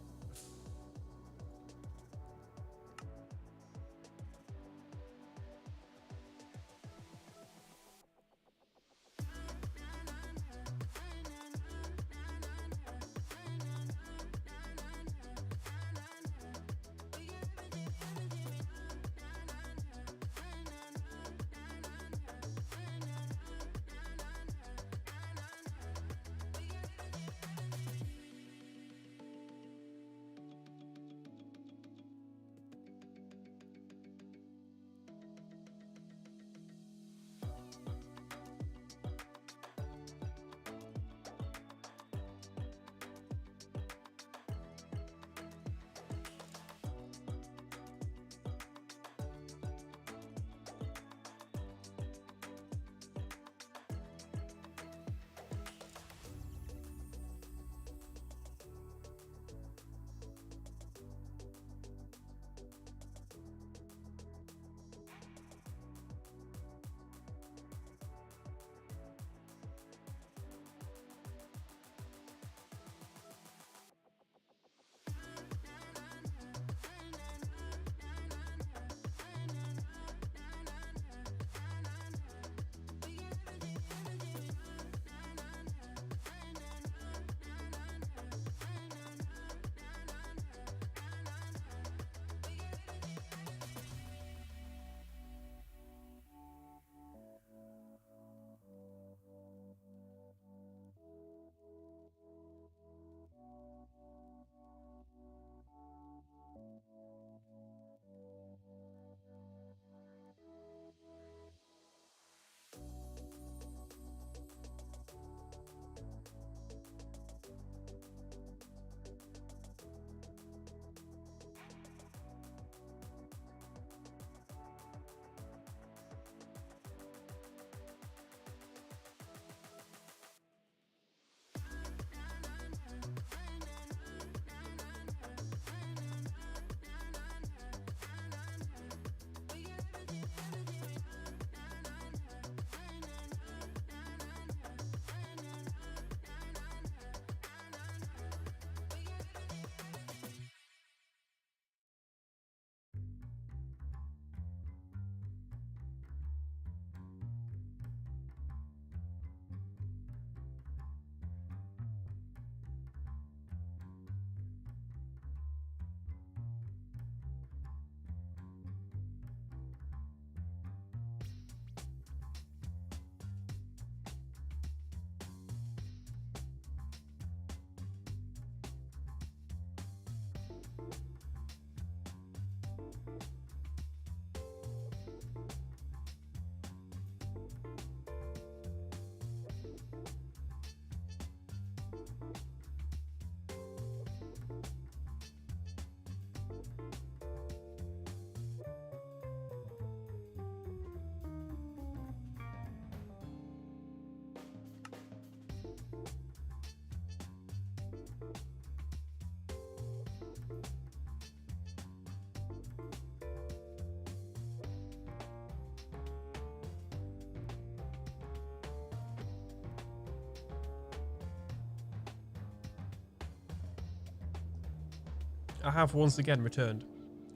I have once again returned.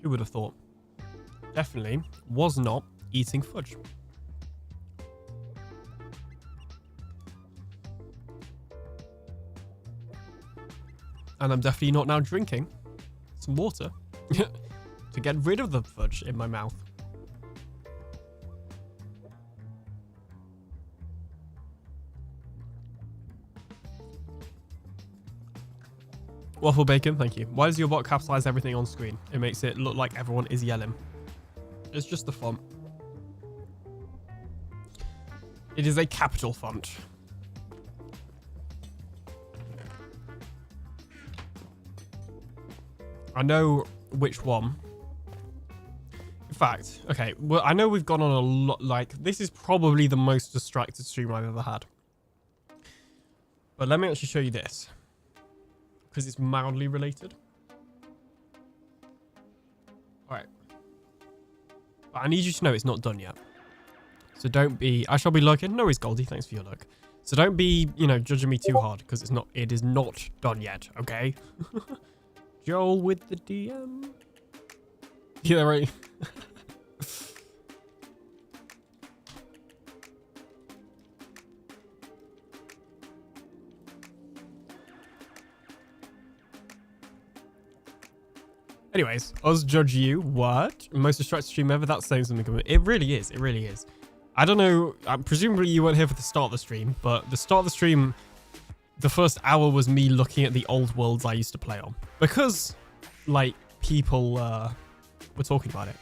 Who would have thought? Definitely was not eating fudge. And I'm definitely not now drinking some water to get rid of the fudge in my mouth. Waffle bacon, thank you. Why does your bot capitalize everything on screen? It makes it look like everyone is yelling. It's just the font. It is a capital font. I know which one. In fact, okay, well, I know we've gone on a lot, like, this is probably the most distracted stream I've ever had. But let me actually show you this. Because it's mildly related. Alright. I need you to know it's not done yet. So don't be... I shall be lurking. No worries, Goldie. Thanks for your look. So don't be, you know, judging me too hard. Because it's not... It is not done yet. Okay? Joel with the DM. Yeah, right. Anyways, us judge you. What? Most distracted stream ever? That's saying something. It really is. It really is. I don't know. Presumably you weren't here for the start of the stream, but the start of the stream, the first hour was me looking at the old worlds I used to play on. Because, like, people were talking about it.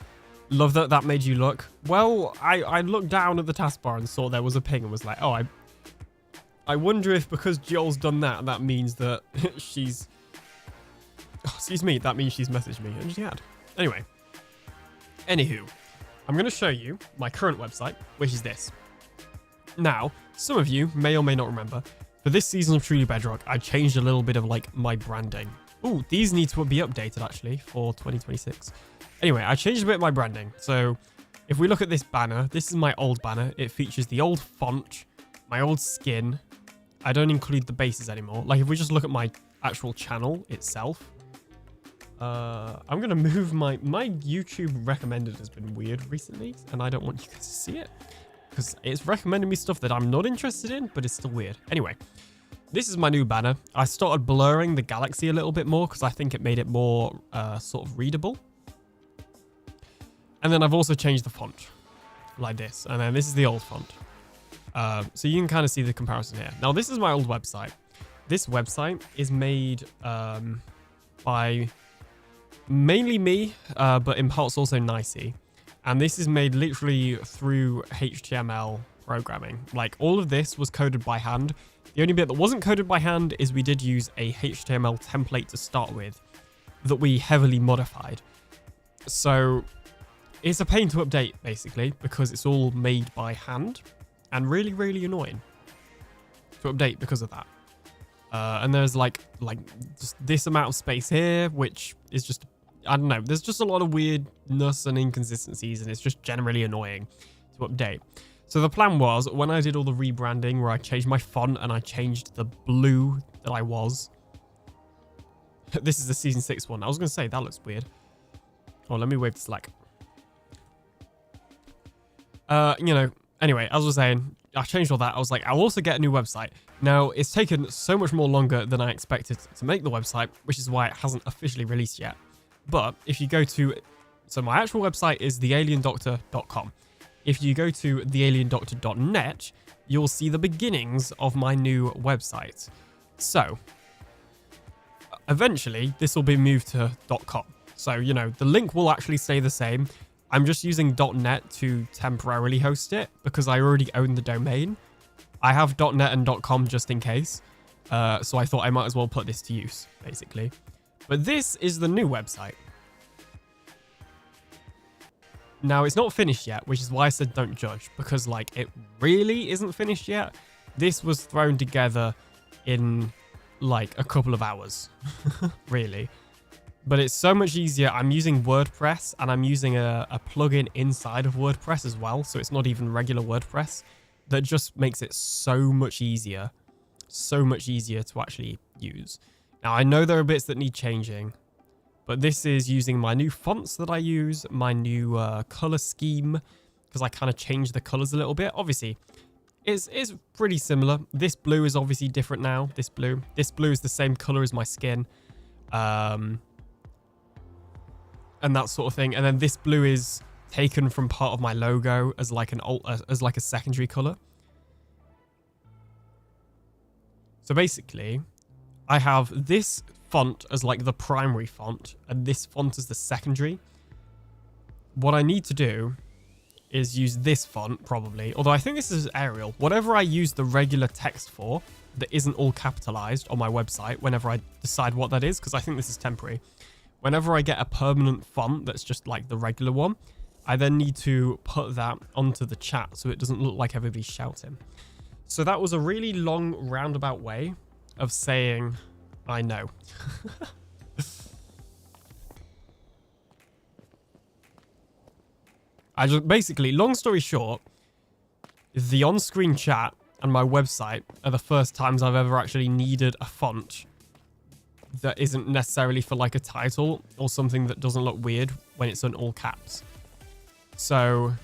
Love that that made you look. Well, I looked down at the taskbar and saw there was a ping and was like, oh, I wonder if because Joel's done that, that means that she's... Oh, excuse me, that means she's messaged me, and she had. Anyway. Anywho, I'm going to show you my current website, which is this. Now, some of you may or may not remember, for this season of Truly Bedrock, I changed a little bit of, like, my branding. Ooh, these need to be updated, actually, for 2026. Anyway, I changed a bit of my branding. So, if we look at this banner, this is my old banner. It features the old font, my old skin. I don't include the bases anymore. Like, if we just look at my actual channel itself, I'm going to move my YouTube recommended has been weird recently, and I don't want you guys to see it because it's recommending me stuff that I'm not interested in, but it's still weird. Anyway, this is my new banner. I started blurring the galaxy a little bit more because I think it made it more sort of readable. And then I've also changed the font like this, and then this is the old font. So you can kind of see the comparison here. Now, this is my old website. This website is made by... mainly me, but in parts also Nicey. And this is made literally through HTML programming. Like, all of this was coded by hand. The only bit that wasn't coded by hand is we did use a HTML template to start with that we heavily modified. So it's a pain to update, basically, because it's all made by hand and really, really annoying to update because of that. And there's like just this amount of space here, which is just, I don't know, there's just a lot of weirdness and inconsistencies, and it's just generally annoying to update. So the plan was, when I did all the rebranding where I changed my font and I changed the blue that I was. This is the season 6 one. I was going to say, that looks weird. Oh, let me wave to Slack. You know, anyway, as I was saying, I changed all that. I was like, I'll also get a new website. Now, it's taken so much more longer than I expected to make the website, which is why it hasn't officially released yet. But if you go to... So my actual website is TheAlienDoctor.com. If you go to TheAlienDoctor.net, you'll see the beginnings of my new website. So, eventually, this will be moved to .com. So, you know, the link will actually stay the same. I'm just using .net to temporarily host it because I already own the domain. I have .net and .com just in case. So I thought I might as well put this to use, basically. But this is the new website. Now, it's not finished yet, which is why I said don't judge, because, like, it really isn't finished yet. This was thrown together in, like, a couple of hours, really. But it's so much easier. I'm using WordPress, and I'm using a plugin inside of WordPress as well, so it's not even regular WordPress. That just makes it so much easier to actually use. Now, I know there are bits that need changing, But this is using my new fonts that I use, my new color scheme, because I kind of changed the colors a little bit. Obviously, it's pretty similar. This blue is obviously different now. This blue is the same color as my skin. And that sort of thing. And then this blue is taken from part of my logo as like a secondary color. So basically, I have this font as like the primary font and this font as the secondary. What I need to do is use this font probably, although I think this is Arial. Whatever I use the regular text for that isn't all capitalized on my website, whenever I decide what that is, because I think this is temporary. Whenever I get a permanent font that's just like the regular one, I then need to put that onto the chat so it doesn't look like everybody's shouting. So that was a really long roundabout way of saying I know. I just basically, long story short, the on-screen chat and my website are the first times I've ever actually needed a font that isn't necessarily for like a title or something that doesn't look weird when it's in all caps. So,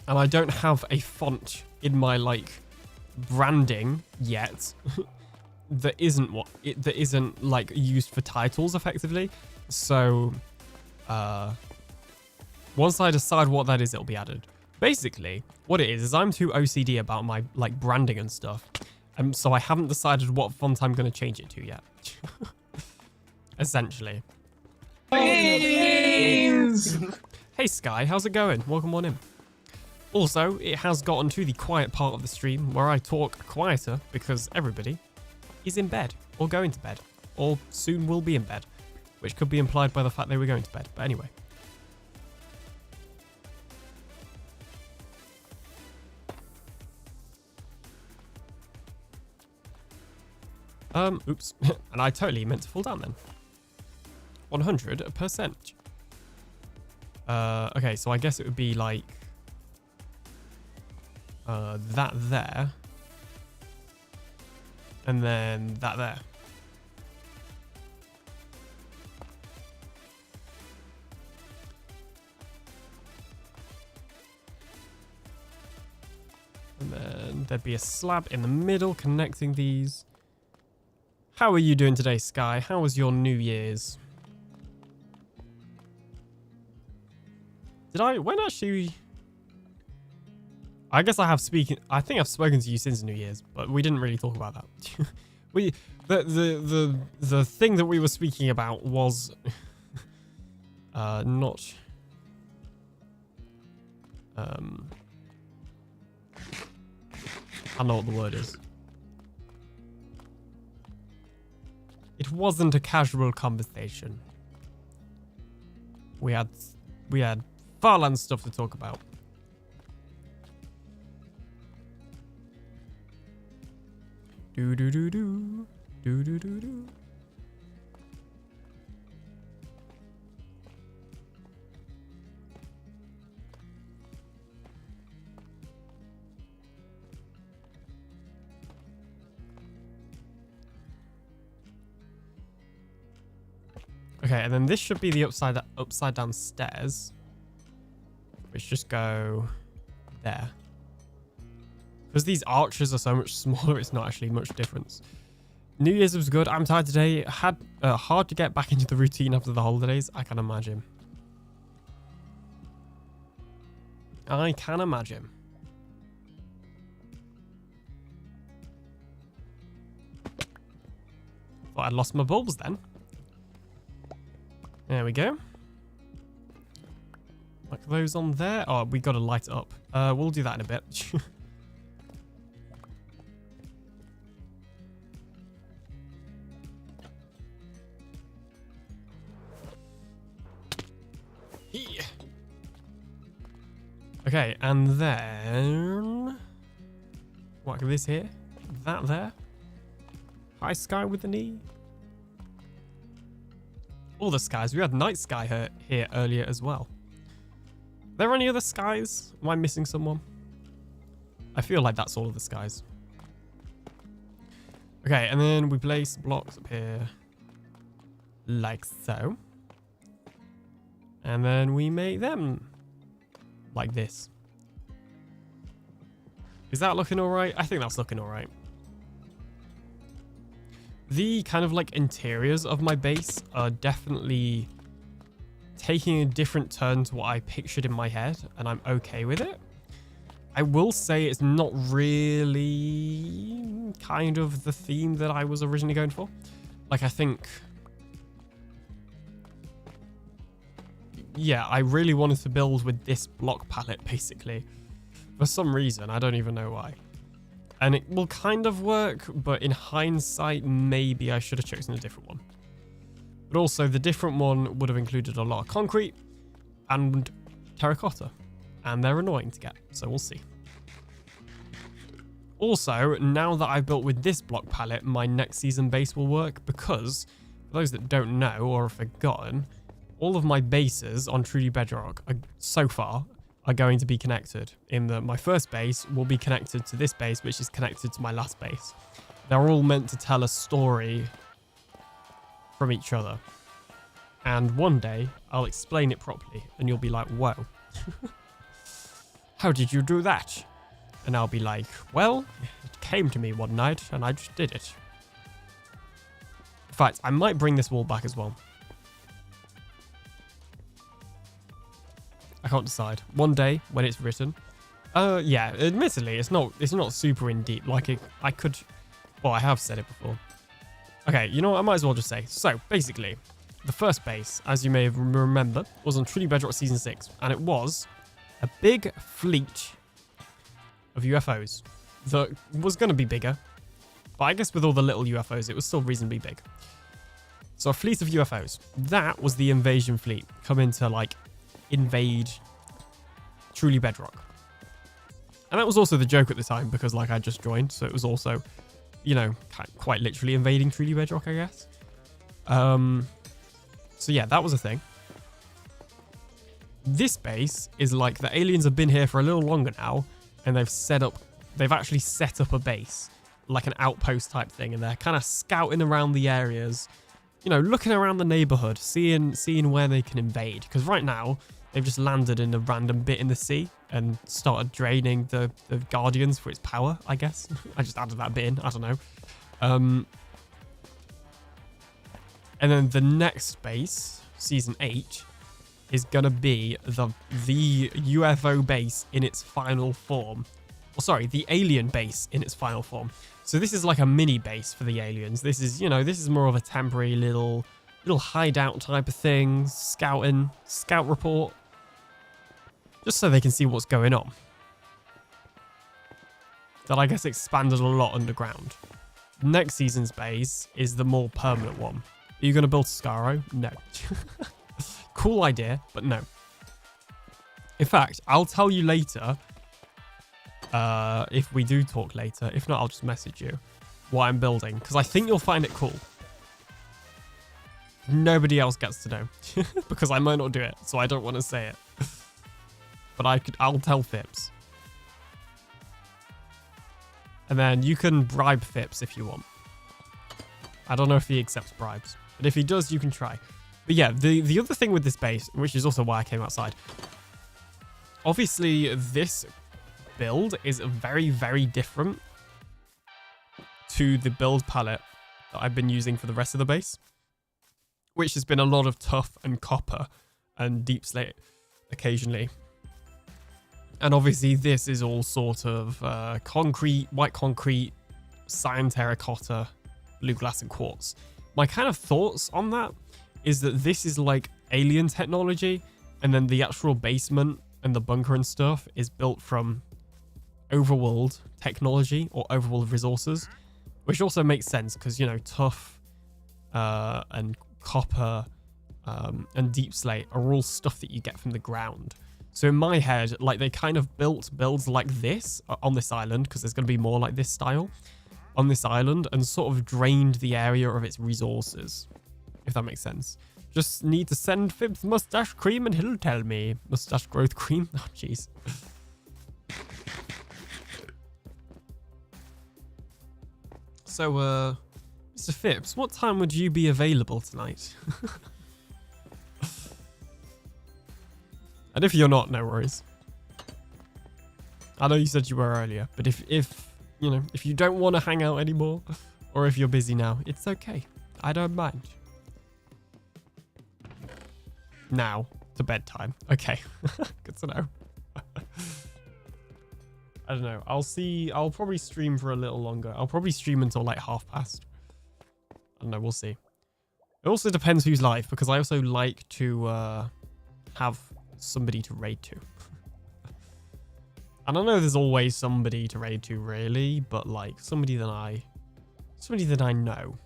and I don't have a font in my like branding yet that isn't like used for titles effectively. So, once I decide what that is, it'll be added. Basically, what it is I'm too OCD about my like branding and stuff. So I haven't decided what font I'm going to change it to yet. Essentially. Hey Sky, how's it going? Welcome on in. Also, it has gotten to the quiet part of the stream where I talk quieter because everybody is in bed or going to bed or soon will be in bed, which could be implied by the fact they were going to bed. But anyway. Oops. And I totally meant to fall down then. 100%. Okay, so I guess it would be like that there. And then that there. And then there'd be a slab in the middle connecting these. How are you doing today, Sky? How was your New Year's? When actually... I guess I think I've spoken to you since New Year's, but we didn't really talk about that. The thing that we were speaking about was not... I don't know what the word is. It wasn't a casual conversation. We had Farland stuff to talk about. Do do do do do do do do. Okay, and then this should be the upside down stairs, which just go there. Because these arches are so much smaller, it's not actually much difference. New Year's was good. I'm tired today. Had hard to get back into the routine after the holidays. I can imagine. I can imagine. Thought I'd lost my bulbs then. There we go. Like those on there. Oh, we got to light it up. We'll do that in a bit. Okay, and then whack this here. That there. High sky with the knee. All the skies. We had night sky here earlier as well. Are there any other skies? Am I missing someone? I feel like that's all of the skies. Okay, and then we place blocks up here. like so. And then we make them like this. Is that looking all right? I think that's looking all right. The kind of like interiors of my base are definitely taking a different turn to what I pictured in my head, and I'm okay with it. I will say it's not really kind of the theme that I was originally going for. Like, I think... yeah, I really wanted to build with this block palette, basically. For some reason, I don't even know why. And it will kind of work, but in hindsight, maybe I should have chosen a different one. But also, the different one would have included a lot of concrete and terracotta. And they're annoying to get, so we'll see. Also, now that I've built with this block palette, my next season base will work because, for those that don't know or have forgotten, all of my bases on Truly Bedrock so far are going to be connected. My first base will be connected to this base, which is connected to my last base. They're all meant to tell a story from each other. And one day, I'll explain it properly, and you'll be like, whoa. How did you do that? And I'll be like, well, it came to me one night, and I just did it. In fact, I might bring this wall back as well. I can't decide. One day when it's written. Yeah, admittedly, it's not super in deep. Like I could, well, I have said it before. Okay, you know what? I might as well just say. So basically, the first base, as you may remember, was on Truly Bedrock Season 6, and it was a big fleet of UFOs that was going to be bigger, but I guess with all the little UFOs, it was still reasonably big. So a fleet of UFOs. That was the invasion fleet coming to like invade Truly Bedrock. And that was also the joke at the time because like I just joined, so it was also, you know, quite literally invading Truly Bedrock, I guess. So yeah, that was a thing. This base is like the aliens have been here for a little longer now, and they've actually set up a base, like an outpost type thing, and they're kind of scouting around the areas, you know, looking around the neighborhood, seeing where they can invade. Because right now, they've just landed in a random bit in the sea and started draining the Guardians for its power, I guess. I just added that bit in, I don't know. And then the next base, Season 8, is going to be the UFO base in its final form. Or sorry, the alien base in its final form. So this is like a mini base for the aliens. This is, you know, this is more of a temporary little hideout type of thing. Scout report. Just so they can see what's going on. That I guess expanded a lot underground. Next season's base is the more permanent one. Are you going to build Scaro? No. Cool idea, but no. In fact, I'll tell you later, if we do talk later. If not, I'll just message you what I'm building, because I think you'll find it cool. Nobody else gets to know, because I might not do it, so I don't want to say it. But I'll tell Phipps. And then you can bribe Phipps if you want. I don't know if he accepts bribes, but if he does, you can try. But yeah, the other thing with this base, which is also why I came outside, obviously this build is very, very different to the build palette that I've been using for the rest of the base, which has been a lot of tough and copper and deep slate occasionally. And obviously this is all sort of concrete, white concrete, cyan terracotta, blue glass and quartz. My kind of thoughts on that is that this is like alien technology, and then the actual basement and the bunker and stuff is built from overworld technology or overworld resources, which also makes sense because, you know, tough and copper and deep slate are all stuff that you get from the ground. So in my head, like they kind of built builds like this on this island, because there's going to be more like this style on this island, and sort of drained the area of its resources, if that makes sense. Just need to send Phipps mustache cream and he'll tell me. Mustache growth cream? Oh, jeez. So, Mr. Mr. Phipps, what time would you be available tonight? And if you're not, no worries. I know you said you were earlier, but if you know, if you don't want to hang out anymore, or if you're busy now, it's okay. I don't mind. Now, to bedtime. Okay. Good to know. I don't know. I'll probably stream for a little longer. I'll probably stream until like past. I don't know. We'll see. It also depends who's live, because I also like to have somebody to raid to. And I know there's always somebody to raid to, really, but like somebody that I know.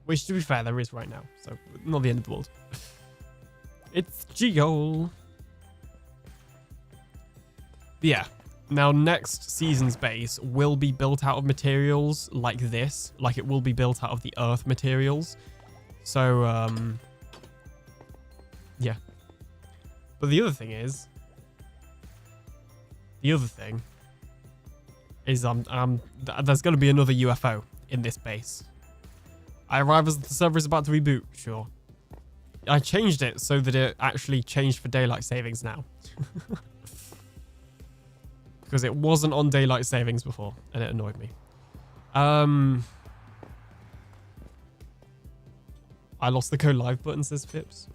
Which, to be fair, there is right now, so not the end of the world. It's Geol. Yeah. Now, next season's base will be built out of materials like this. Like, it will be built out of the earth materials. So, yeah. But the other thing is... there's going to be another UFO in this base. I arrive as the server is about to reboot. Sure. I changed it so that it actually changed for daylight savings now. Because it wasn't on daylight savings before, and it annoyed me. I lost the go live button, says Phipps.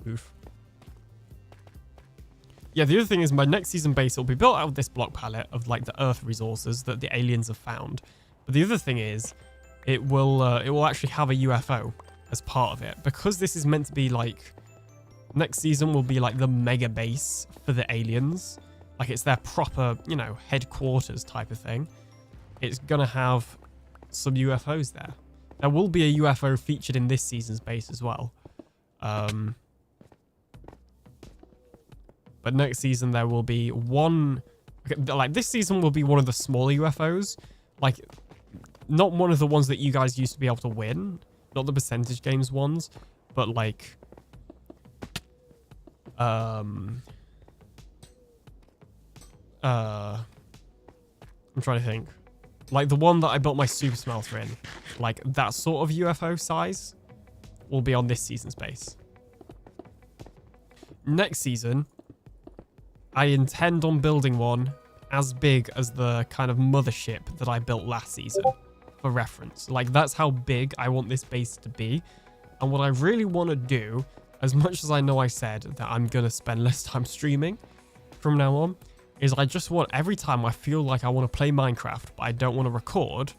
Oof. Yeah, the other thing is my next season base will be built out of this block palette of like the earth resources that the aliens have found. But the other thing is it will actually have a UFO as part of it, because this is meant to be like next season will be like the mega base for the aliens. Like it's their proper, you know, headquarters type of thing. It's gonna have some UFOs there. There will be a UFO featured in this season's base as well. But next season there will be one, like this season will be one of the smaller UFOs. Like not one of the ones that you guys used to be able to win. Not the percentage games ones, but like, I'm trying to think. Like the one that I built my super smelter in, like that sort of UFO size will be on this season's base. Next season, I intend on building one as big as the kind of mothership that I built last season, for reference. Like that's how big I want this base to be. And what I really want to do, as much as I know I said that I'm going to spend less time streaming from now on, is I just want, every time I feel like I want to play Minecraft, but I don't want to record,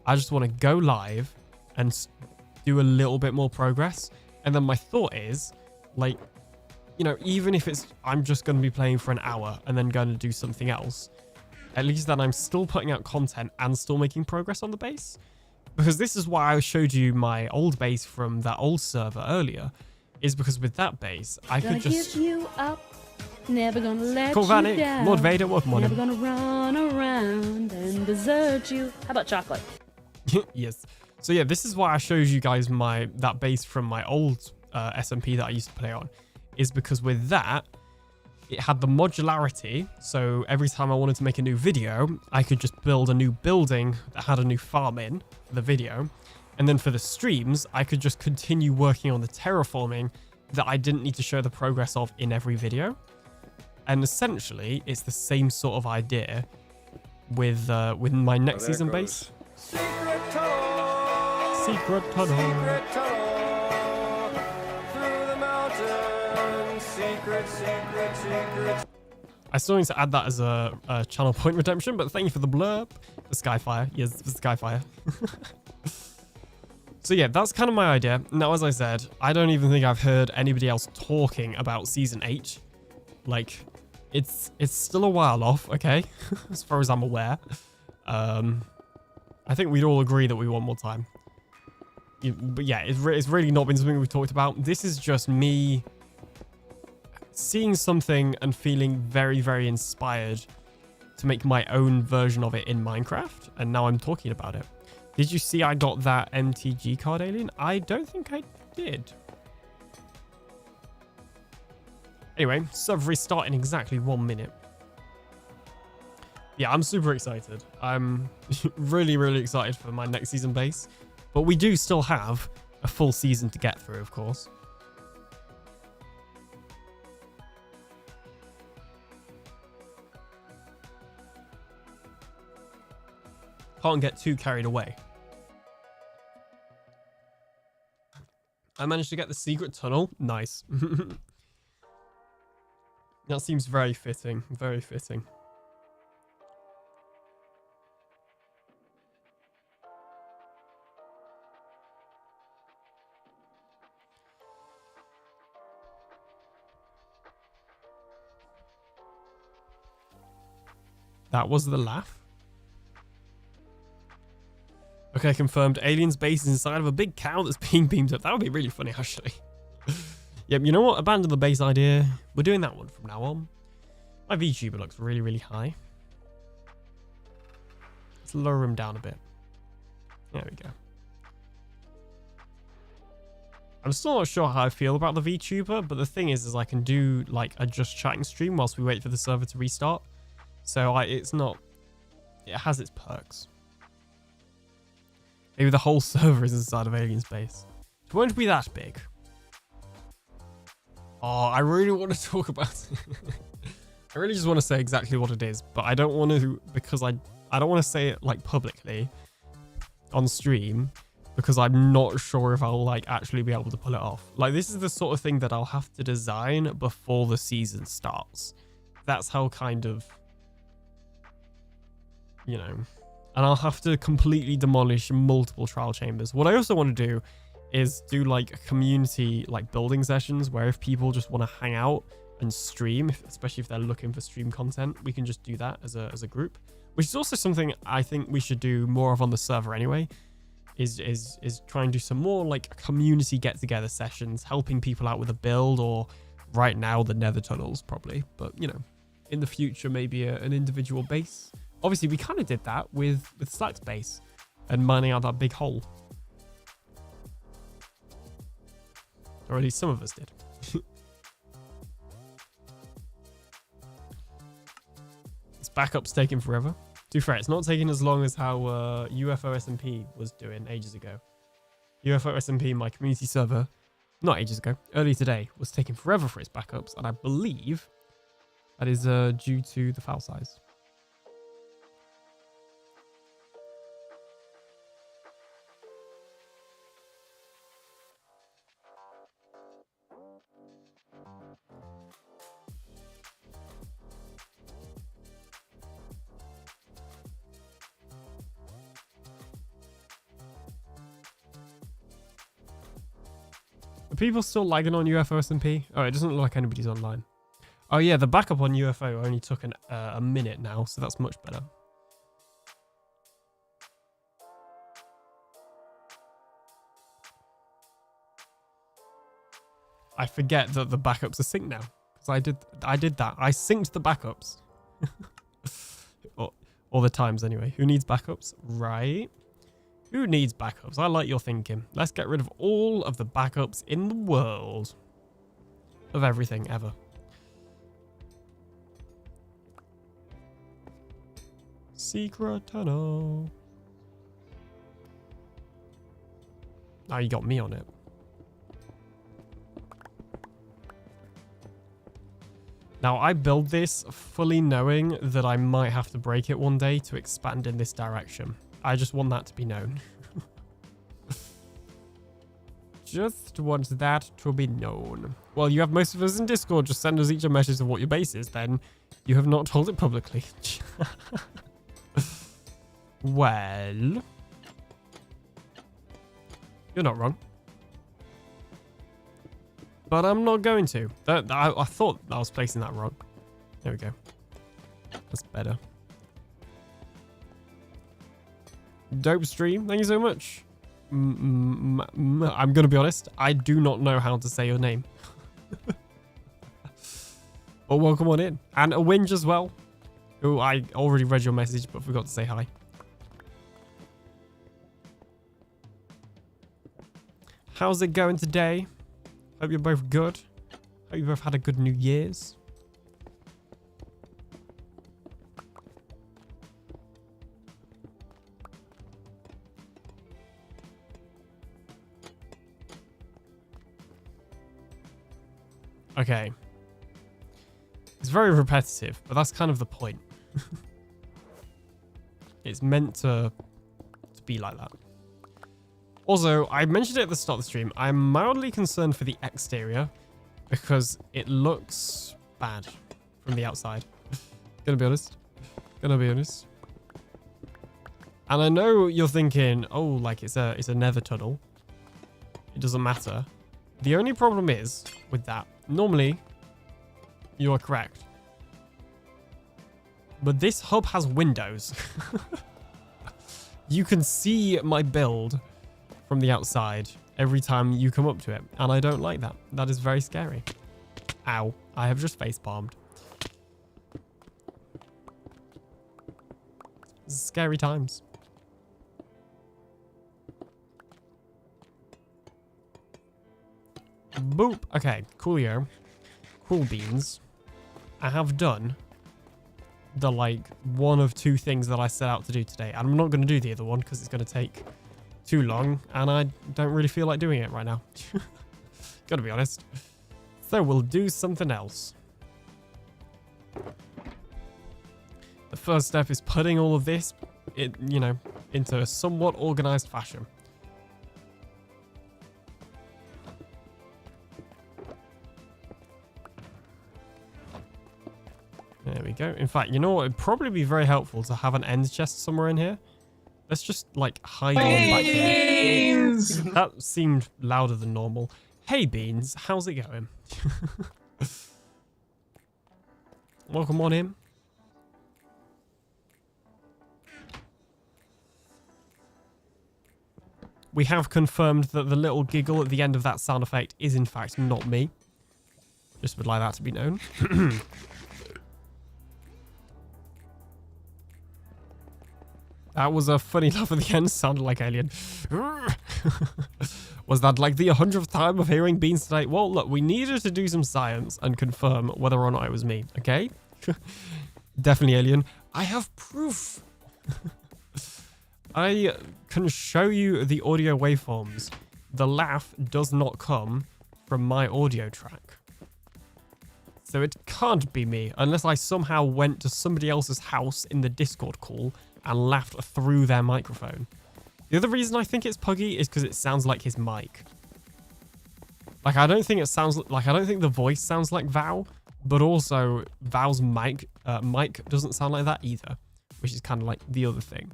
I just want to go live and do a little bit more progress. And then my thought is, like, you know, even if it's, I'm just going to be playing for an hour and then going to do something else, at least then I'm still putting out content and still making progress on the base. Because this is why I showed you my old base from that old server earlier, is because with that base, I could just... give you up. Never gonna let Cool, you Vanek, down. Lord Vader, what morning? Never gonna run around and desert you. How about chocolate? Yes. So yeah, this is why I showed you guys that base from my old SMP that I used to play on, is because with that, it had the modularity. So every time I wanted to make a new video, I could just build a new building that had a new farm in for the video. And then for the streams, I could just continue working on the terraforming that I didn't need to show the progress of in every video. And essentially, it's the same sort of idea with my next season base. Secret tunnel. Secret tunnel. Secret tunnel. Through the mountains. Secret. I still need to add that as a channel point redemption, but thank you for the blurb. The Skyfire. Yes, the Skyfire. So yeah, that's kind of my idea. Now, as I said, I don't even think I've heard anybody else talking about Season 8. Like, it's still a while off, okay? As far as I'm aware. I think we'd all agree that we want more time. But yeah, it's really not been something we've talked about. This is just me seeing something and feeling very, very inspired to make my own version of it in Minecraft. And now I'm talking about it. Did you see I got that MTG card, Alien? I don't think I did. Anyway, server restart in exactly 1 minute. Yeah, I'm super excited. I'm really, really excited for my next season base. But we do still have a full season to get through, of course. Can't get too carried away. I managed to get the secret tunnel. Nice. That seems very fitting. Very fitting. That was the laugh. Okay, confirmed. Alien's base is inside of a big cow that's being beamed up. That would be really funny, actually. Yep, you know what? Abandon the base idea. We're doing that one from now on. My VTuber looks really, really high. Let's lower him down a bit. There we go. I'm still not sure how I feel about the VTuber, but the thing is I can do like a just chatting stream whilst we wait for the server to restart. So it's not... It has its perks. Maybe the whole server is inside of Alien's base. It won't be that big. Oh, I really want to talk about it. I really just want to say exactly what it is, but I don't want to, because I don't want to say it like publicly on stream, because I'm not sure if I'll like actually be able to pull it off. Like, this is the sort of thing that I'll have to design before the season starts. That's how kind of, you know, and I'll have to completely demolish multiple trial chambers. What I also want to do is do like community like building sessions where if people just want to hang out and stream, especially if they're looking for stream content, we can just do that as a group, which is also something I think we should do more of on the server anyway, is try and do some more like community get-together sessions, helping people out with a build, or right now the nether tunnels probably, but you know, in the future maybe an individual base. Obviously we kind of did that with Slack's base and mining out that big hole, or at least some of us did. This backup's taking forever. To be fair, it's not taking as long as how UFO SMP was doing ages ago. UFO SMP, my community server, not ages ago, early today, was taking forever for its backups, and I believe that is due to the file size. Are people still lagging on UFO SMP? Oh, it doesn't look like anybody's online. Oh yeah, the backup on UFO only took a minute now, so that's much better. I forget that the backups are synced now, because I did that. I synced the backups. All the times anyway. Who needs backups? Right. Who needs backups? I like your thinking. Let's get rid of all of the backups in the world. Of everything ever. Secret tunnel. Now you got me on it. Now, I build this fully knowing that I might have to break it one day to expand in this direction. I just want that to be known. Just want that to be known. Well, you have most of us in Discord. Just send us each a message of what your base is, then. You have not told it publicly. Well. You're not wrong. But I'm not going to. I thought I was placing that wrong. There we go. That's better. Dope stream. Thank you so much. I'm going to be honest. I do not know how to say your name. Well, welcome on in. And a Winge as well. Who I already read your message but forgot to say hi. How's it going today? Hope you're both good. Hope you both had a good New Year's. Okay. It's very repetitive, but that's kind of the point. It's meant to be like that. Also, I mentioned it at the start of the stream. I'm mildly concerned for the exterior because it looks bad from the outside. Gonna be honest. And I know you're thinking, oh, like it's a nether tunnel. It doesn't matter. The only problem is with that, normally you are correct. But this hub has windows. You can see my build from the outside every time you come up to it. And I don't like that. That is very scary. Ow. I have just face palmed. Scary times. Boop. Okay, coolio. Cool beans. I have done the like one of two things that I set out to do today. And I'm not going to do the other one because it's going to take too long and I don't really feel like doing it right now. Gotta be honest. So we'll do something else. The first step is putting all of this, into a somewhat organized fashion. There we go. In fact, you know what? It'd probably be very helpful to have an end chest somewhere in here. Let's just, like, hide one back here. That seemed louder than normal. Hey, Beans. How's it going? Welcome on in. We have confirmed that the little giggle at the end of that sound effect is, in fact, not me. Just would like that to be known. That was a funny laugh at the end. Sounded like Alien. Was that like the 100th time of hearing Beans today? Well, look, we needed to do some science and confirm whether or not it was me. Okay? Definitely Alien. I have proof. I can show you the audio waveforms. The laugh does not come from my audio track. So it can't be me unless I somehow went to somebody else's house in the Discord call and laughed through their microphone. The other reason I think it's Puggy is because it sounds like his mic. Like, I don't think the voice sounds like Val, but also Val's mic doesn't sound like that either, which is kind of like the other thing.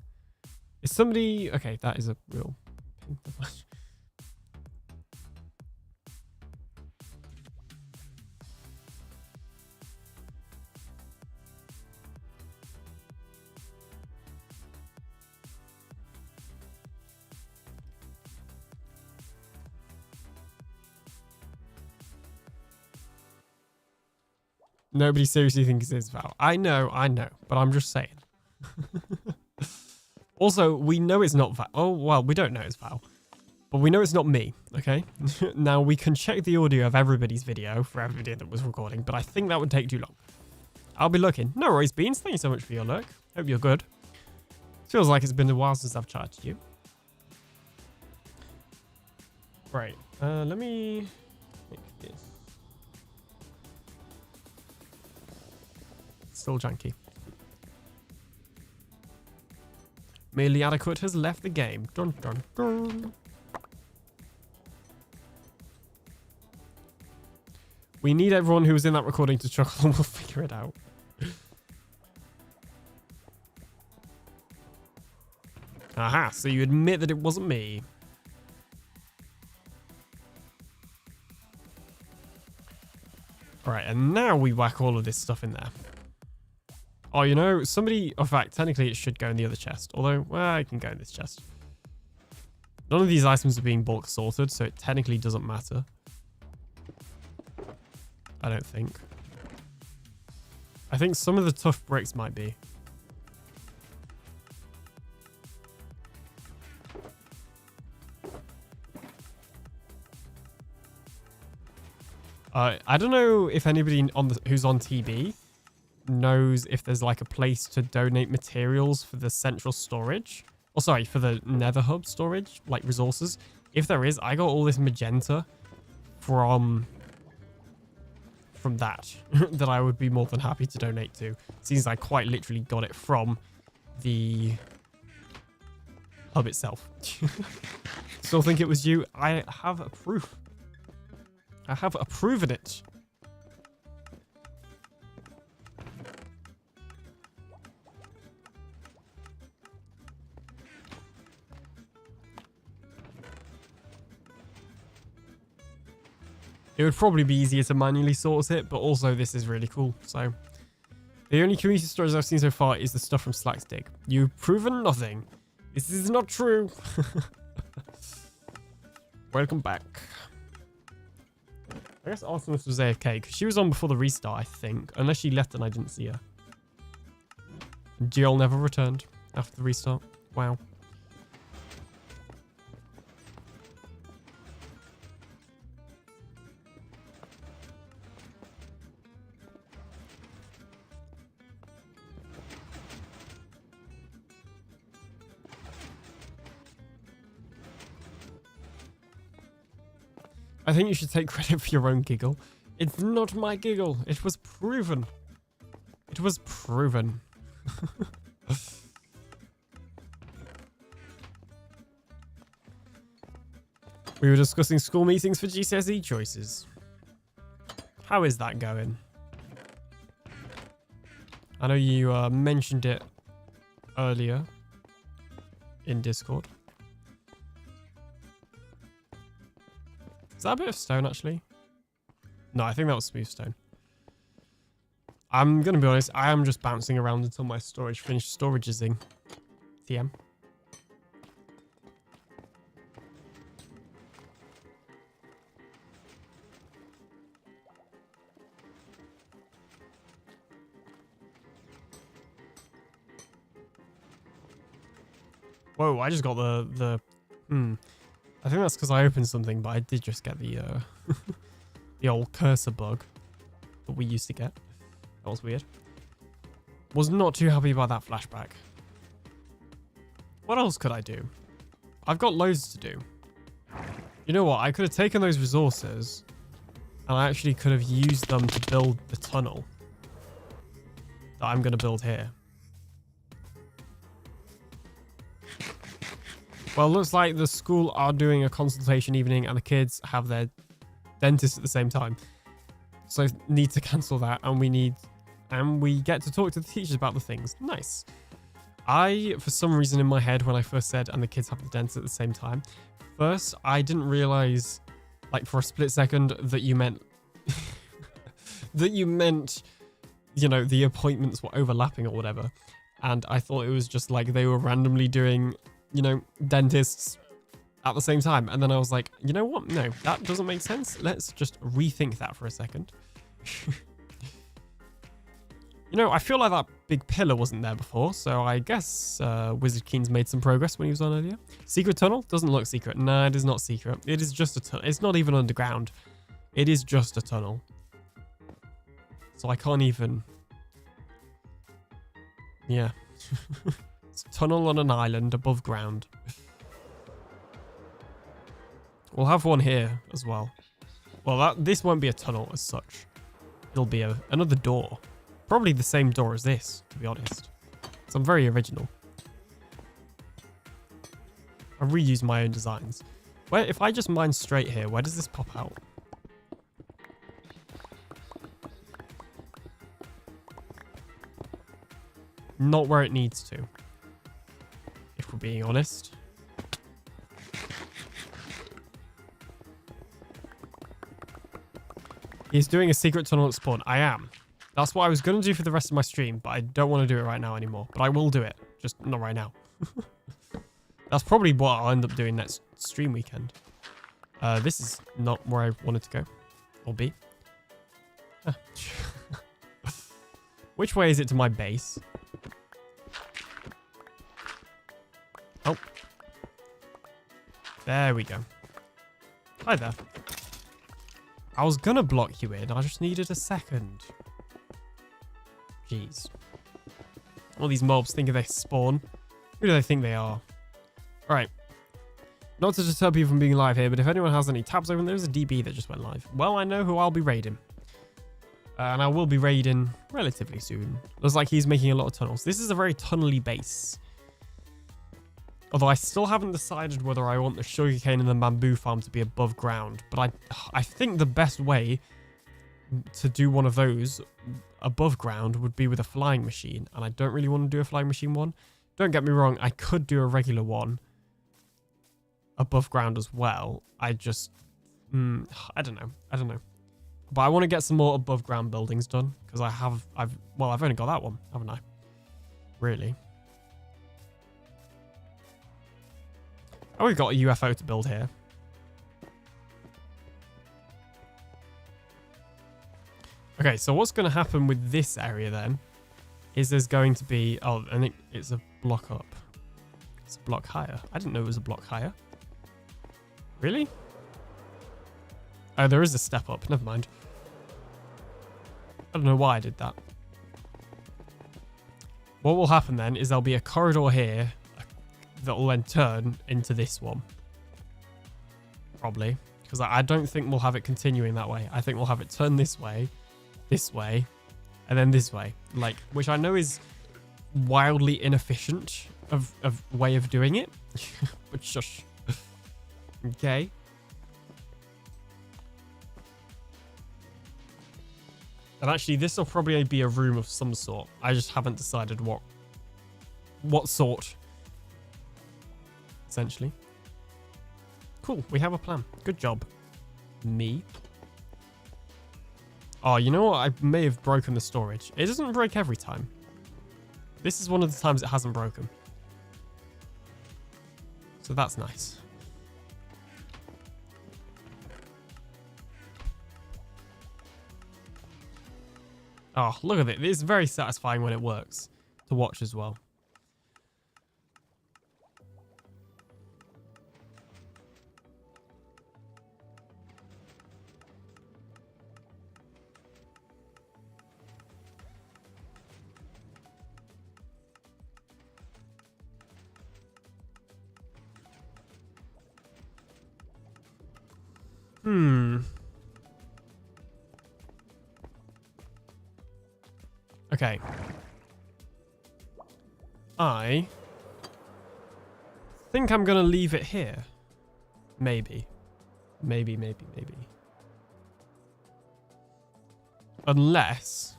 Is somebody... Okay, that is a real... Nobody seriously thinks it's Val. I know, but I'm just saying. Also, we know it's not Val. Oh, well, we don't know it's Val. But we know it's not me, okay? Now, we can check the audio of everybody's video for everybody that was recording, but I think that would take too long. I'll be looking. No worries, Beans. Thank you so much for your look. Hope you're good. Feels like it's been a while since I've chatted to you. Right. Let me make this. Still janky. Merely Adequate has left the game. Dun, dun, dun. We need everyone who was in that recording to chuckle and we'll figure it out. Aha, so you admit that it wasn't me. Alright, and now we whack all of this stuff in there. Oh, you know, somebody... In fact, technically it should go in the other chest. Although, well, it can go in this chest. None of these items are being bulk sorted, so it technically doesn't matter. I don't think. I think some of the tough bricks might be. I don't know if anybody who's on TB knows if there's like a place to donate materials for the central storage. Or sorry, for the nether hub storage, like resources. If there is, I got all this magenta from from that that I would be more than happy to donate to. Seems I quite literally got it from the hub itself. Still think it was you. I have a proof. I have proven it. It would probably be easier to manually source it, but also this is really cool. So the only community stories I've seen so far is the stuff from Slack's dig. You've proven nothing. This is not true. Welcome back. I guess Artemis was AFK because she was on before the restart, I think. Unless she left and I didn't see her. Jill never returned after the restart. Wow. I think you should take credit for your own giggle. It's not my giggle. It was proven. It was proven. We were discussing school meetings for GCSE choices. How is that going? I know you mentioned it earlier in Discord. Is that a bit of stone, actually? No, I think that was smooth stone. I'm going to be honest, I am just bouncing around until my storage finished storaging. TM. Whoa, I just got the I think that's because I opened something, but I did just get the the old cursor bug that we used to get. That was weird. Was not too happy about that flashback. What else could I do? I've got loads to do. You know what? I could have taken those resources and I actually could have used them to build the tunnel that I'm going to build here. Well, looks like the school are doing a consultation evening and the kids have their dentist at the same time. So need to cancel that and we get to talk to the teachers about the things. Nice. For some reason in my head when I first said and the kids have the dentist at the same time, first I didn't realize, like for a split second, that you meant you know, the appointments were overlapping or whatever. And I thought it was just like they were randomly doing, you know, dentists at the same time. And then I was like, you know what? No, that doesn't make sense. Let's just rethink that for a second. You know, I feel like that big pillar wasn't there before. So I guess Wizard Keen's made some progress when he was on earlier. Secret tunnel? Doesn't look secret. No, it is not secret. It is just a tunnel. It's not even underground. It is just a tunnel. So I can't even... Yeah. It's a tunnel on an island above ground. We'll have one here as well. Well, this won't be a tunnel as such. It'll be another door. Probably the same door as this, to be honest. So I'm very original. I reuse my own designs. Where, if I just mine straight here, where does this pop out? Not where it needs to, if we're being honest. He's doing a secret tunnel at spawn. I am. That's what I was going to do for the rest of my stream, but I don't want to do it right now anymore. But I will do it, just not right now. That's probably what I'll end up doing next stream weekend. This is not where I wanted to go, or be. Which way is it to my base? Oh. There we go. Hi there. I was gonna block you in, I just needed a second. Jeez. All these mobs think they spawn. Who do they think they are? Alright. Not to deter people from being live here, but if anyone has any tabs open, there's a DB that just went live. Well, I know who I'll be raiding. And I will be raiding relatively soon. Looks like he's making a lot of tunnels. This is a very tunnely base. Although I still haven't decided whether I want the sugarcane and the bamboo farm to be above ground. But I think the best way to do one of those above ground would be with a flying machine. And I don't really want to do a flying machine one. Don't get me wrong, I could do a regular one above ground as well. I just... I don't know. But I want to get some more above ground buildings done. Because I've only got that one, haven't I? Really. Oh, we've got a UFO to build here. Okay, so what's going to happen with this area then is there's going to be... Oh, and it's a block up. It's a block higher. I didn't know it was a block higher. Really? Oh, there is a step up. Never mind. I don't know why I did that. What will happen then is there'll be a corridor here that will then turn into this one. Probably. Because I don't think we'll have it continuing that way. I think we'll have it turn this way, and then this way. Like, which I know is wildly inefficient of way of doing it. But shush. Okay. And actually, this will probably be a room of some sort. I just haven't decided what sort. Essentially. Cool. We have a plan. Good job. Me. Oh, you know what? I may have broken the storage. It doesn't break every time. This is one of the times it hasn't broken. So that's nice. Oh, look at it. It's very satisfying when it works to watch as well. Okay. I think I'm going to leave it here. Maybe. Maybe. Unless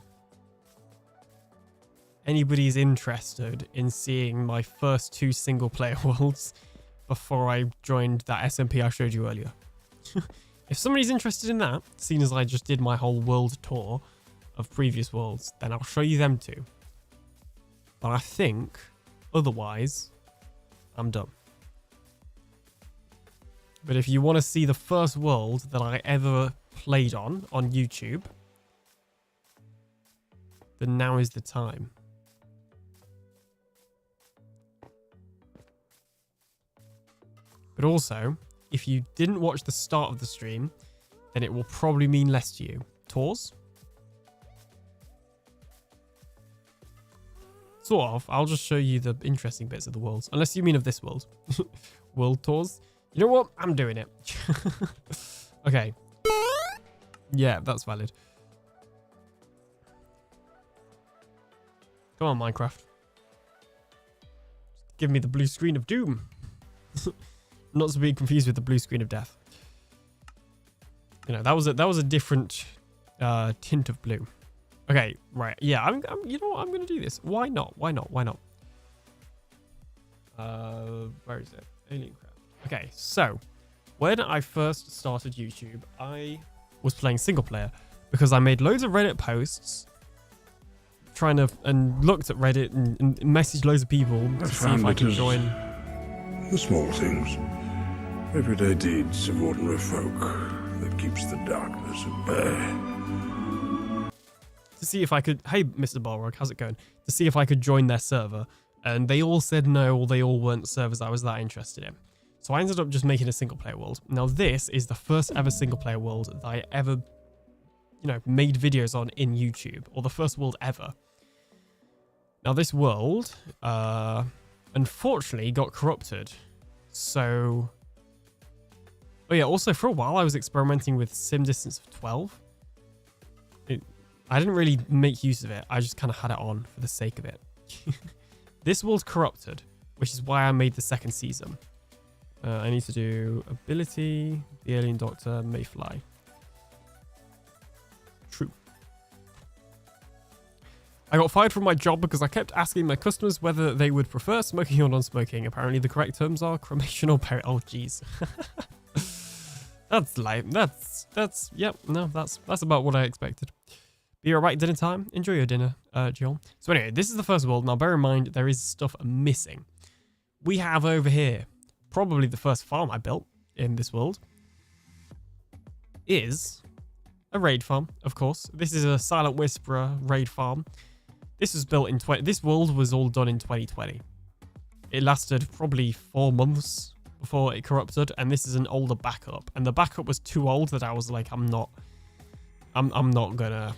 anybody's interested in seeing my first 2 single-player worlds before I joined that SMP I showed you earlier. If somebody's interested in that, seeing as I just did my whole world tour of previous worlds, then I'll show you them too. But I think, otherwise, I'm done. But if you want to see the first world that I ever played on YouTube, then now is the time. But also, if you didn't watch the start of the stream, then it will probably mean less to you. Tours? Sort of. I'll just show you the interesting bits of the worlds. Unless you mean of this world. World tours. You know what? I'm doing it. Okay. Yeah, that's valid. Come on, Minecraft. Give me the blue screen of doom. Not to be confused with the blue screen of death. You know, that was a different tint of blue. Okay, right. Yeah, I'm you know what? I'm going to do this. Why not? Why not? Why not? Where is it? AlienCraft. Okay, so when I first started YouTube, I was playing single player because I made loads of Reddit posts and looked at Reddit and messaged loads of people to see if I could join. The small things. Everyday deeds of ordinary folk that keeps the darkness at bay. To see if I could... Hey, Mr. Balrog, how's it going? To see if I could join their server. And they all said no, or they all weren't servers I was that interested in. So I ended up just making a single-player world. Now, this is the first ever single-player world that I ever, you know, made videos on in YouTube. Or the first world ever. Now, this world, unfortunately, got corrupted. So... Oh yeah, also for a while I was experimenting with sim distance of 12. I didn't really make use of it. I just kind of had it on for the sake of it. This world's corrupted, which is why I made the second season. I need to do ability, the alien doctor may fly. True. I got fired from my job because I kept asking my customers whether they would prefer smoking or non-smoking. Apparently the correct terms are cremation or oh jeez. That's life. Yep, no, that's about what I expected. Be alright dinner time. Enjoy your dinner, Jill. So anyway, this is the first world. Now bear in mind there is stuff missing. We have over here, probably the first farm I built in this world, is a raid farm, of course. This is a Silent Whisperer raid farm. This was built in this world was all done in 2020. It lasted probably 4 months before it corrupted, and this is an older backup. And the backup was too old that I was like, I'm not gonna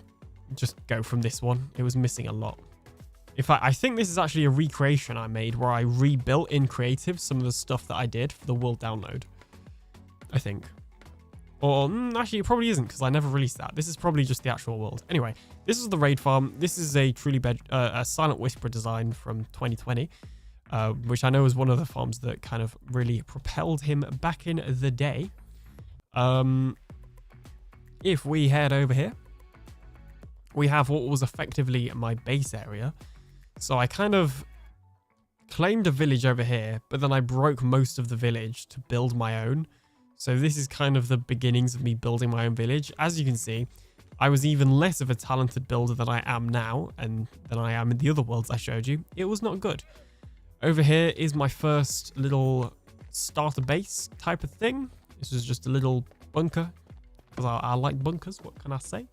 just go from this one. It was missing a lot. In fact, I think this is actually a recreation I made where I rebuilt in creative some of the stuff that I did for the world download. I think. Or actually, it probably isn't because I never released that. This is probably just the actual world. Anyway, this is the raid farm. This is a a Silent Whisperer design from 2020, which I know is one of the farms that kind of really propelled him back in the day. If we head over here, we have what was effectively my base area. So I kind of claimed a village over here, but then I broke most of the village to build my own. So this is kind of the beginnings of me building my own village. As you can see, I was even less of a talented builder than I am now and than I am in the other worlds I showed you. It was not good. Over here is my first little starter base type of thing. This is just a little bunker because I like bunkers. What can I say?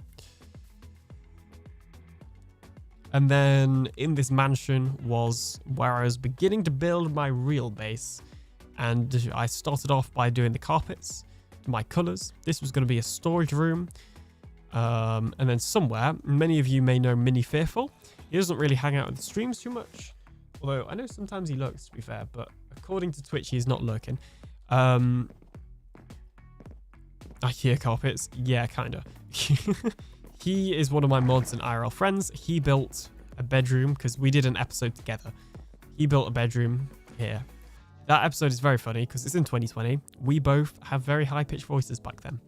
And then in this mansion was where I was beginning to build my real base. And I started off by doing the carpets, my colors. This was going to be a storage room. And then somewhere, many of you may know Mini Fearful. He doesn't really hang out with the streams too much. Although I know sometimes he lurks, to be fair. But according to Twitch, he's not lurking. IKEA carpets. Yeah, kind of. He is one of my mods and IRL friends. He built a bedroom because we did an episode together. He built a bedroom here. That episode is very funny because it's in 2020. We both have very high-pitched voices back then.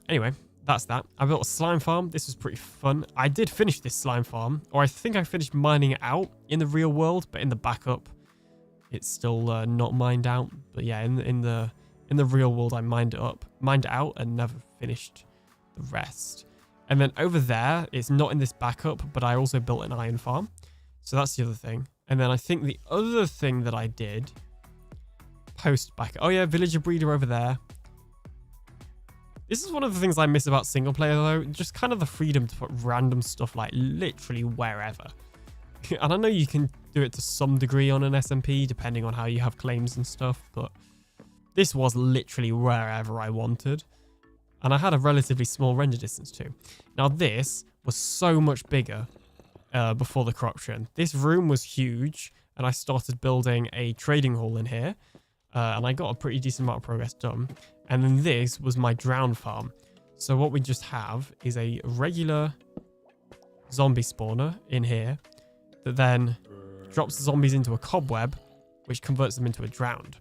Anyway, that's that. I built a slime farm. This was pretty fun. I did finish this slime farm, or I think I finished mining it out in the real world, but in the backup, it's still not mined out. But yeah, in the real world, I mined it out, and never finished the rest. And then over there, it's not in this backup, but I also built an iron farm. So that's the other thing. And then I think the other thing that I did post back. Oh yeah, villager breeder over there. This is one of the things I miss about single player though. Just kind of the freedom to put random stuff like literally wherever. And I know you can do it to some degree on an SMP depending on how you have claims and stuff. But this was literally wherever I wanted. And I had a relatively small render distance too. Now this was so much bigger. Before the corruption. This room was huge and I started building a trading hall in here and I got a pretty decent amount of progress done. And then this was my drown farm. So what we just have is a regular zombie spawner in here that then drops the zombies into a cobweb which converts them into a drowned.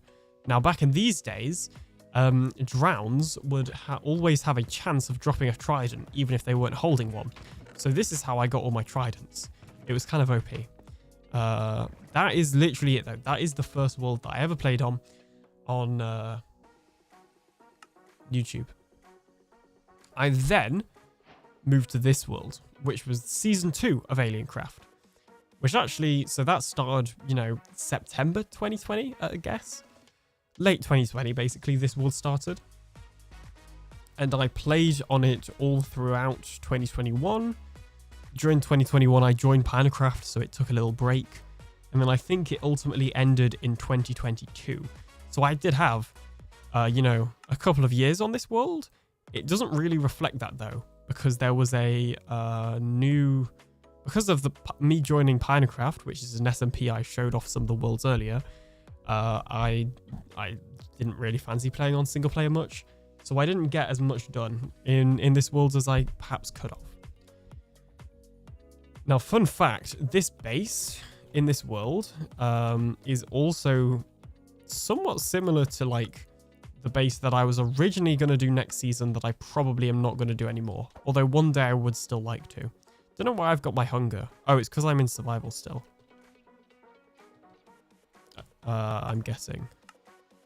Now back in these days, drowns would always have a chance of dropping a trident even if they weren't holding one. So this is how I got all my tridents. It was kind of OP. That is literally it though. That is the first world that I ever played on YouTube. I then moved to this world, which was season 2 of AlienCraft. Which actually, so that started, you know, September 2020, I guess. Late 2020, basically, this world started. And I played on it all throughout 2021. During 2021, I joined Minecraft, so it took a little break. And then I think it ultimately ended in 2022. So I did have, you know, a couple of years on this world. It doesn't really reflect that, though, because there was a because of me joining Minecraft, which is an SMP I showed off some of the worlds earlier, I didn't really fancy playing on single player much. So I didn't get as much done in this world as I perhaps could have. Now, fun fact, this base in this world is also somewhat similar to like the base that I was originally going to do next season that I probably am not going to do anymore. Although one day I would still like to. Don't know why I've got my hunger. Oh, it's because I'm in survival still. I'm guessing.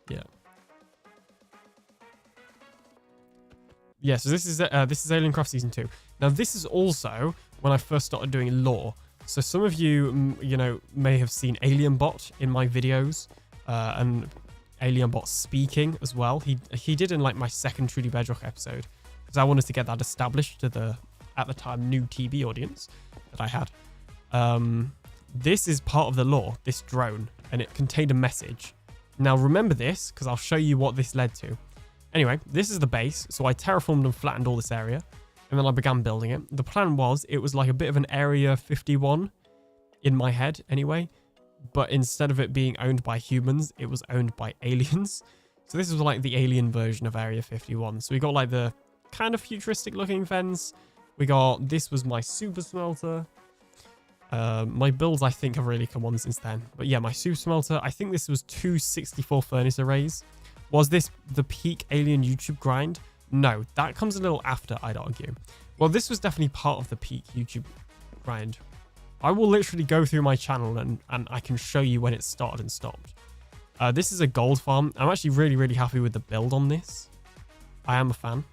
Yeah. Yeah, so this is Aliencraft Season 2. Now, this is also when I first started doing lore. So some of you, you know, may have seen AlienBot in my videos. And AlienBot speaking as well. He did in like my second Truly Bedrock episode. Because I wanted to get that established to the, at the time, new TV audience that I had. This is part of the lore, this drone. And it contained a message. Now, remember this, because I'll show you what this led to. Anyway, this is the base. So I terraformed and flattened all this area. And then I began building it. The plan was, it was like a bit of an Area 51 in my head anyway. But instead of it being owned by humans, it was owned by aliens. So this was like the alien version of Area 51. So we got like the kind of futuristic looking fence. We got, this was my super smelter. My builds, I think, have really come on since then. But yeah, my super smelter, I think this was 2 64 furnace arrays. Was this the peak alien YouTube grind? No, that comes a little after, I'd argue. Well, this was definitely part of the peak YouTube grind. I will literally go through my channel and I can show you when it started and stopped. This is a gold farm. I'm actually really, really happy with the build on this. I am a fan.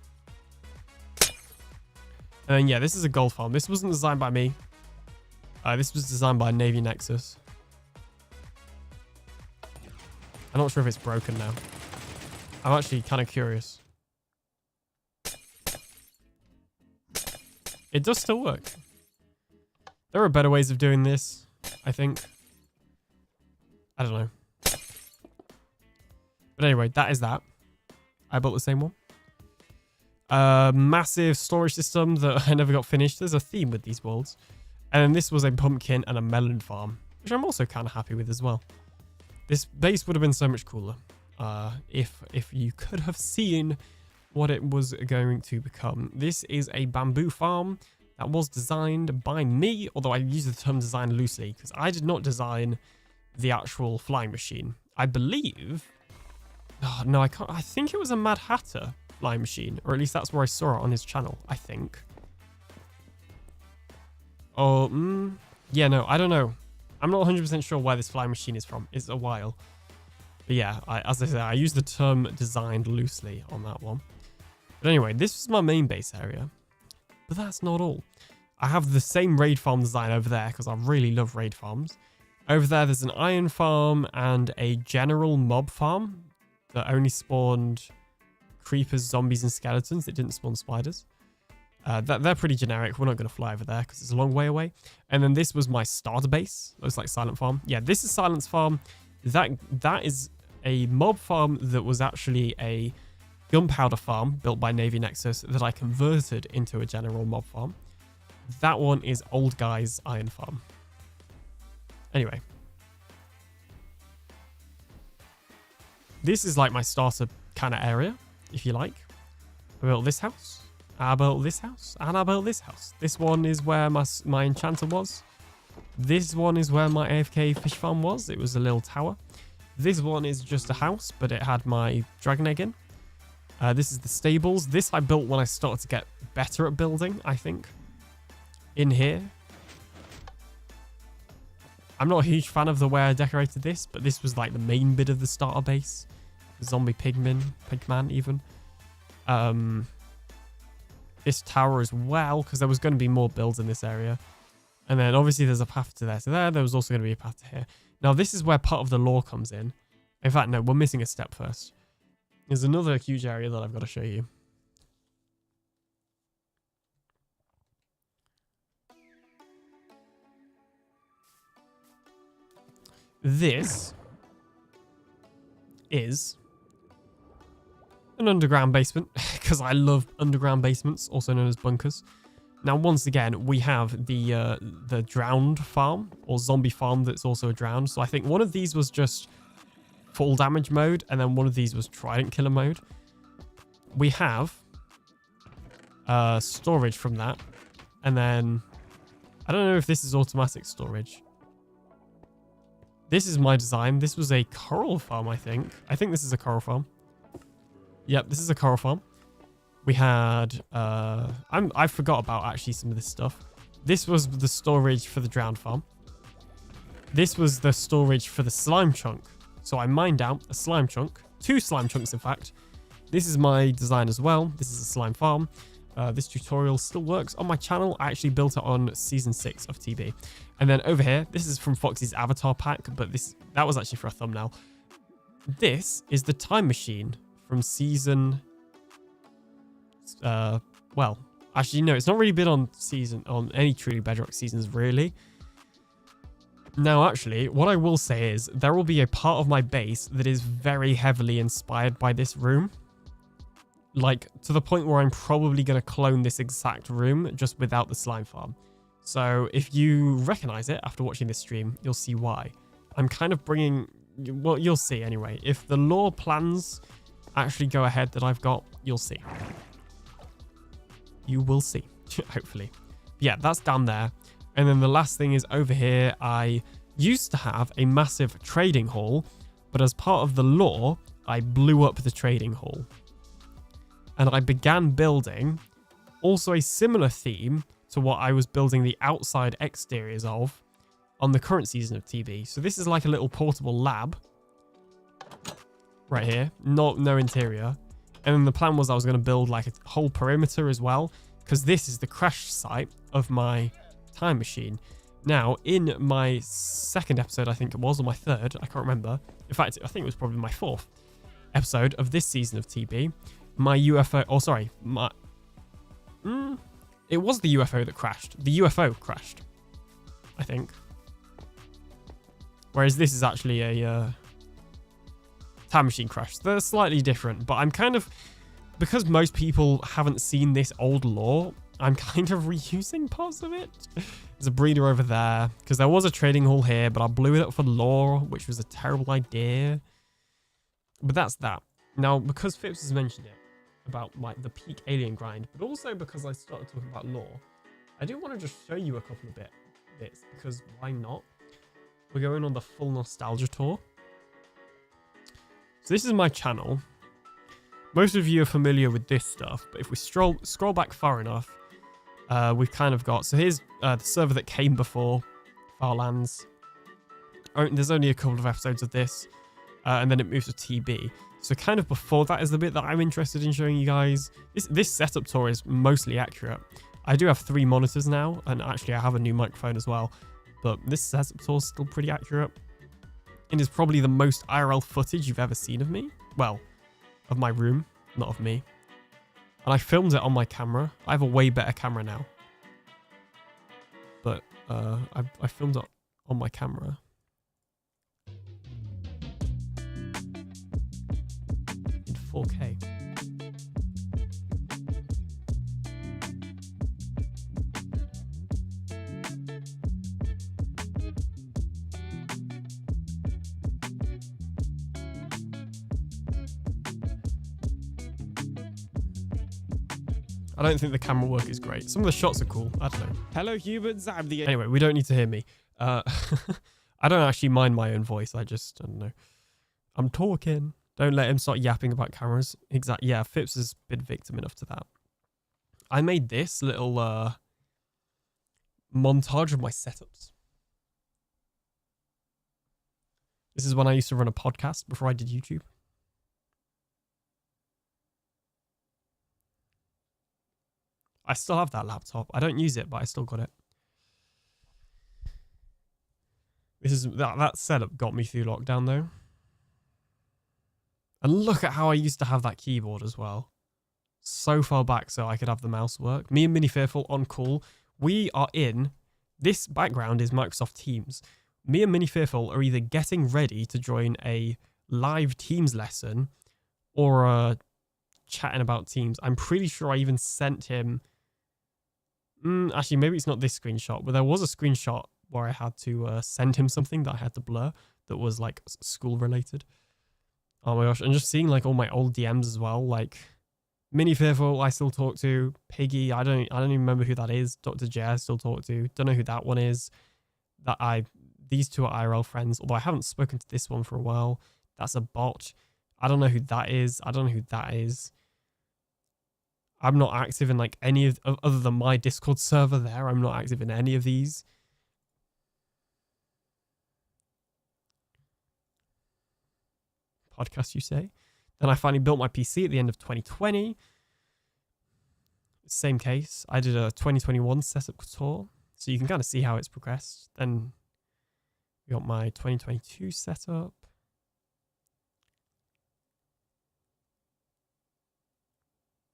And then, yeah, this is a gold farm. This wasn't designed by me. This was designed by Navy Nexus. I'm not sure if it's broken now. I'm actually kind of curious. It does still work. There are better ways of doing this, I think. I don't know. But anyway, that is that. I built the same one. Massive storage system that I never got finished. There's a theme with these worlds. And then this was a pumpkin and a melon farm, which I'm also kind of happy with as well. This base would have been so much cooler if you could have seen what it was going to become. This is a bamboo farm that was designed by me, although I use the term design loosely because I did not design the actual flying machine. I believe... Oh, no, I can't. I think it was a Mad Hatter flying machine, or at least that's where I saw it on his channel, I think. Oh, yeah, no, I don't know. I'm not 100% sure where this flying machine is from. It's a while. But yeah, as I said, I use the term designed loosely on that one. But anyway, this was my main base area. But that's not all. I have the same raid farm design over there because I really love raid farms. Over there's an iron farm and a general mob farm that only spawned creepers, zombies, and skeletons. It didn't spawn spiders. They're pretty generic. We're not going to fly over there because it's a long way away. And then this was my starter base. Looks like Silent Farm. Yeah, this is Silence Farm. That is a mob farm that was actually a gunpowder farm built by Navy Nexus that I converted into a general mob farm. That one is Old Guy's Iron Farm. Anyway. This is like my starter kind of area, if you like. I built this house. I built this house. And I built this house. This one is where my enchanter was. This one is where my AFK fish farm was. It was a little tower. This one is just a house, but it had my dragon egg in. This is the stables. This I built when I started to get better at building, I think. In here. I'm not a huge fan of the way I decorated this, but this was like the main bit of the starter base. Zombie pigman even. This tower as well, because there was going to be more builds in this area. And then obviously there's a path to there. So there was also going to be a path to here. Now this is where part of the lore comes in. In fact, no, we're missing a step first. There's another huge area that I've got to show you. This is an underground basement because I love underground basements, also known as bunkers. Now, once again, we have the drowned farm or zombie farm that's also drowned. So I think one of these was just full damage mode, and then one of these was trident killer mode. We have storage from that, and then I don't know if this is automatic storage. This is my design. This was a coral farm, I think. I think this is a coral farm. Yep, this is a coral farm. We had... I forgot about actually some of this stuff. This was the storage for the drowned farm. This was the storage for the slime chunk. So I mined out a slime chunk. 2 slime chunks, in fact. This is my design as well. This is a slime farm. This tutorial still works on my channel. I actually built it on season 6 of TB. And then over here, this is from Foxy's avatar pack, but that was actually for a thumbnail. This is the time machine from season... well, actually, no, it's not really been on any Truly Bedrock seasons, really. Now, actually, what I will say is there will be a part of my base that is very heavily inspired by this room. Like, to the point where I'm probably going to clone this exact room just without the slime farm. So if you recognize it after watching this stream, you'll see why. I'm kind of bringing... Well, you'll see anyway. If the lore plans actually go ahead that I've got, you'll see. You will see, hopefully. Yeah, that's down there. And then the last thing is over here, I used to have a massive trading hall, but as part of the lore, I blew up the trading hall. And I began building also a similar theme to what I was building the outside exteriors of on the current season of TB. So this is like a little portable lab right here, no interior. And then the plan was I was going to build like a whole perimeter as well, because this is the crash site of my time machine. Now, in my second episode, I think it was, or my third, I can't remember. In fact, I think it was probably my 4th episode of this season of TB. My UFO, oh sorry, it was the UFO that crashed. The UFO crashed, I think. Whereas this is actually a time machine crash. They're slightly different, but I'm kind of, because most people haven't seen this old lore, I'm kind of reusing parts of it. There's a breeder over there, because there was a trading hall here, but I blew it up for lore, which was a terrible idea. But that's that. Now, because Phipps has mentioned it, about like the peak alien grind, but also because I started talking about lore, I do want to just show you a couple of bits, because why not? We're going on the full nostalgia tour. So this is my channel. Most of you are familiar with this stuff, but if we scroll back far enough, we've kind of got... So here's the server that came before Farlands. There's only a couple of episodes of this, and then it moves to TB. So kind of before that is the bit that I'm interested in showing you guys. This setup tour is mostly accurate. I do have 3 monitors now, and actually I have a new microphone as well. But this setup tour is still pretty accurate. It is probably the most IRL footage you've ever seen of me. Well, of my room, not of me. And I filmed it on my camera. I have a way better camera now. But I filmed it on my camera. In 4K. I don't think the camera work is great. Some of the shots are cool. I don't know. Hello, humans. I'm the... Anyway, we don't need to hear me. I don't actually mind my own voice. I don't know. I'm talking. Don't let him start yapping about cameras. Exactly. Yeah, Phipps has been victim enough to that. I made this little montage of my setups. This is when I used to run a podcast before I did YouTube. I still have that laptop. I don't use it, but I still got it. This is that setup got me through lockdown though. And look at how I used to have that keyboard as well. So far back so I could have the mouse work. Me and Mini Fearful on call. We are in... This background is Microsoft Teams. Me and Mini Fearful are either getting ready to join a live Teams lesson or chatting about Teams. I'm pretty sure I even sent him... actually, maybe it's not this screenshot, but there was a screenshot where I had to send him something that I had to blur that was like school related. Oh my gosh. And just seeing like all my old DMs as well, like Mini Fearful, I still talk to. Piggy, I don't even remember who that is. Dr. J, I still talk to. Don't know who that one is. These two are IRL friends, although I haven't spoken to this one for a while. That's a bot. I don't know who that is. I don't know who that is. I'm not active in like any of other than my Discord server there. I'm not active in any of these. Podcast, you say? Then I finally built my PC at the end of 2020. Same case. I did a 2021 setup tour, so you can kind of see how it's progressed. Then we got my 2022 setup.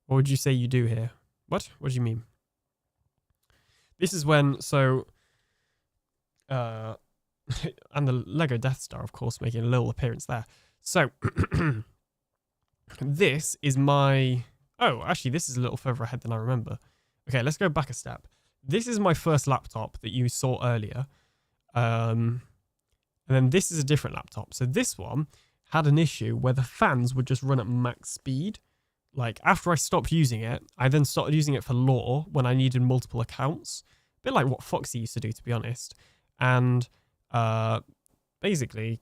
What would you say you do here? What? What do you mean? This is when, so, and the Lego Death Star, of course, making a little appearance there. So, this is my, oh, actually, this is a little further ahead than I remember. Okay, let's go back a step. This is my first laptop that you saw earlier. And then this is a different laptop. So this one had an issue where the fans would just run at max speed. Like, after I stopped using it, I then started using it for lore when I needed multiple accounts. A bit like what Foxy used to do, to be honest. And basically,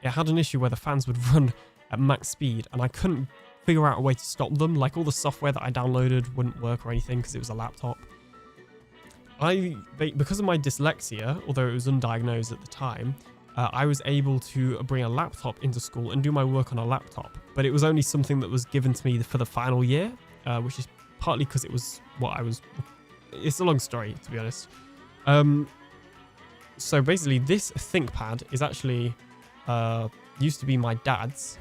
it had an issue where the fans would run at max speed, and I couldn't figure out a way to stop them. Like, all the software that I downloaded wouldn't work or anything because it was a laptop. Because of my dyslexia, although it was undiagnosed at the time, I was able to bring a laptop into school and do my work on a laptop. But it was only something that was given to me for the final year, which is partly because it was what I was... It's a long story, to be honest. So basically, this ThinkPad is actually... used to be my dad's.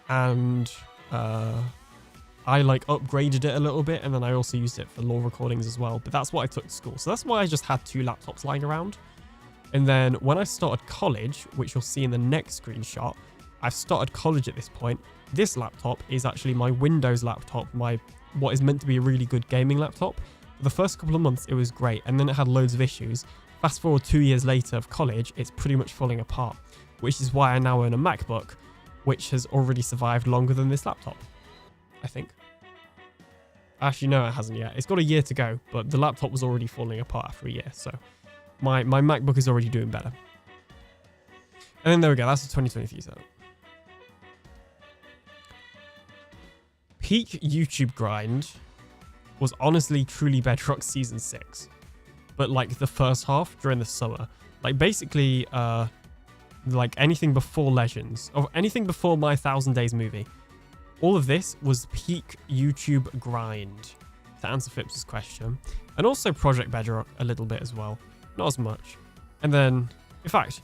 And I like upgraded it a little bit, and then I also used it for lore recordings as well. But that's what I took to school. So that's why I just had 2 laptops lying around. And then when I started college, which you'll see in the next screenshot, I've started college at this point. This laptop is actually my Windows laptop, what is meant to be a really good gaming laptop. For the first couple of months, it was great, and then it had loads of issues. Fast forward 2 years later of college, it's pretty much falling apart, which is why I now own a MacBook, which has already survived longer than this laptop, I think. Actually, no, it hasn't yet. It's got a year to go, but the laptop was already falling apart after a year, so my MacBook is already doing better. And then there we go, that's the 2023 setup. Peak YouTube grind was honestly Truly Bedrock Season 6. But like the first half during the summer. Like basically, like anything before Legends, or anything before my 1000 Days movie. All of this was peak YouTube grind, to answer Phipps's question. And also Project Bedrock a little bit as well. Not as much. And then, in fact,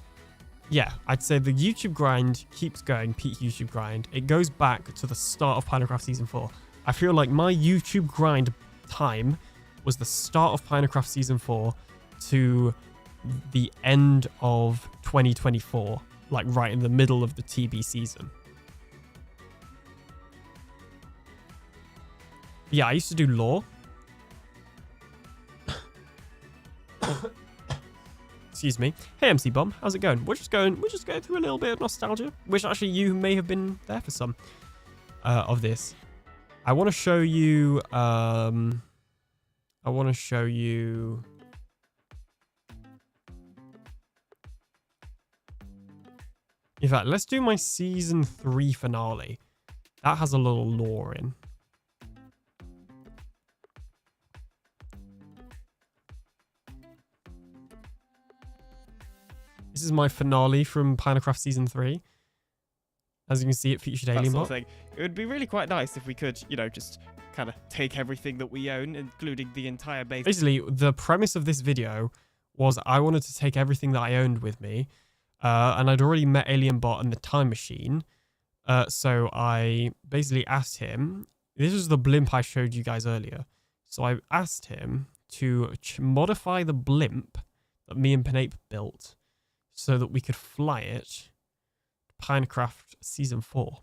yeah, I'd say the YouTube grind keeps going, peak YouTube grind. It goes back to the start of Minecraft Season 4. I feel like my YouTube grind time was the start of Minecraft Season 4 to the end of 2024, like right in the middle of the TB season. Yeah, I used to do lore. Excuse me. Hey MC Bomb, how's it going? We're just going through a little bit of nostalgia, which actually you may have been there for some of this. I want to show you in fact, let's do my Season 3 finale. That has a little lore in. This is my finale from Minecraft Season 3. As you can see, it featured AlienBot. It would be really quite nice if we could, you know, just kind of take everything that we own, including the entire base. Basically, the premise of this video was I wanted to take everything that I owned with me, and I'd already met AlienBot and the Time Machine, so I basically asked him, this was the blimp I showed you guys earlier, so I asked him to modify the blimp that me and Penape built so that we could fly it to Minecraft Season 4.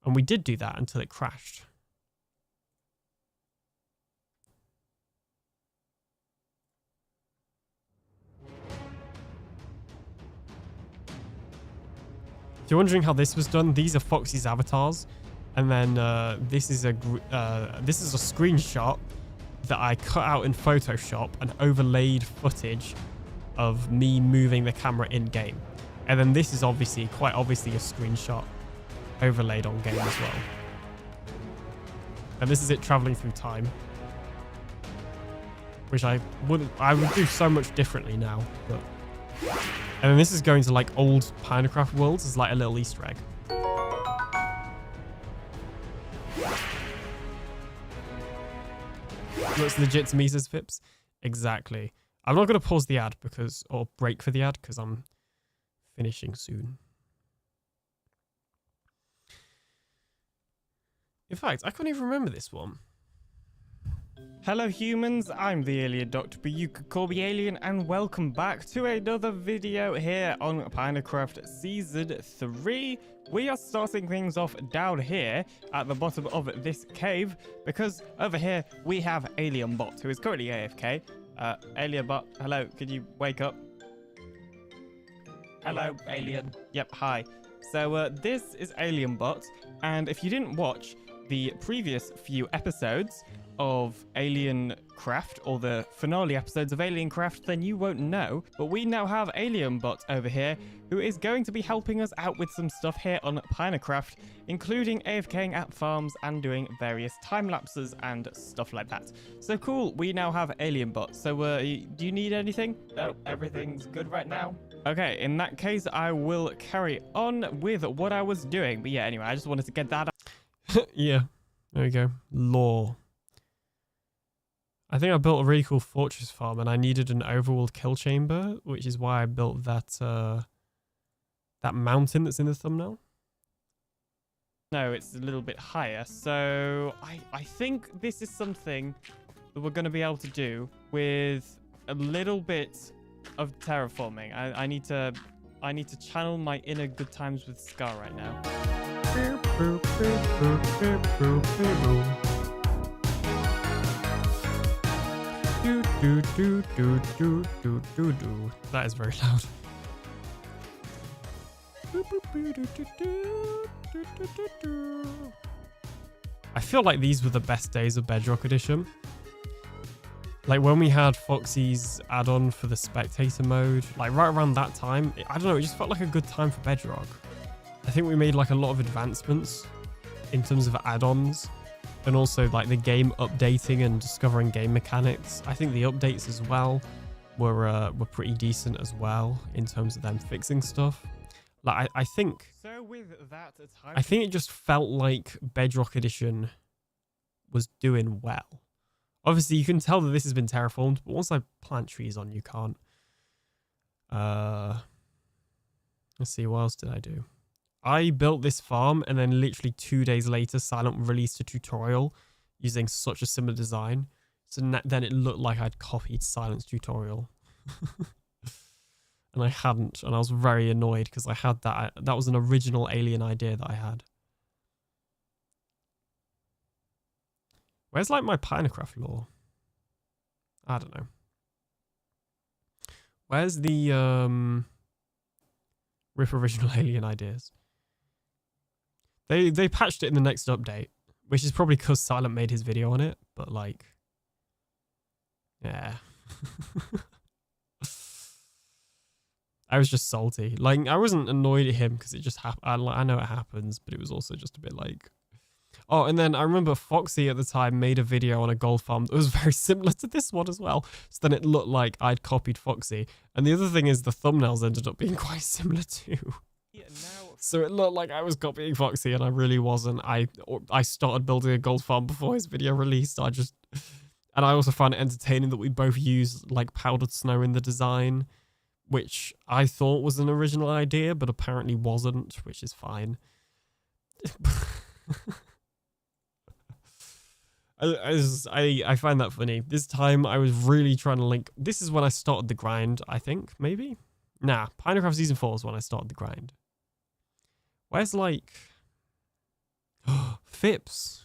And we did do that until it crashed. If you're wondering how this was done, these are Foxy's avatars. And then this is a screenshot that I cut out in Photoshop and overlaid footage of me moving the camera in game. And then this is quite obviously a screenshot overlaid on game as well. And this is it traveling through time, which I would do so much differently now. But and then this is going to like old Minecraft worlds as like a little Easter egg. Looks legit to me, says Phipps. Exactly. I'm not going to pause the ad or break for the ad because I'm finishing soon. In fact, I can't even remember this one. Hello humans, I'm the AlienDoctor, but you could call me Alien, and welcome back to another video here on Minecraft Season 3. We are starting things off down here at the bottom of this cave, because over here we have AlienBot, who is currently AFK. AlienBot, hello, can you wake up? Hello, Alien. Yep, hi. So this is AlienBot, and if you didn't watch the previous few episodes of AlienCraft, or the finale episodes of AlienCraft, then you won't know. But we now have AlienBot over here, who is going to be helping us out with some stuff here on Minecraft, including AFKing at farms and doing various time lapses and stuff like that. So cool, we now have AlienBot. So do you need anything? No, everything's good right now. Okay, in that case, I will carry on with what I was doing. But yeah, anyway, I just wanted to get that out. Yeah, there we go. Lore. I think I built a really cool fortress farm and I needed an overworld kill chamber, which is why I built that that mountain that's in the thumbnail. No, it's a little bit higher. So I think this is something that we're going to be able to do with a little bit of terraforming. I need to channel my inner good times with Scar right now. That is very loud. I feel like these were the best days of Bedrock Edition. Like when we had Foxy's add-on for the spectator mode, like right around that time, I don't know, it just felt like a good time for Bedrock. I think we made like a lot of advancements in terms of add-ons. And also like the game updating and discovering game mechanics. I think the updates as well were pretty decent as well in terms of them fixing stuff. Like I think it just felt like Bedrock Edition was doing well. Obviously you can tell that this has been terraformed, but once I plant trees on, you can't. Let's see, what else did I do? I built this farm and then literally 2 days later, Silent released a tutorial using such a similar design. So then it looked like I'd copied Silent's tutorial. And I hadn't. And I was very annoyed because I had that. That was an original Alien idea that I had. Where's like my Minecraft lore? I don't know. Where's the RIP original Alien ideas? They patched it in the next update, which is probably because Silent made his video on it, but like, yeah. I was just salty. Like, I wasn't annoyed at him because it just happened. I know it happens, but it was also just a bit like... Oh, and then I remember Foxy at the time made a video on a gold farm that was very similar to this one as well. So then it looked like I'd copied Foxy. And the other thing is the thumbnails ended up being quite similar too. Yeah, so it looked like I was copying Foxy and I really wasn't. I started building a gold farm before his video released. And I also found it entertaining that we both used like powdered snow in the design, which I thought was an original idea, but apparently wasn't, which is fine. I find that funny. This time I was really trying to link. This is when I started the grind, I think, maybe? Nah, Minecraft Season 4 is when I started the grind. Where's like... Phipps.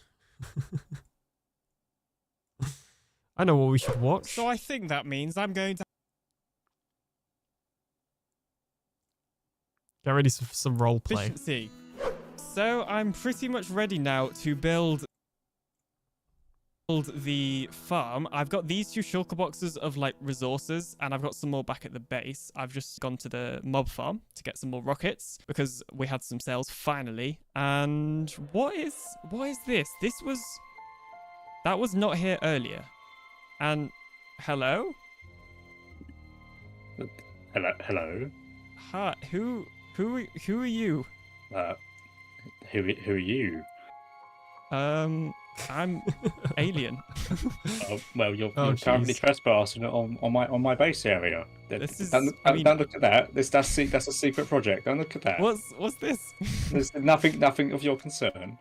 I know what we should watch. So I think that means I'm going to... Get ready for some role play. Efficiency. So I'm pretty much ready now to build the farm. I've got these 2 shulker boxes of like resources, and I've got some more back at the base. I've just gone to the mob farm to get some more rockets because we had some sales finally. And what is this? That was not here earlier. And hello? Hello. Hi, who are you? Who are you? I'm Alien. Well, you're Oh, currently jeez. trespassing on my base area. This is- Don't I mean- look at that. That's a secret project. Don't look at that. What's this? There's nothing of your concern.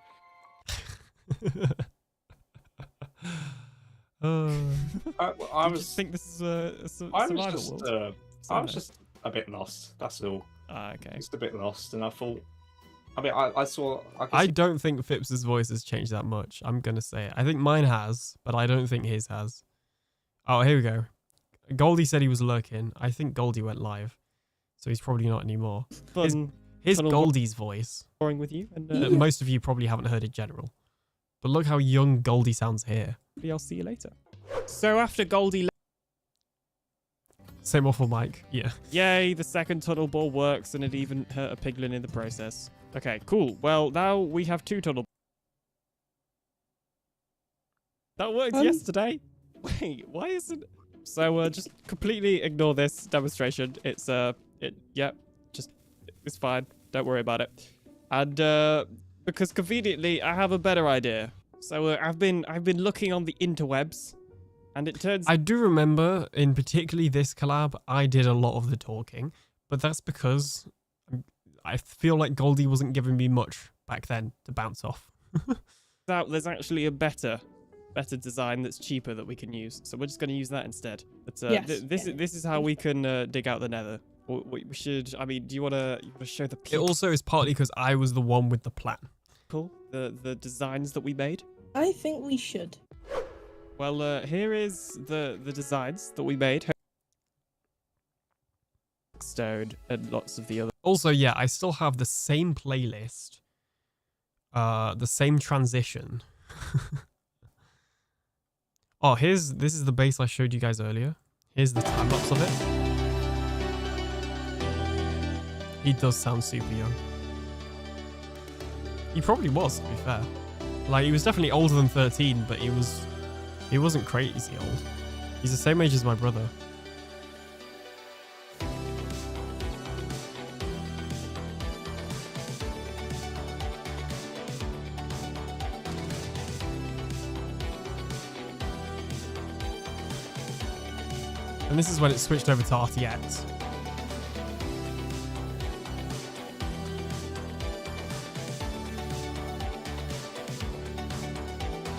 I was think this is a I survival was just world? I was just a bit lost. That's all. Okay. Just a bit lost, and I thought. I mean, I saw. I don't think Phipps's voice has changed that much. I'm going to say it. I think mine has, but I don't think his has. Oh, here we go. Goldie said he was lurking. I think Goldie went live, so he's probably not anymore. Here's tunnel Goldie's voice. boring with you, and That most of you probably haven't heard in general. But look how young Goldie sounds here. I'll see you later. So after Goldie, Same awful mic. Yeah. yay, the second tunnel ball works, and it even hurt a piglin in the process. Okay, cool. Well, now we have 2 tunnel. That worked yesterday. Wait, why isn't? So just completely ignore this demonstration. It's it's fine. Don't worry about it. And because conveniently I have a better idea. So I've been looking on the interwebs, and it turns. I do remember, in particularly this collab, I did a lot of the talking, but that's because I feel like Goldie wasn't giving me much back then to bounce off. out there's actually a better design that's cheaper that we can use, so we're just going to use that instead. But this is how we can dig out the nether. We should. I mean, do you want to show the It people also is partly because I was the one with the plan. the designs that we made? I think we should. Well, here is the designs that we made. Stone and lots of the other. Also, yeah, I still have the same playlist, the same transition. Oh, this is the base I showed you guys earlier. Here's the time lapse of it. He does sound super young. He probably was, to be fair. Like, he was definitely older than 13, but he wasn't crazy old. He's the same age as my brother. And this is when it switched over to RTX.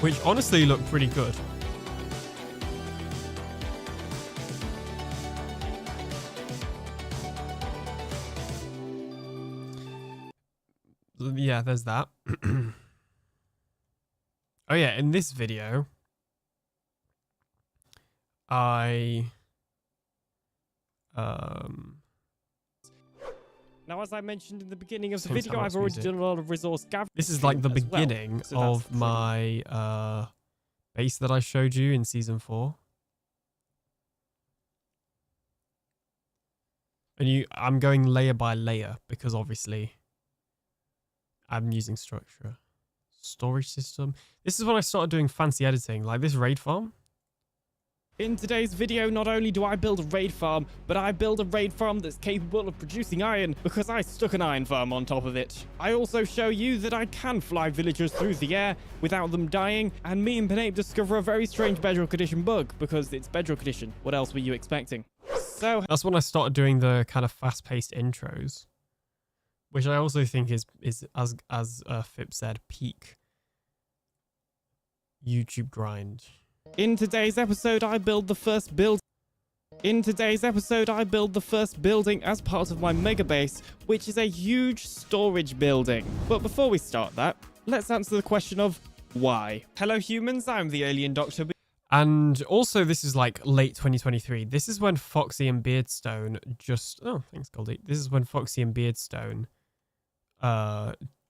Which honestly looked pretty good. Yeah, there's that. Oh yeah, in this video, Now, as I mentioned in the beginning of the Some video, time-lapse I've already music. done a lot of resource gathering. This is like the as well, beginning so that's of my base that I showed you in season 4. And I'm going layer by layer because obviously I'm using structure. Storage system. This is when I started doing fancy editing, like this raid farm. In today's video, not only do I build a raid farm, but I build a raid farm that's capable of producing iron because I stuck an iron farm on top of it. I also show you that I can fly villagers through the air without them dying, and me and Penape discover a very strange Bedrock Edition bug because it's Bedrock Edition. What else were you expecting? So That's when I started doing the kind of fast-paced intros, which I also think is as Phip said, peak YouTube grind. in today's episode, I build the first building as part of my mega base, which is a huge storage building. But before we start that, let's answer the question of why. Hello humans, I'm the TheAlienDoctor. And also, this is like late 2023. This is when Foxy and Beardstone just... Oh, thanks, Goldie. This is when Foxy and Beardstone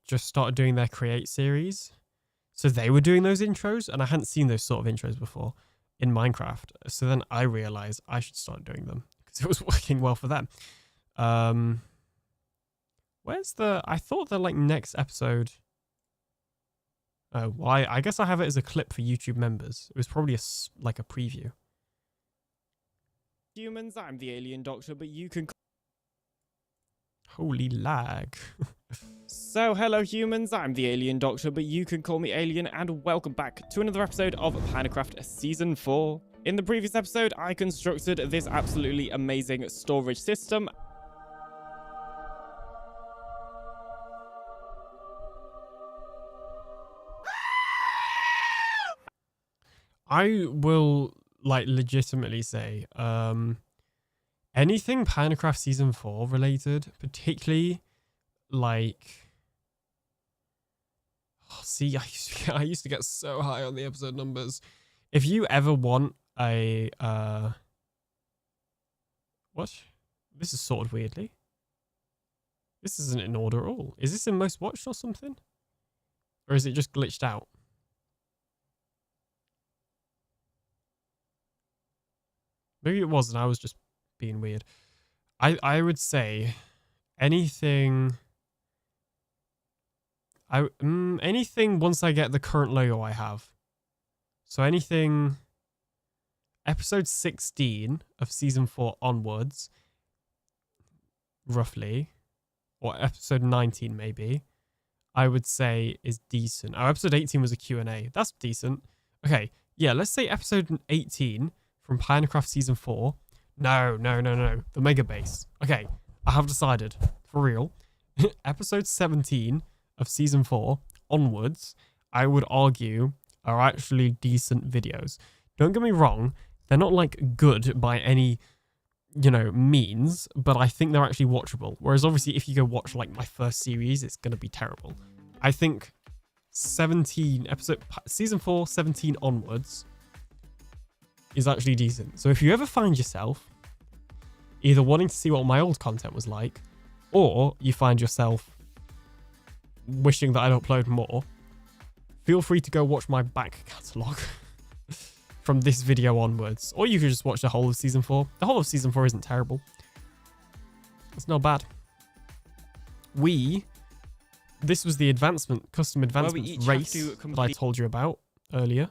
just started doing their create series. So they were doing those intros, and I hadn't seen those sort of intros before in Minecraft. So then I realized I should start doing them because it was working well for them. Where's the... I thought the, like, next episode... Oh, why? I guess I have it as a clip for YouTube members. It was probably like a preview. Humans, I'm the Alien Doctor, but you can... Holy lag. So, hello humans, I'm the Alien Doctor, but you can call me Alien, and welcome back to another episode of Minecraft Season 4. In the previous episode, I constructed this absolutely amazing storage system. I will, like, legitimately say, anything Minecraft Season 4 related, particularly, like... Oh, see, I used to get so high on the episode numbers. If you ever want a... What? This is sorted weirdly. This isn't in order at all. Is this in most watched or something? Or is it just glitched out? Maybe it wasn't. I was just being weird. I would say anything. Anything once I get the current logo I have. So anything. Episode 16 of season 4 onwards, roughly, or episode 19 maybe, I would say is decent. Oh, episode 18 was a Q&A. That's decent. Okay, yeah, let's say episode 18 from Minecraft Season 4. No. The Mega Base. Okay, I have decided. For real. Episode 17 of Season 4 onwards, I would argue, are actually decent videos. Don't get me wrong. They're not, like, good by any, you know, means, but I think they're actually watchable. Whereas, obviously, if you go watch, like, my first series, it's going to be terrible. I think Season 4, 17 onwards is actually decent. So if you ever find yourself either wanting to see what my old content was like, or you find yourself wishing that I'd upload more, feel free to go watch my back catalogue from this video onwards. Or you could just watch the whole of Season 4. The whole of Season 4 isn't terrible. It's not bad. This was the custom advancement race that I told you about earlier.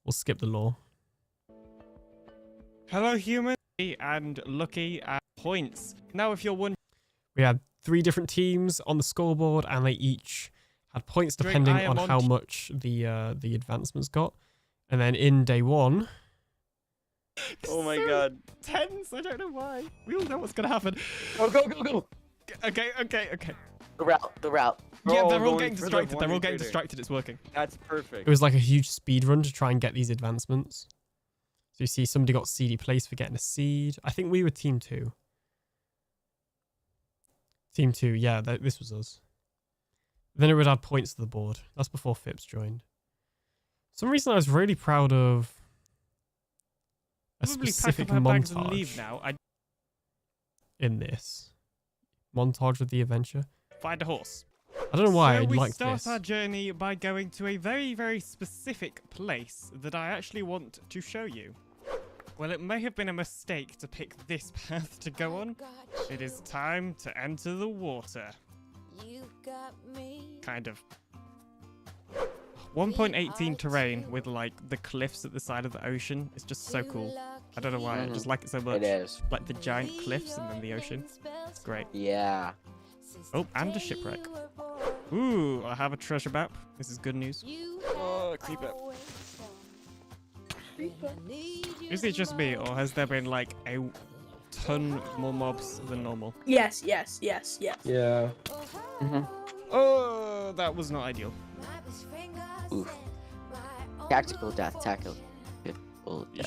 We'll skip the lore. Hello human and lucky at points. Now if you're wondering... We had 3 different teams on the scoreboard, and they each had points depending on how much the advancements got. And then in day 1... Oh my god. Tense, I don't know why. We all know what's going to happen. Go. Okay. The route. Yeah, they're all getting distracted. They're all getting distracted. It's working. That's perfect. It was like a huge speed run to try and get these advancements. So you see somebody got seedy place for getting a seed. I think we were team 2. Team 2, yeah, this was us. Then it would add points to the board. That's before Phipps joined. For some reason I was really proud of a specific montage now. in this. Montage of the adventure. Find a horse. I don't know why I liked this. We start our journey by going to a very, very specific place that I actually want to show you. Well, it may have been a mistake to pick this path to go on. It is time to enter the water. Kind of. 1.18 terrain with, like, the cliffs at the side of the ocean. It's just so cool. I don't know why. I just like it so much. It is. Like the giant cliffs and then the ocean. It's great. Yeah. Oh, and a shipwreck. Ooh, I have a treasure map. This is good news. Oh, creeper. Is it just me, or has there been like a ton more mobs than normal? Yes. Yeah. Oh, that was not ideal. Oof. Tactical death.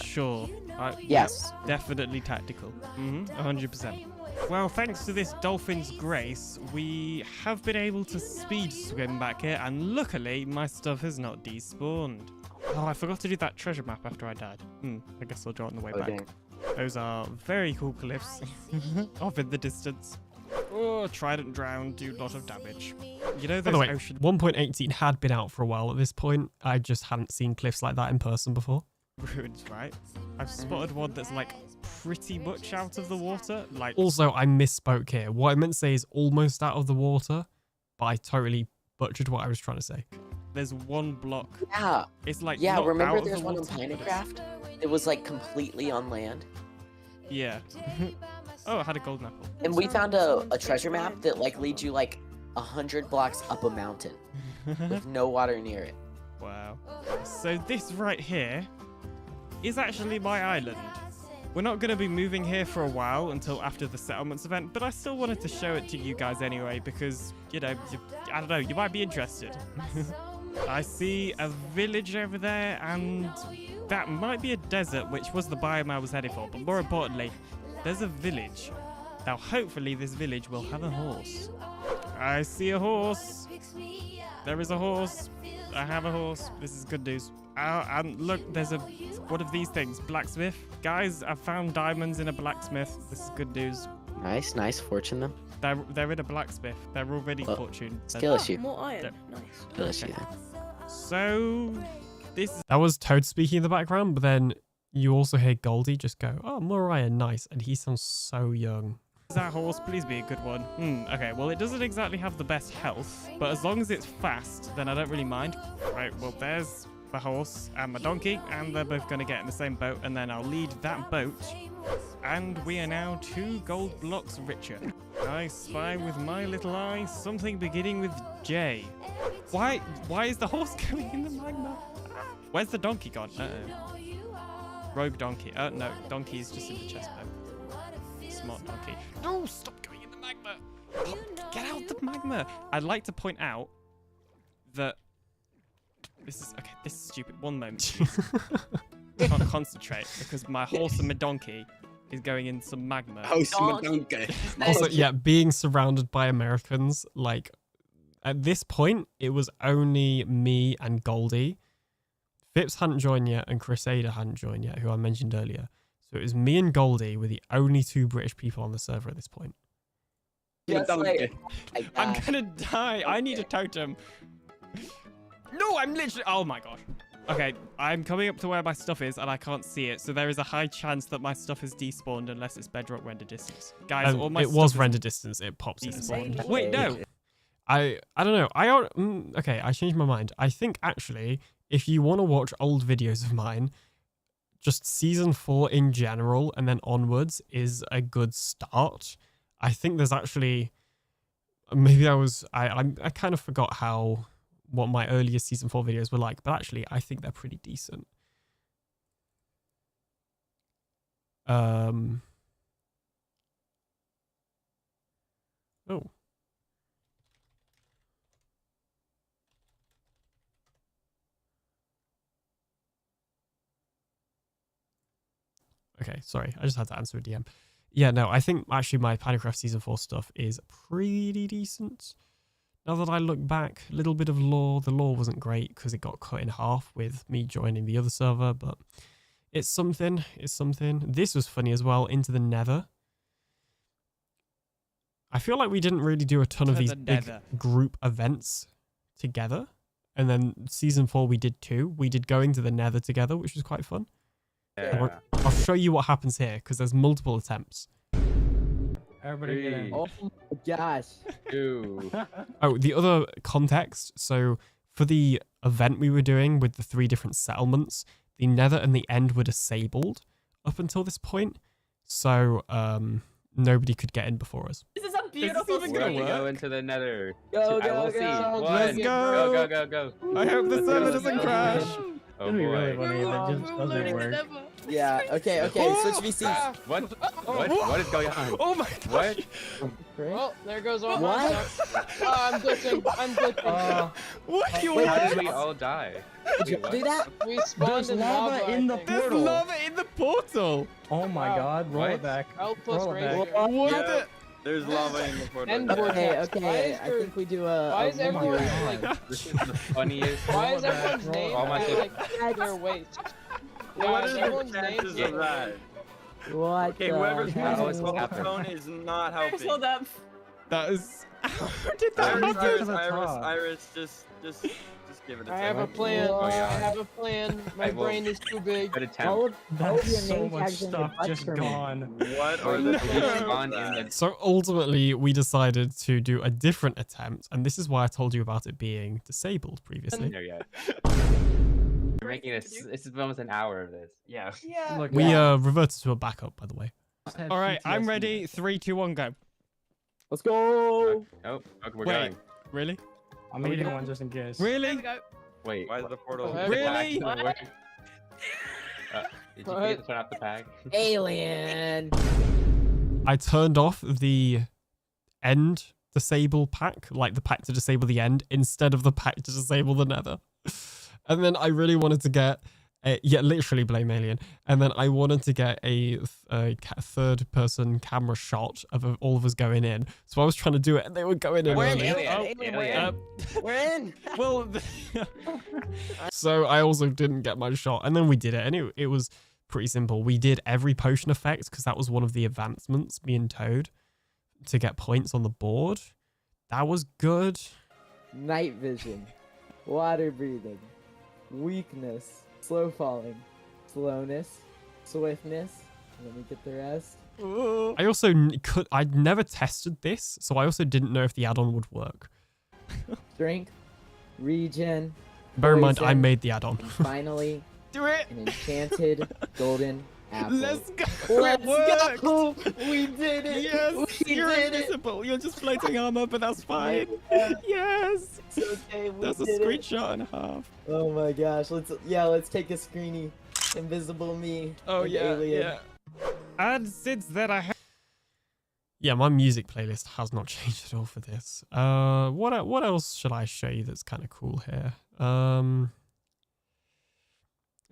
Sure. Yes. Definitely tactical. 100%. Well, thanks to this dolphin's grace, we have been able to speed swim back here, and luckily my stuff has not despawned. Oh, I forgot to do that treasure map after I died. I guess I'll draw it on the way back. Those are very cool cliffs off in the distance. Oh, trident drown, do a lot of damage. You know By those the way, ocean 1.18 had been out for a while at this point. I just hadn't seen cliffs like that in person before. ruins, right? I've spotted one that's like pretty much out of the water. Like Also, I misspoke here. What I meant to say is almost out of the water, but I totally butchered what I was trying to say. there's one block. Yeah. It's like Yeah, not remember out of there's the one on water, but it's- Minecraft? It was like completely on land. Yeah. Oh, I had a golden apple. And we found a treasure map that like leads you like 100 blocks up a mountain with no water near it. Wow. So this right here is actually my island. We're not going to be moving here for a while until after the settlements event, but I still wanted to show it to you guys anyway because, you know, I don't know, you might be interested. I see a village over there, and that might be a desert, which was the biome I was headed for, but more importantly, there's a village. Now, hopefully this village will have a horse. I see a horse. There is a horse. I have a horse. This is good news. And look, there's one of these things, blacksmith. Guys, I found diamonds in a blacksmith. This is good news. Nice fortune them. They're in a blacksmith. They're already Well, fortune. Skill issue. More iron. Yeah. Nice. Skill issue then. So this is That was Toad speaking in the background, but then you also hear Goldie just go, "Oh, Mariah, nice," and he sounds so young. that horse. Please be a good one. Okay, well, it doesn't exactly have the best health, but as long as it's fast, then I don't really mind. Right, well, there's the horse and my donkey, and they're both going to get in the same boat, and then I'll lead that boat. And we are now 2 gold blocks richer. I spy with my little eye something beginning with J. Why is the horse going in the magma? Where's the donkey gone? Rogue donkey. No, donkey is just in the chest boat. Smart donkey. No, stop going in the magma. Oh, get out the magma. I'd like to point out that this is stupid. One moment, please. Can't concentrate because my horse and my donkey is going in some magma. Also, yeah, being surrounded by Americans, like, at this point, it was only me and Goldie. Phipps hadn't joined yet, and Crusader hadn't joined yet, who I mentioned earlier. So it was me and Goldie were the only 2 British people on the server at this point. Just like, I'm gonna die. I need a totem. No, I'm literally. Oh my gosh. Okay, I'm coming up to where my stuff is, and I can't see it. So there is a high chance that my stuff is despawned unless it's Bedrock render distance. Guys, all my It stuff was is render distance. It pops in. despawned. Wait, no. I don't know. Okay, I changed my mind. I think actually, if you want to watch old videos of mine, just season 4 in general and then onwards is a good start. I think there's actually maybe I kind of forgot what my earlier season 4 videos were like, but actually I think they're pretty decent. Oh. Okay, sorry. I just had to answer a DM. Yeah, no, I think actually my Minecraft Season 4 stuff is pretty decent. Now that I look back, a little bit of lore. The lore wasn't great because it got cut in half with me joining the other server, but it's something. It's something. This was funny as well, Into the Nether. I feel like we didn't really do a ton of these big group events together. And then Season 4 we did 2. We did Going to the Nether together, which was quite fun. Yeah. I'll show you what happens here because there's multiple attempts. Everybody get in. oh my gosh. 2. Oh, the other context. So for the event we were doing with the 3 different settlements, the Nether and the End were disabled up until this point. So nobody could get in before us. This is a beautiful even We're gonna gonna work? go into the Nether. Go, I will go, see. go. Let's go. Go. I hope the Let's server go. doesn't crash. Oh boy. That just doesn't work. Yeah, okay, switch VCs. What is going on? Oh my gosh. What? Oh, there goes all What? my stuff. Oh, I'm glitching. What are you Wait, How on? did we all die? Did you do that? We spawned There's lava in the I think. There's portal. lava in the portal. Oh my Wow. god, roll What? it back. L plus Roll it back. Ranger. What Yeah. the? There's lava in the portal. And Okay, Vortex. Why okay. is I there- think we do a. Why is a everyone video. like? This is the funniest. Why is Roll it back, everyone's roll it name All my like their waist? What Guys, is everyone's the names chances are of that? What Okay, the whoever's hell? using phone is not helping. Hold up. That is. How did that happen? Iris, just give it a I second. have a plan. Oh, yeah. I have a plan. My I will- brain is too big. Good attempt. All of That's your so name much tags in the stuff butt just for me. gone. What are the police on in the... So ultimately, we decided to do a different attempt, and this is why I told you about it being disabled previously. There yet. You're making this is almost an hour of this. Yeah. Yeah. Look, We reverted to a backup, by the way. All right, I'm ready. 3, 2, 1, go. Let's go. Oh, okay, we're Wait. going. Really? I'm eating one just in case. There Really? we go. Wait. Why is the portal? What? Really? Did you forget to turn off the pack? Alien. I turned off the end disable pack, like the pack to disable the end, instead of the pack to disable the nether. And then I really wanted to get, literally blame Alien. And then I wanted to get a third-person camera shot of all of us going in. So I was trying to do it, and they were going in. We're in, early. Alien, we're in. We're in. Well, So I also didn't get my shot, and then we did it, and it was pretty simple. We did every potion effect because that was one of the advancements, me and Toad, to get points on the board. That was good. Night vision, water breathing, weakness, slow falling, slowness, swiftness. Let me get the rest. I also I'd never tested this, so I also didn't know if the add-on would work. Strength, regen. Bear in mind, I poison, made the add-on. and finally, do it. an enchanted golden apple. Let's go. Let's It worked. go! We did it! Yes, We you're did it! invisible. You're just floating armor, but that's fine. Yes. It's okay, we That's a did it. screenshot and a half. Oh my gosh, let's take a screeny. Invisible me. Oh and yeah, Alien. yeah. And since then I have... Yeah, my music playlist has not changed at all for this. What else should I show you that's kind of cool here? And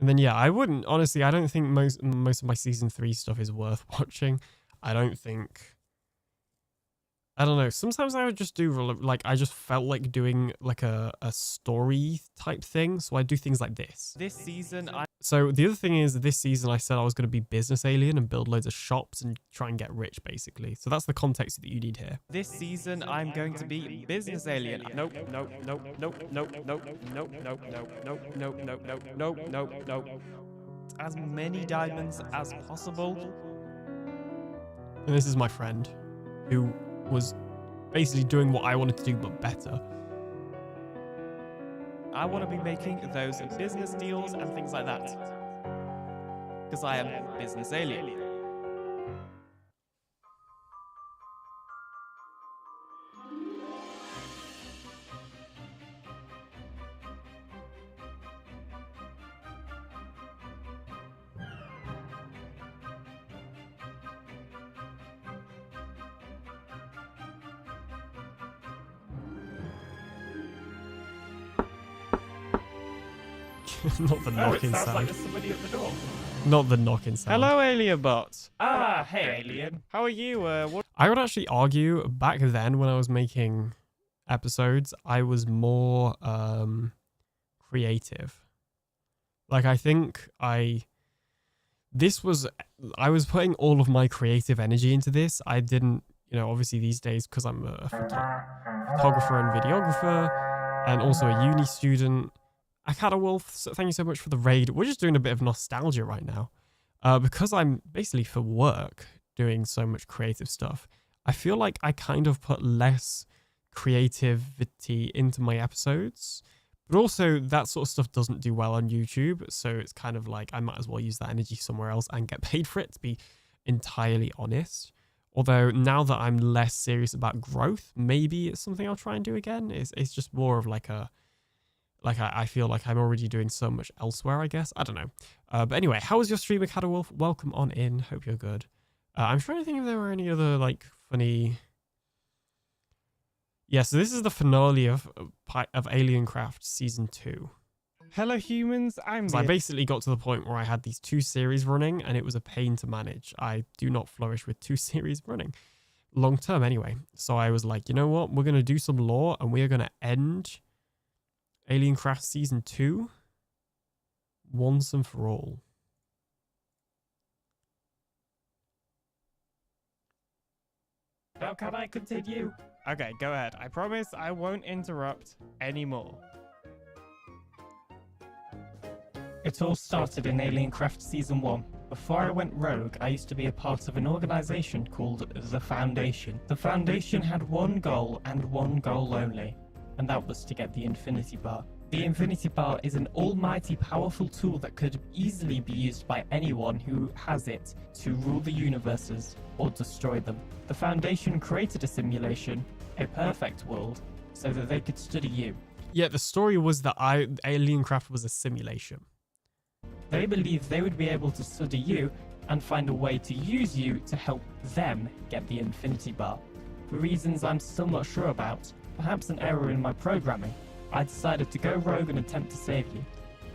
then yeah, I wouldn't honestly. I don't think most of my season 3 stuff is worth watching. I don't think. I don't know. Sometimes I would just do like I just felt like doing like a story type thing, so I do things like this. This season So the other thing is this season I said I was going to be business alien and build loads of shops and try and get rich basically. So that's the context that you need here. This season, I'm going to be business alien. Nope, nope, nope, nope, nope, nope, nope, nope, nope, nope, nope, nope, nope, nope, nope, nope. As many diamonds as possible. And this is my friend who was basically doing what I wanted to do but better. I want to be making those business deals and things like that. Because I am business alien. Not the knocking sounds sound. like there's somebody at the door. Not the knocking sound. Hello, alien bot. Ah, hey, alien. How are you? What? I would actually argue back then when I was making episodes, I was more creative. Like I think I was putting all of my creative energy into this. I didn't, obviously these days because I'm a photographer and videographer and also a uni student. Wolf, thank you so much for the raid. We're just doing a bit of nostalgia right now. Because I'm basically for work doing so much creative stuff, I feel like I kind of put less creativity into my episodes. But also that sort of stuff doesn't do well on YouTube. So it's kind of like I might as well use that energy somewhere else and get paid for it, to be entirely honest. Although now that I'm less serious about growth, maybe it's something I'll try and do again. It's just more of like I feel like I'm already doing so much elsewhere, I guess. I don't know. But anyway, how was your stream, Wolf? Welcome on in. Hope you're good. I'm trying to think if there were any other, funny... Yeah, so this is the finale of AlienCraft Season 2. Hello, humans. I basically got to the point where I had these 2 series running, and it was a pain to manage. I do not flourish with 2 series running. Long term, anyway. So I was like, you know what? We're going to do some lore, and we are going to end AlienCraft Season 2 once and for all. How can I continue? Okay, go ahead. I promise I won't interrupt anymore. It all started in AlienCraft Season 1. Before I went rogue, I used to be a part of an organization called The Foundation. The Foundation had one goal and one goal only, and that was to get the Infinity Bar. The Infinity Bar is an almighty powerful tool that could easily be used by anyone who has it to rule the universes or destroy them. The Foundation created a simulation, a perfect world, so that they could study you. Yeah, the story was that AlienCraft was a simulation. They believed they would be able to study you and find a way to use you to help them get the Infinity Bar. For reasons I'm still not sure about, perhaps an error in my programming, I decided to go rogue and attempt to save you.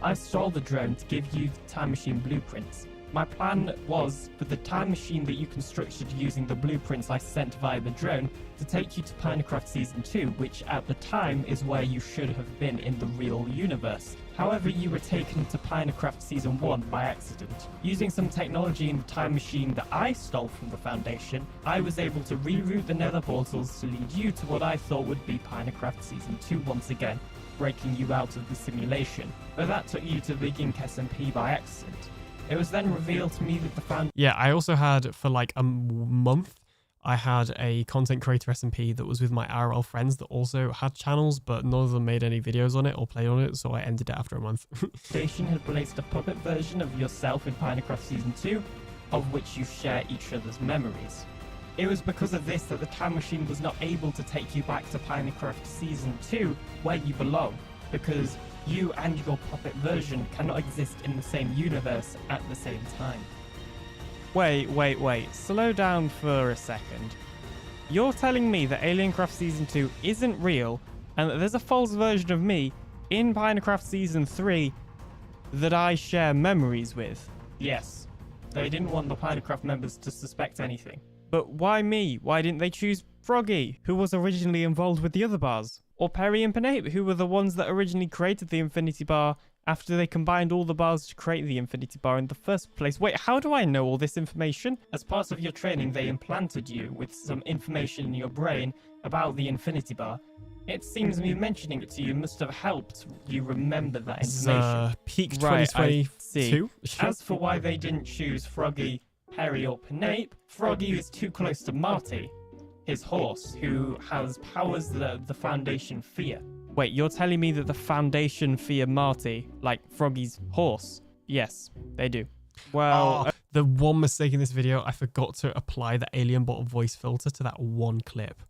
I stole the drone to give you the time machine blueprints. My plan was for the time machine that you constructed using the blueprints I sent via the drone to take you to Minecraft Season 2, which at the time is where you should have been in the real universe. However, you were taken to Minecraft Season 1 by accident. Using some technology in the time machine that I stole from the Foundation, I was able to reroute the nether portals to lead you to what I thought would be Minecraft Season 2 once again, breaking you out of the simulation. But that took you to the Gink SMP by accident. It was then revealed to me that the Foundation... Yeah, I also had, for like a month, I had a content creator SMP that was with my IRL friends that also had channels, but none of them made any videos on it or played on it, so I ended it after a month. Foundation had released a puppet version of yourself in Minecraft Season 2, of which you share each other's memories. It was because of this that the time machine was not able to take you back to Minecraft Season 2, where you belong, because you and your puppet version cannot exist in the same universe at the same time. Wait. Slow down for a second. You're telling me that AlienCraft Season 2 isn't real, and that there's a false version of me in Minecraft Season 3 that I share memories with? Yes. They didn't want the Minecraft members to suspect anything. But why me? Why didn't they choose Froggy, who was originally involved with the other bars? Or Perry and Penape, who were the ones that originally created the Infinity Bar after they combined all the bars to create the Infinity Bar in the first place? Wait, how do I know all this information? As part of your training, they implanted you with some information in your brain about the Infinity Bar. It seems me mentioning it to you must have helped you remember that information. Peak Right, 2022. As for why they didn't choose Froggy, Perry or Penape, Froggy is too close to Marty, his horse, who has powers that the Foundation fear. Wait, you're telling me that the Foundation fear Marty, like Froggy's horse? Yes, they do. Well, the one mistake in this video, I forgot to apply the AlienBot voice filter to that one clip.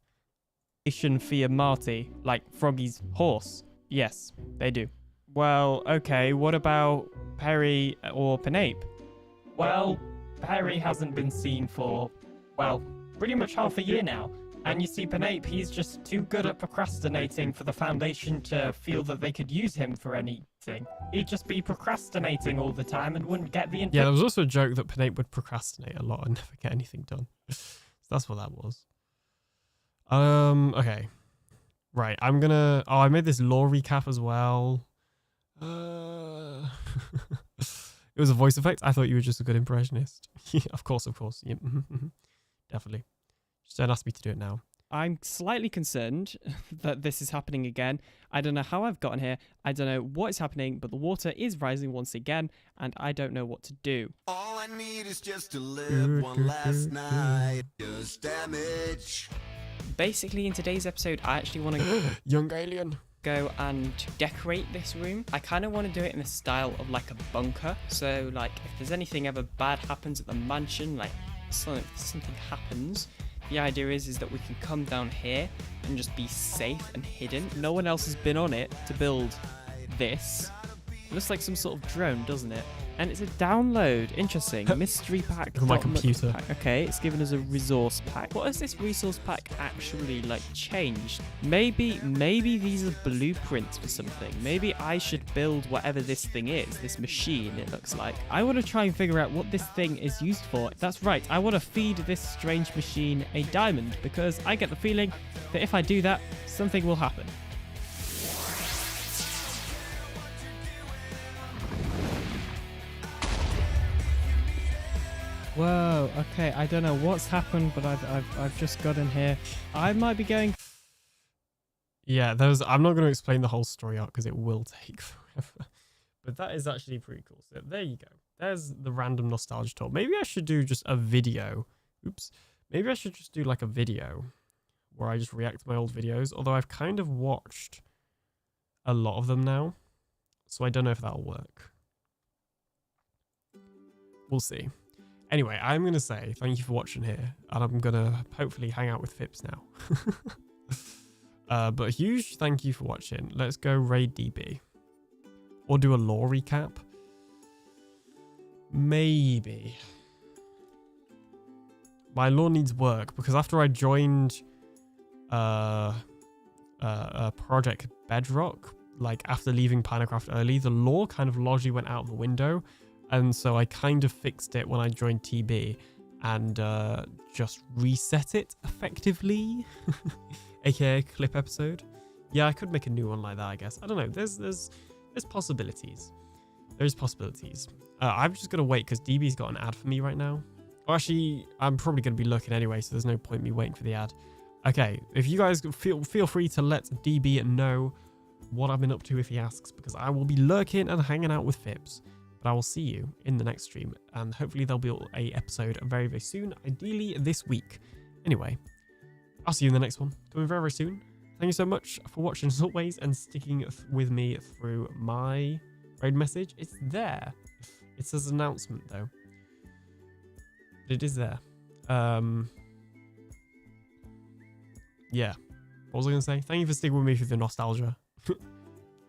Foundation fear Marty, like Froggy's horse? Yes, they do. Well, okay, what about Perry or Penape? Well, Perry hasn't been seen for, well, pretty much half a year now. And you see, Penape, he's just too good at procrastinating for the Foundation to feel that they could use him for anything. He'd just be procrastinating all the time and wouldn't get the... Yeah, there was also a joke that Penape would procrastinate a lot and never get anything done. So that's what that was. Okay. Right, I'm gonna... Oh, I made this lore recap as well. It was a voice effect. I thought you were just a good impressionist. Of course. Yep. Definitely. Just don't ask me to do it now. I'm slightly concerned that this is happening again. I don't know how I've gotten here. I don't know what is happening, but the water is rising once again, and I don't know what to do. All I need is just to live one last night. Just damage. Basically, in today's episode, I actually want to... Young alien. Go and decorate this room. I kind of want to do it in the style of like a bunker. So like if there's anything ever bad happens at the mansion, like something happens, the idea is that we can come down here and just be safe and hidden. No one else has been on it to build this. It looks like some sort of drone, doesn't it? And it's a download. Interesting. Mystery pack. From my computer. Pack. Okay, it's given us a resource pack. What has this resource pack actually like changed? Maybe these are blueprints for something. Maybe I should build whatever this thing is, this machine it looks like. I want to try and figure out what this thing is used for. That's right, I want to feed this strange machine a diamond because I get the feeling that if I do that, something will happen. Whoa, okay, I don't know what's happened, but I've just got in here. I might be going Yeah, I'm not going to explain the whole story arc because it will take forever. But that is actually pretty cool. So there you go. There's the random nostalgia talk. Maybe I should do just a video. Oops. Maybe I should just do like a video where I just react to my old videos. Although I've kind of watched a lot of them now. So I don't know if that'll work. We'll see. Anyway, I'm going to say thank you for watching here. And I'm going to hopefully hang out with Phipps now. But a huge thank you for watching. Let's go raid DB. Or do a lore recap. Maybe. My lore needs work because after I joined Project Bedrock, like after leaving Minecraft early, the lore kind of largely went out the window. And so I kind of fixed it when I joined TB and just reset it effectively. AKA clip episode. Yeah, I could make a new one like that, I guess. I don't know. There's possibilities. There's possibilities. I'm just going to wait because DB's got an ad for me right now. Well, actually, I'm probably going to be looking anyway, so there's no point me waiting for the ad. Okay, if you guys feel free to let DB know what I've been up to if he asks, because I will be lurking and hanging out with Phipps. But I will see you in the next stream, and hopefully there'll be a episode very, very soon, ideally this week. Anyway, I'll see you in the next one, coming very, very soon. Thank you so much for watching as always and sticking with me through my raid message. It's there. It says announcement though. But it is there. Yeah. What was I going to say? Thank you for sticking with me through the nostalgia.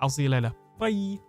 I'll see you later. Bye.